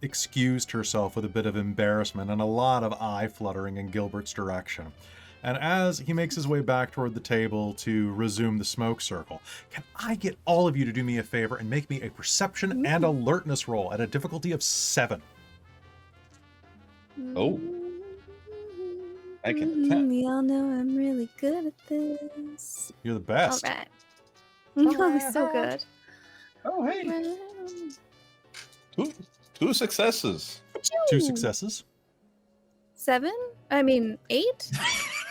excused herself with a bit of embarrassment and a lot of eye fluttering in Gilbert's direction. And as he makes his way back toward the table to resume the smoke circle, can I get all of you to do me a favor and make me a perception and alertness roll at a difficulty of 7?
Oh. I can attempt.
We all know I'm really good at this.
You're the
All
best.
right. Oh, so good.
Oh, hey. Two successes.
2 successes.
7? I mean, 8?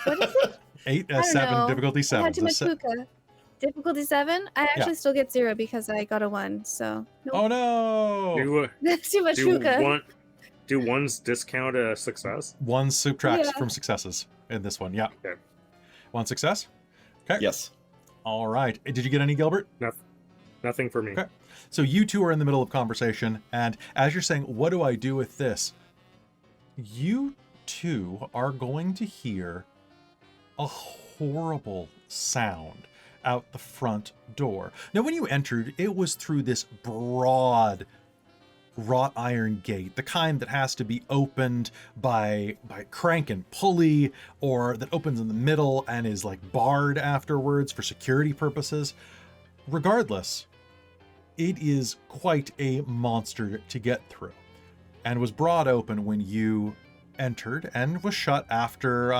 What is it?
8,
I don't
7,
know.
difficulty
I
7.
had too much hookah. Difficulty 7? I actually
Yeah.
still get 0 because I got a 1, so. Nope.
Oh no!
That's too much
do
hookah.
do ones discount a success?
1 subtracts
Yeah.
from successes in this one. Yeah.
Okay.
1 success. Okay.
Yes.
All right. Did you get any, Gilbert?
Nothing for me.
Okay. So you two are in the middle of conversation, and as you're saying, "What do I do with this?" You two are going to hear a horrible sound out the front door. Now, when you entered, it was through this broad wrought iron gate, the kind that has to be opened by crank and pulley, or that opens in the middle and is like barred afterwards for security purposes. Regardless, it is quite a monster to get through, and was brought open when you entered, and was shut after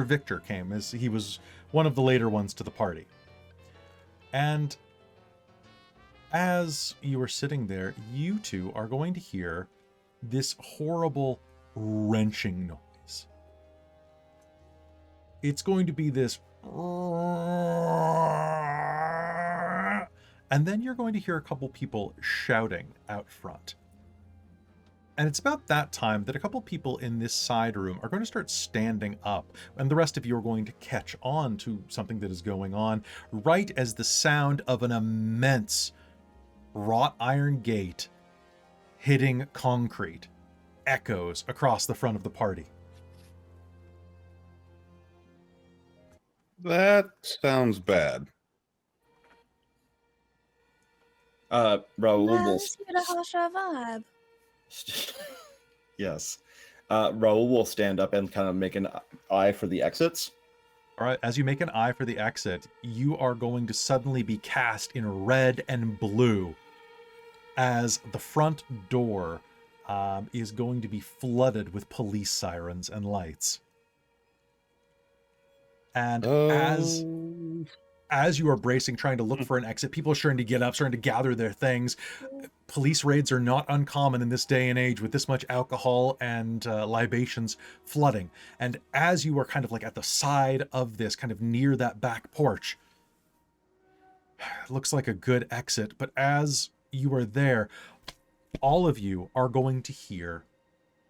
Victor came, as he was one of the later ones to the party. And as you are sitting there, you two are going to hear this horrible wrenching noise. It's going to be this, and then you're going to hear a couple people shouting out front. And it's about that time that a couple people in this side room are going to start standing up, and the rest of you are going to catch on to something that is going on, right as the sound of an immense wrought iron gate hitting concrete echoes across the front of the party.
That sounds bad.
Raoul will
Let's get a Hasha vibe.
yes. Raoul will stand up and kind of make an eye for the exits.
All right, as you make an eye for the exit, you are going to suddenly be cast in red and blue as the front door is going to be flooded with police sirens and lights. And as you are bracing, trying to look for an exit, people are starting to get up, starting to gather their things. Police raids are not uncommon in this day and age with this much alcohol and libations flooding. And as you are kind of like at the side of this, kind of near that back porch, it looks like a good exit. But as you are there, all of you are going to hear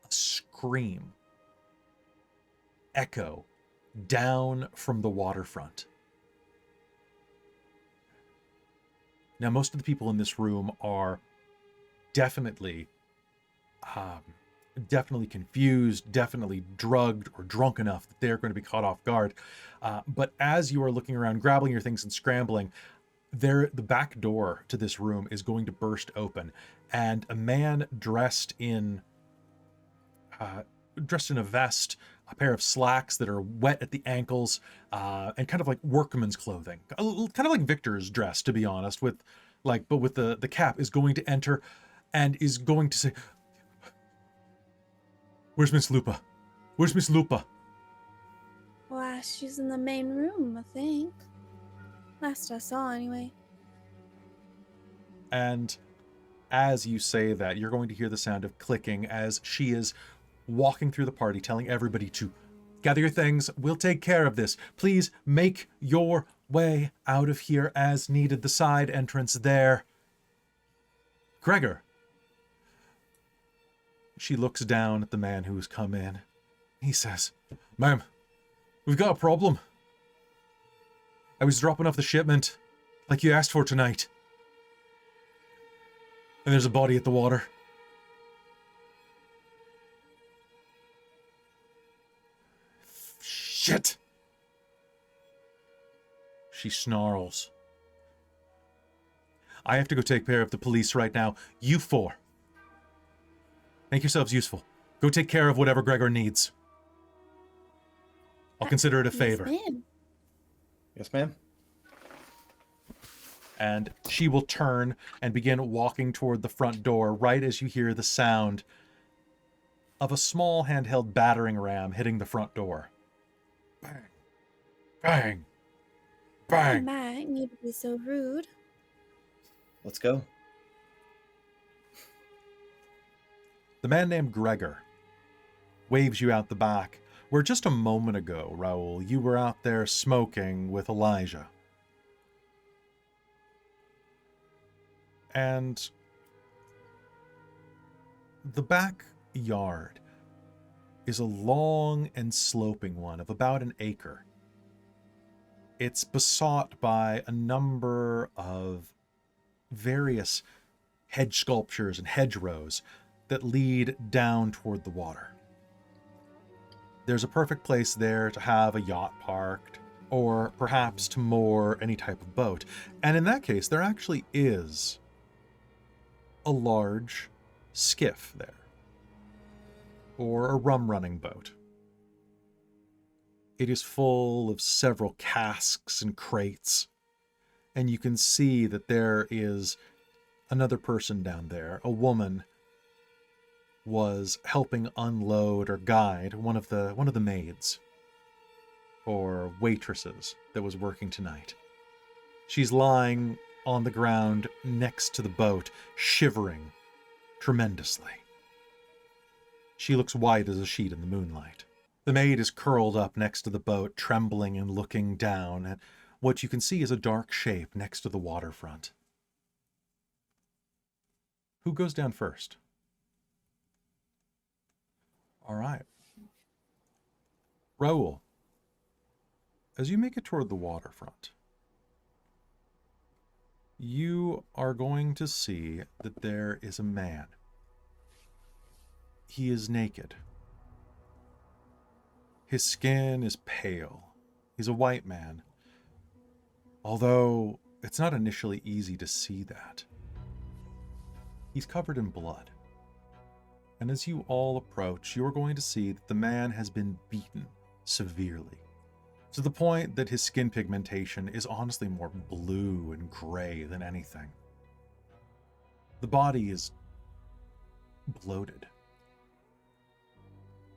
a scream echo down from the waterfront. Now, most of the people in this room are definitely confused, definitely drugged or drunk enough that they're going to be caught off guard. But as you are looking around, grabbing your things and scrambling, the back door to this room is going to burst open, and a man dressed in a vest, a pair of slacks that are wet at the ankles, and kind of like workman's clothing, kind of like Victor's dress, to be honest, but with the cap, is going to enter and is going to say, "Where's Miss Lupa? Where's Miss Lupa?"
Why, she's in the main room, I think. Last I saw, anyway.
And as you say that, you're going to hear the sound of clicking as she is walking through the party, telling everybody to gather your things. We'll take care of this. Please make your way out of here as needed. The side entrance there. Gregor. She looks down at the man who's come in. He says, "Ma'am, we've got a problem. I was dropping off the shipment like you asked for tonight. And there's a body at the water. Shit! She snarls. I have to go take care of the police right now. You four. Make yourselves useful. Go take care of whatever Gregor needs. I'll consider it a favor.
Yes, ma'am.
Yes, ma'am.
And she will turn and begin walking toward the front door right as you hear the sound of a small handheld battering ram hitting the front door. Bang. Bang.
You
Bang.
might need to be so rude.
Let's go.
The man named Gregor waves you out the back, where just a moment ago, Raoul, you were out there smoking with Elijah. And the backyard is a long and sloping one of about an acre. It's besought by a number of various hedge sculptures and hedgerows that lead down toward the water. There's a perfect place there to have a yacht parked, or perhaps to moor any type of boat. And in that case, there actually is a large skiff there, or a rum-running boat. It is full of several casks and crates, and you can see that there is another person down there. A woman was helping unload or guide one of the maids or waitresses that was working tonight. She's lying on the ground next to the boat, shivering tremendously. She looks white as a sheet in the moonlight. The maid is curled up next to the boat, trembling and looking down at what you can see is a dark shape next to the waterfront. Who goes down first? All right. Raoul, as you make it toward the waterfront, you are going to see that there is a man. He is naked. His skin is pale. He's a white man, although it's not initially easy to see that. He's covered in blood. And as you all approach, you are going to see that the man has been beaten severely, to the point that his skin pigmentation is honestly more blue and gray than anything. The body is bloated,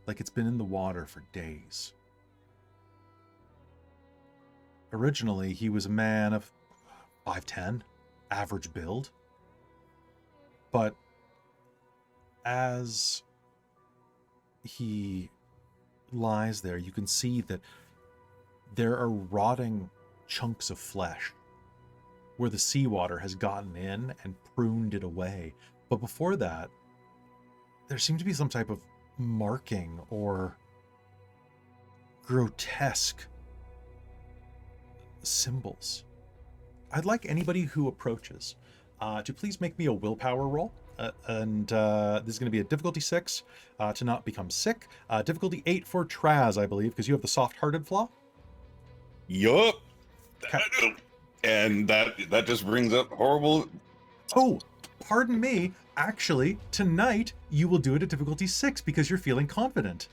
like it's been in the water for days. Originally, he was a man of 5'10", average build, but as he lies there, you can see that there are rotting chunks of flesh where the seawater has gotten in and pruned it away. But before that, there seemed to be some type of marking or grotesque symbols. I'd like anybody who approaches to please make me a willpower roll. This is going to be a difficulty 6 to not become sick. Difficulty 8 for Traz, I believe, because you have the soft-hearted flaw.
Yup. And that just brings up horrible.
Oh, pardon me. Actually, tonight you will do it at difficulty 6 because you're feeling confident.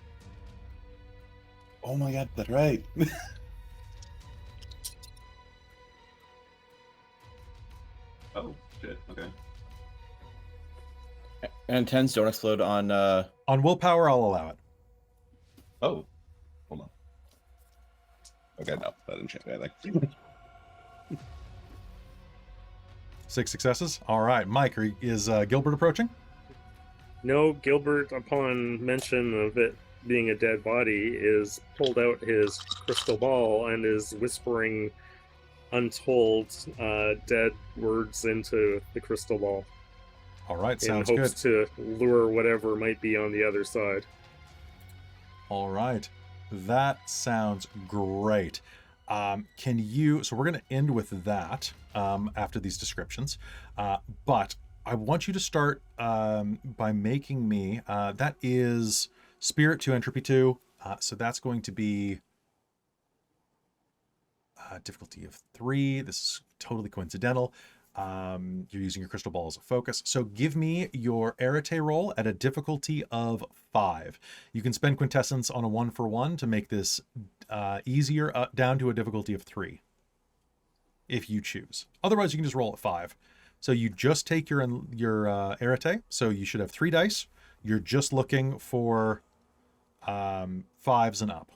Oh my god, that's right. Oh shit. Okay.
And 10s don't explode on
On willpower, I'll allow it.
Oh, hold on. Okay, no, that didn't change anything.
6 successes. All right, Mike, is Gilbert approaching?
No, Gilbert, upon mention of it being a dead body, is pulled out his crystal ball and is whispering untold dead words into the crystal ball.
All right,
In
sounds
hopes
good.
to lure whatever might be on the other side.
All right, that sounds great. Can you, so we're going to end with that after these descriptions, but I want you to start by making me, that is Spirit 2, Entropy 2, so that's going to be difficulty of 3. This is totally coincidental. You're using your crystal ball as a focus. So give me your Arete roll at a difficulty of 5. You can spend quintessence on a 1-for-1 to make this easier, down to a difficulty of 3, if you choose. Otherwise, you can just roll at 5. So you just take your Arete. So you should have 3 dice. You're just looking for 5s and up.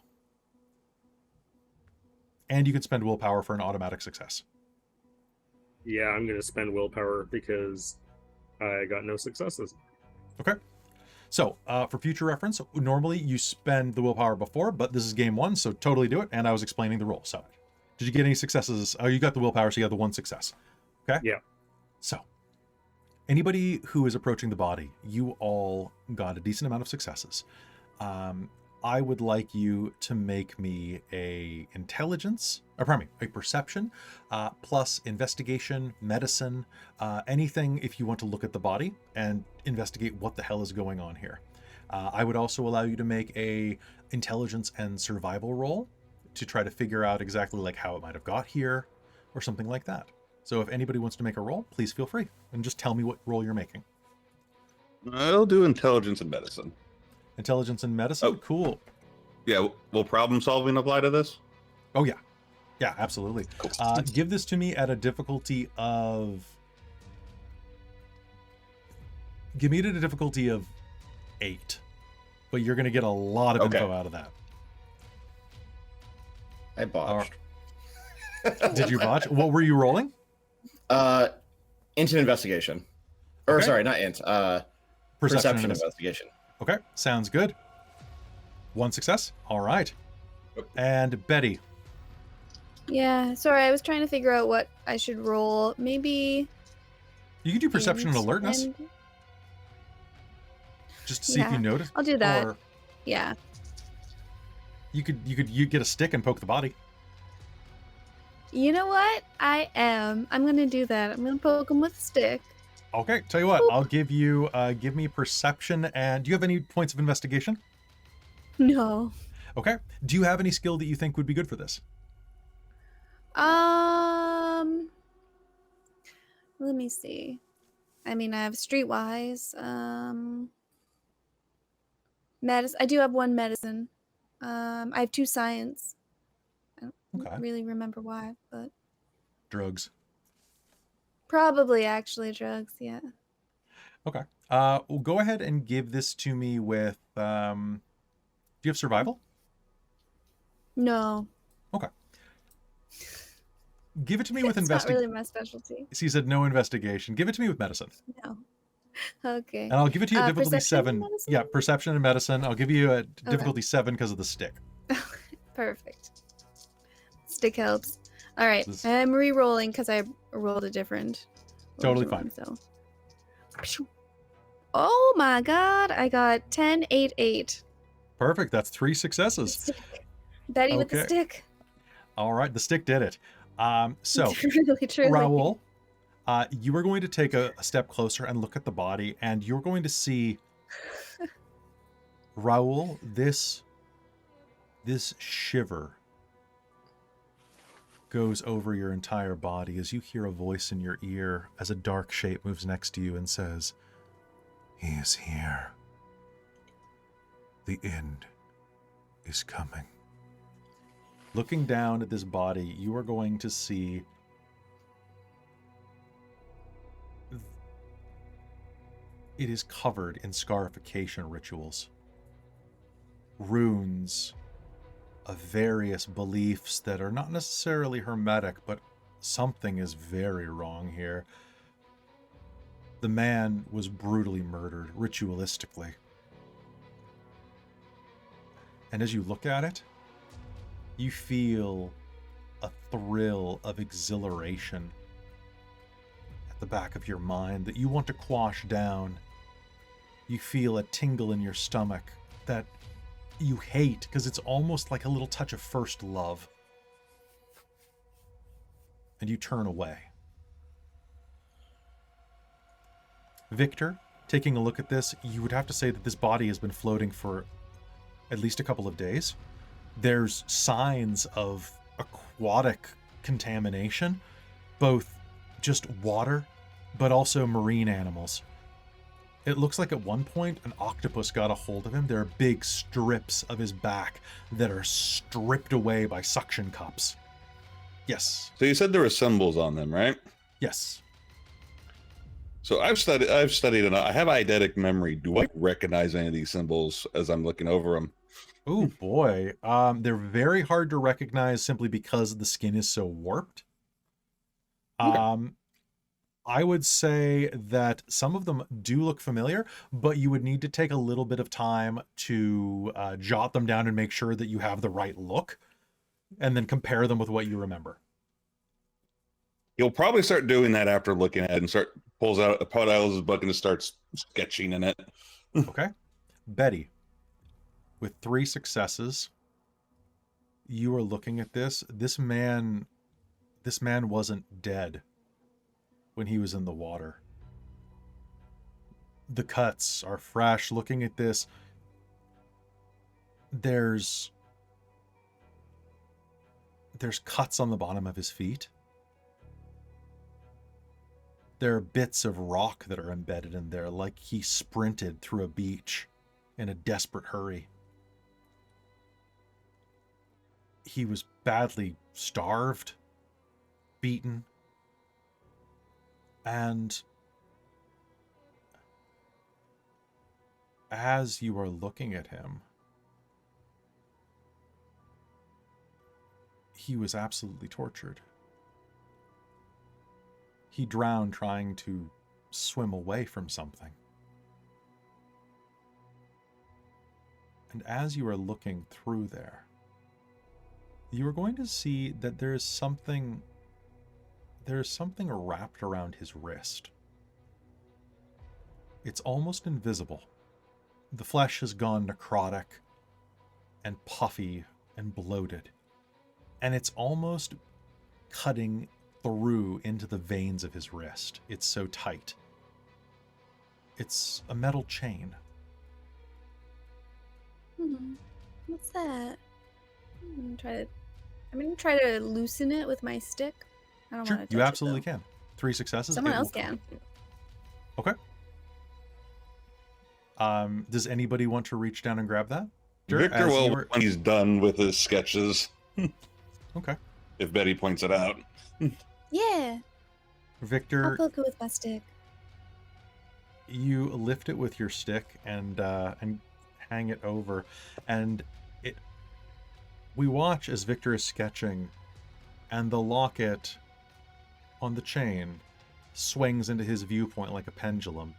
And you can spend willpower for an automatic success.
Yeah, I'm going to spend willpower because I got no successes.
Okay. So for future reference, normally you spend the willpower before, but this is game 1, so totally do it. And I was explaining the rule. So did you get any successes? Oh, you got the willpower, so you have the 1 success. Okay.
Yeah.
So anybody who is approaching the body, you all got a decent amount of successes. I would like you to make me a perception, plus investigation, medicine, anything if you want to look at the body and investigate what the hell is going on here. I would also allow you to make a intelligence and survival roll to try to figure out exactly like how it might have got here or something like that. So if anybody wants to make a roll, please feel free and just tell me what roll you're making.
I'll do intelligence and medicine.
Intelligence and medicine?
Oh.
Cool.
Yeah, will problem solving apply to this?
Oh, yeah. Yeah, absolutely.
Cool.
Give this to me at a difficulty of... Give me it at a difficulty of 8. But you're going to get a lot of info out of that.
I botched.
Did you botch? What were you rolling?
Int and investigation. Or
Okay.
sorry, not int. Perception and investigation.
Okay, sounds good. 1 success. All right. And Betty.
Yeah, sorry, I was trying to figure out what I should roll. Maybe
You can do perception and alertness, just to see if you notice.
I'll do that.
Or
Yeah.
you get a stick and poke the body.
You know what? I'm gonna do that. I'm gonna poke him with a stick.
Okay, tell you what,
Boop.
I'll give you give me perception. And do you have any points of investigation?
No.
Okay. Do you have any skill that you think would be good for this?
Let me see. I mean, I have streetwise. Medicine. I do have 1 medicine. I have 2 science. I don't
Okay.
really remember why, but
Drugs.
probably actually drugs. Yeah.
Okay. Well, go ahead and give this to me with. Do you have survival?
No.
Okay. Give it to me with
It's not
investigation.
really my specialty.
He said no investigation. Give it to me with medicine.
No. Okay.
And I'll give it to you at difficulty
Perception and
7.
medicine?
Yeah, perception and medicine. I'll give you a difficulty 7 because of the stick.
Perfect. Stick helps. All right.
This-
I'm re-rolling because I rolled a different.
Totally
one, So. Oh my god! I got 10, 8, 8.
Perfect. That's 3 successes.
Stick. Betty with the
Okay.
stick.
All right. The stick did it. So,
Really, truly.
Raoul, you are going to take a step closer and look at the body, and you're going to see, Raoul, this shiver goes over your entire body as you hear a voice in your ear as a dark shape moves next to you and says,
He is here. The end is coming.
looking down at this body, you are going to see it is covered in scarification rituals. Runes of various beliefs that are not necessarily hermetic, but something is very wrong here. The man was brutally murdered, ritualistically. And as you look at it, you feel a thrill of exhilaration at the back of your mind that you want to quash down. You feel a tingle in your stomach that you hate because it's almost like a little touch of first love. and you turn away. Victor, taking a look at this, you would have to say that this body has been floating for at least a couple of days. There's signs of aquatic contamination, both just water, but also marine animals. It looks like at one point an octopus got a hold of him. There are big strips of his back that are stripped away by suction cups. Yes.
So you said there were symbols on them, right?
Yes.
So I've studied enough. I have eidetic memory. Do I recognize any of these symbols as I'm looking over them?
Oh boy. They're very hard to recognize simply because the skin is so warped.
Okay.
I would say that some of them do look familiar, but you would need to take a little bit of time to jot them down and make sure that you have the right look, and then compare them with what you remember.
He'll probably start doing that after looking at it and pulls out his book and starts sketching in it.
Okay. Betty, with 3 successes, you are looking at this. This man wasn't dead when he was in the water. The cuts are fresh. Looking at this, there's cuts on the bottom of his feet. There are bits of rock that are embedded in there, like he sprinted through a beach in a desperate hurry. He was badly starved, beaten, and as you are looking at him, he was absolutely tortured. He drowned trying to swim away from something. And as you are looking through there, you are going to see that there is something wrapped around his wrist. It's almost invisible. The flesh has gone necrotic and puffy and bloated, and it's almost cutting through into the veins of his wrist. It's so tight. It's a metal chain.
What's that? I'm gonna try to loosen it with my stick. I don't
Sure,
want to.
you absolutely can. 3 successes.
Someone
it will
else
come.
can.
Okay. Does anybody want to reach down and grab that? Sure,
Victor
as
will
you were-
when he's done with his sketches.
Okay.
If Betty points it out.
Yeah, I'll
Victor,
poke it with my stick.
you lift it with your stick and hang it over, and we watch as Victor is sketching, and the locket on the chain swings into his viewpoint like a pendulum,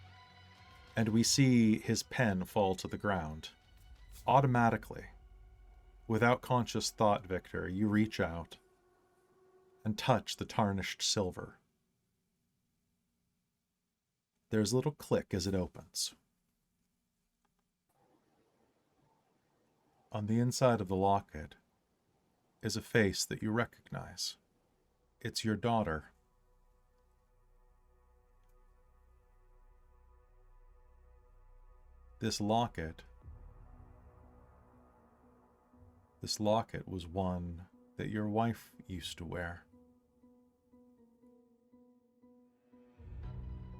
and we see his pen fall to the ground. Automatically, without conscious thought, Victor, you reach out and touch the tarnished silver. There's a little click as it opens. On the inside of the locket is a face that you recognize. It's your daughter. This locket was one that your wife used to wear.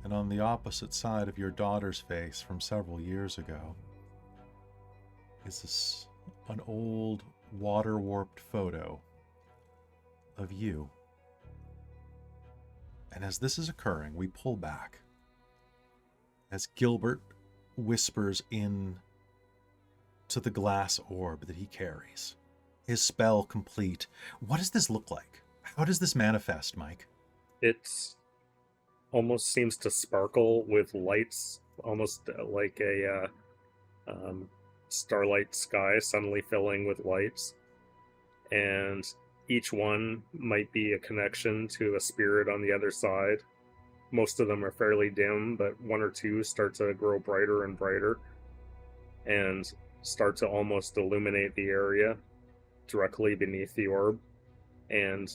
And on the opposite side of your daughter's face from several years ago is an old water-warped photo of you. And as this is occurring, we pull back as Gilbert whispers in to the glass orb that he carries, his spell complete. What does this look like? How does this manifest, Mike?
It's almost seems to sparkle with lights, almost like a starlight sky suddenly filling with lights, and each one might be a connection to a spirit on the other side. Most of them are fairly dim, but 1 or 2 start to grow brighter and brighter and start to almost illuminate the area directly beneath the orb. And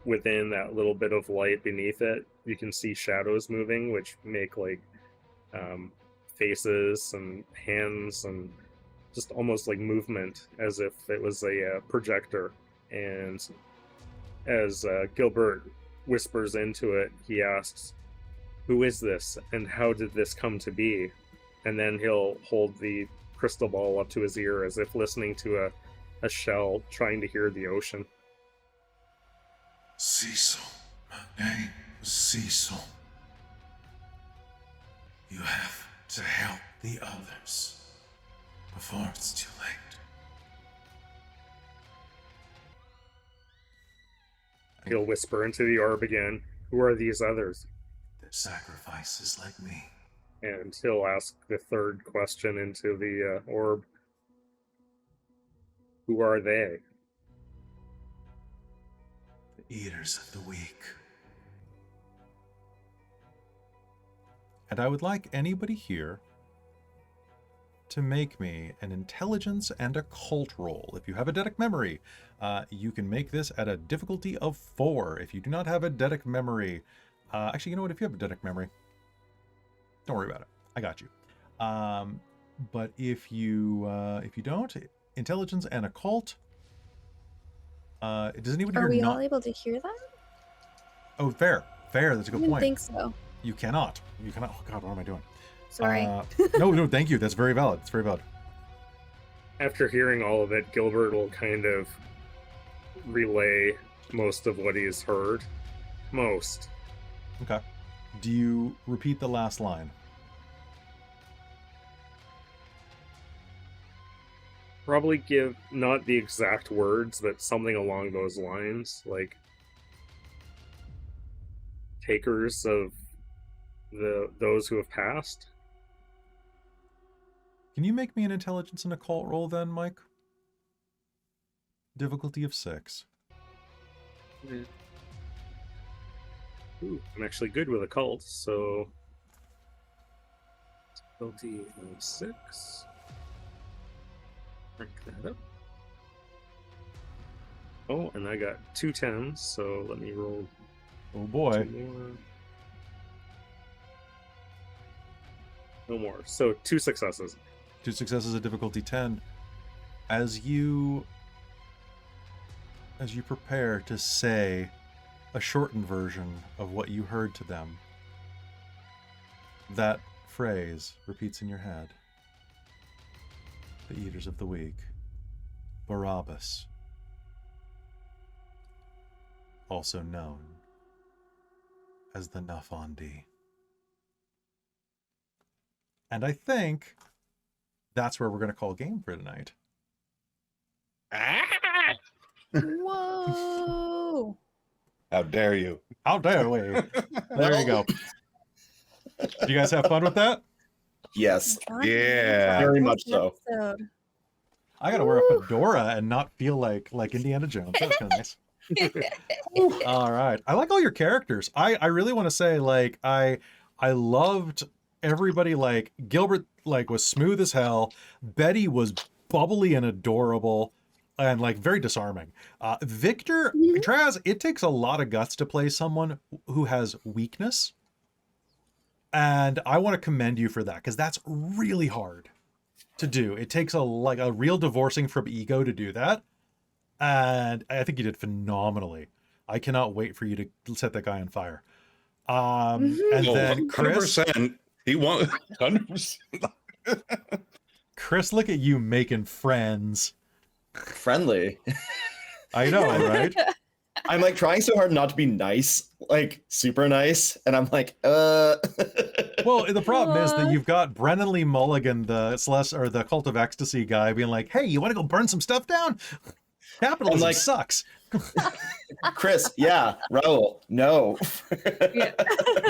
within that little bit of light beneath it, you can see shadows moving, which make like faces and hands and just almost like movement as if it was a projector. And as Gilbert whispers into it, he asks, "Who is this, and how did this come to be?" And then he'll hold the crystal ball up to his ear as if listening to a shell trying to hear the ocean.
Cecil. My name is Cecil. You have to help the others before it's too late.
He'll whisper into the orb again, "Who are these others?"
They're sacrifices like me.
And he'll ask the third question into the orb. "Who are they?"
The eaters of the weak.
And I would like anybody here to make me an intelligence and occult roll. If you have a Eidetic memory, you can make this at a difficulty of 4. If you do not have a Eidetic memory, actually, you know what? If you have a Eidetic memory, don't worry about it. I got you. But if you don't, intelligence and occult. Does anybody
Are
here
we
not?
all able to hear that?
Oh, fair. That's a
I
good
didn't
point.
think so.
You cannot. Oh God, what am I doing?
Sorry.
No, thank you. That's very valid. It's very valid.
After hearing all of it, Gilbert will kind of relay most of what he's heard. Most.
Okay. Do you repeat the last line?
Probably give not the exact words, but something along those lines, like takers of those who have passed.
Can you make me an intelligence and occult roll then, Mike? Difficulty of 6.
Ooh, I'm actually good with occult, so difficulty of 6. Rank that up. Oh, and I got 2 10s, so let me roll
Oh boy.
2 more. No more. So 2 successes.
2 successes at difficulty 10. As you prepare to say a shortened version of what you heard to them, that phrase repeats in your head. The eaters of the weak. Barabbas. Also known as the Nafandi. And I think that's where we're going to call game for tonight.
Whoa!
How dare you?
How dare we? There you go. Did you guys have fun with that?
Yes,
Yeah.
very much so.
Episode.
I got to wear a fedora and not feel like Indiana Jones. That's kind of nice. All right. I like all your characters. I really want to say, like, I loved everybody. Like, Gilbert, like, was smooth as hell. Betty was bubbly and adorable and, like, very disarming. Victor, Traz, it takes a lot of guts to play someone who has weakness. And I want to commend you for that, because that's really hard to do. It takes a real divorcing from ego to do that. And I think you did phenomenally. I cannot wait for you to set that guy on fire. And then Chris,
100%. He won 100%.
Chris, look at you making friends.
Friendly.
I know, right?
I'm like trying so hard not to be nice, like super nice, and I'm like,
Well, the problem is that you've got Brennan Lee Mulligan, the Cult of Ecstasy guy, being like, "Hey, you want to go burn some stuff down? Capitalism
like,
sucks."
Chris, yeah, Raoul, no.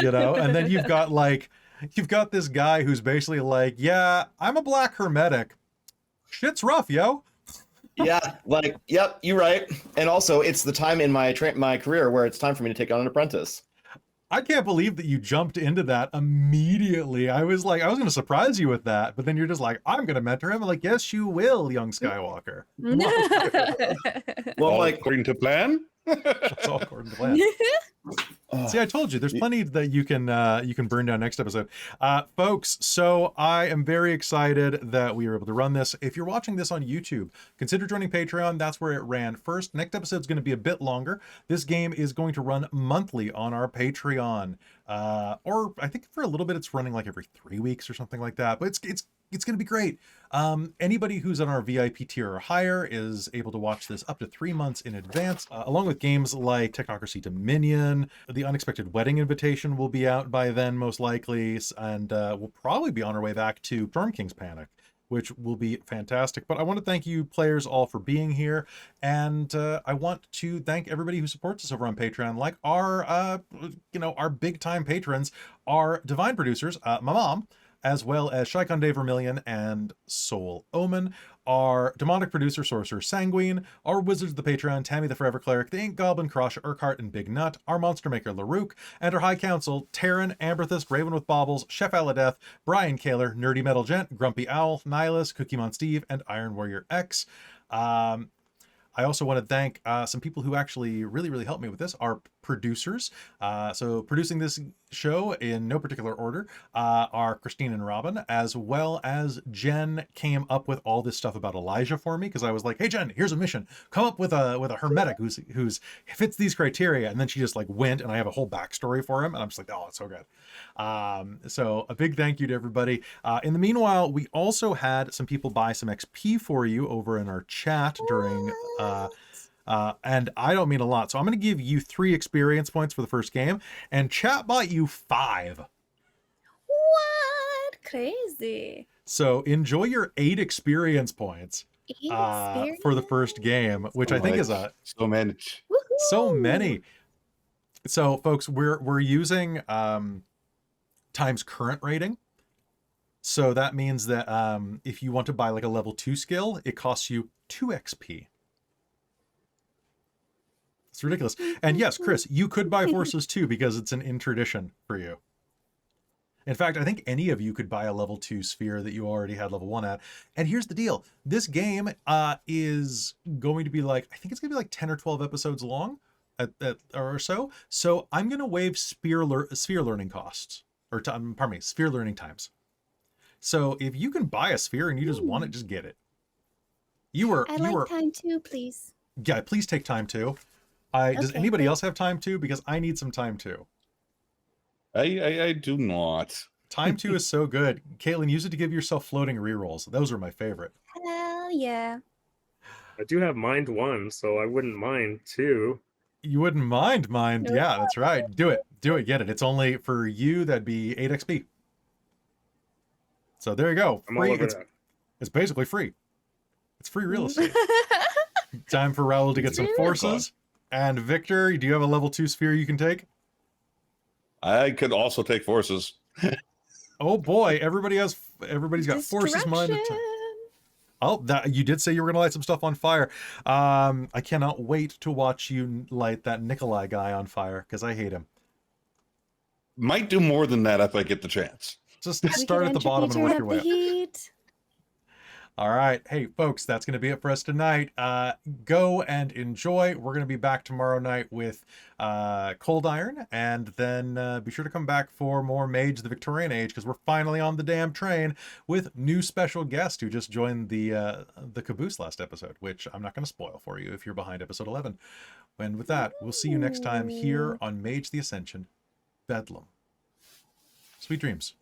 You know, and then you've got this guy who's basically like, "Yeah, I'm a black hermetic. Shit's rough, yo."
Yeah, like, yep, you're right. And also, it's the time in my career where it's time for me to take on an apprentice.
I can't believe that you jumped into that immediately. I was going to surprise you with that, but then you're just like, "I'm going to mentor him." I'm like, "Yes, you will, young Skywalker."
Well, like,
according to plan.
That's all according to plan. See, I told you, there's plenty that you can burn down next episode. Folks, so I am very excited that we were able to run this. If you're watching this on YouTube, consider joining Patreon. That's where it ran first. Next episode's going to be a bit longer. This game is going to run monthly on our Patreon. Or I think for a little bit it's running like every 3 weeks or something like that. But it's going to be great. Anybody who's on our VIP tier or higher is able to watch this up to 3 months in advance, along with games like Technocracy Dominion. The Unexpected Wedding Invitation will be out by then, most likely, and we'll probably be on our way back to Storm King's Panic, which will be fantastic. But I want to thank you players all for being here, and I want to thank everybody who supports us over on Patreon, like our our big time patrons, our divine producers, my mom, as well as Shikon Day Vermilion and Soul Omen, our demonic producer, Sorcerer Sanguine, our wizards of the Patreon, Tammy the Forever Cleric, the Ink Goblin, Krosh, Urquhart, and Big Nut, our monster maker, Larouk, and our High Council, Terran, Amberthist, Raven with Baubles, Chef Aladeth, Brian Kaler, Nerdy Metal Gent, Grumpy Owl, Nihilus, Cookiemon Steve, and Iron Warrior X. I also want to thank some people who actually really helped me with this, our producers. So producing this show in no particular order are Christine and Robin, as well as Jen came up with all this stuff about Elijah for me, because I was like, hey Jen, here's a mission. Come up with a hermetic who's fits these criteria. And then she just like went, and I have a whole backstory for him, and I'm just like, oh, it's so good. So a big thank you to everybody. In the meanwhile, we also had some people buy some XP for you over in our chat during and I don't mean a lot, so I'm going to give you 3 experience points for the first game, and chat bought you 5.
What? Crazy.
So enjoy your 8 experience points for the first game, which I think is
so many.
so many. So folks, we're using times current rating. So that means that if you want to buy like a level 2 skill, it costs you 2 XP. It's ridiculous. And yes, Chris, you could buy forces too, because it's an in tradition for you. In fact, I think any of you could buy a level 2 sphere that you already had level 1 at. And here's the deal. This game is going to be like, I think it's going to be like 10 or 12 episodes long or so. So I'm going to waive sphere learning costs, or pardon me, sphere learning times. So if you can buy a sphere and you just want it, just get it.
I'd like time 2, please.
Yeah, please take time 2. Does anybody else have time 2? Because I need some time 2.
I do not.
Time 2 is so good. Caitlan, use it to give yourself floating rerolls. Those are my favorite.
Hell yeah.
I do have mind 1, so I wouldn't mind 2.
You wouldn't mind?
No.
Yeah, that's right. Do it. Get it. It's only for you. That'd be 8 XP. So there you go.
I'm all over that.
It's basically free. It's free real estate. Time for Raoul to get some forces. And Victor, do you have a level 2 sphere you can take?
I could also take forces.
Oh boy, everybody's got forces minded. Oh, you did say you were going to light some stuff on fire. I cannot wait to watch you light that Nikolai guy on fire, because I hate him.
Might do more than that if I get the chance.
Just start at the bottom and work your way up. All right. Hey, folks, that's going to be it for us tonight. Go and enjoy. We're going to be back tomorrow night with Cold Iron, and then be sure to come back for more Mage the Victorian Age, because we're finally on the damn train with new special guest who just joined the caboose last episode, which I'm not going to spoil for you if you're behind episode 11. And with that, we'll see you next time here on Mage the Ascension, Bedlam. Sweet dreams.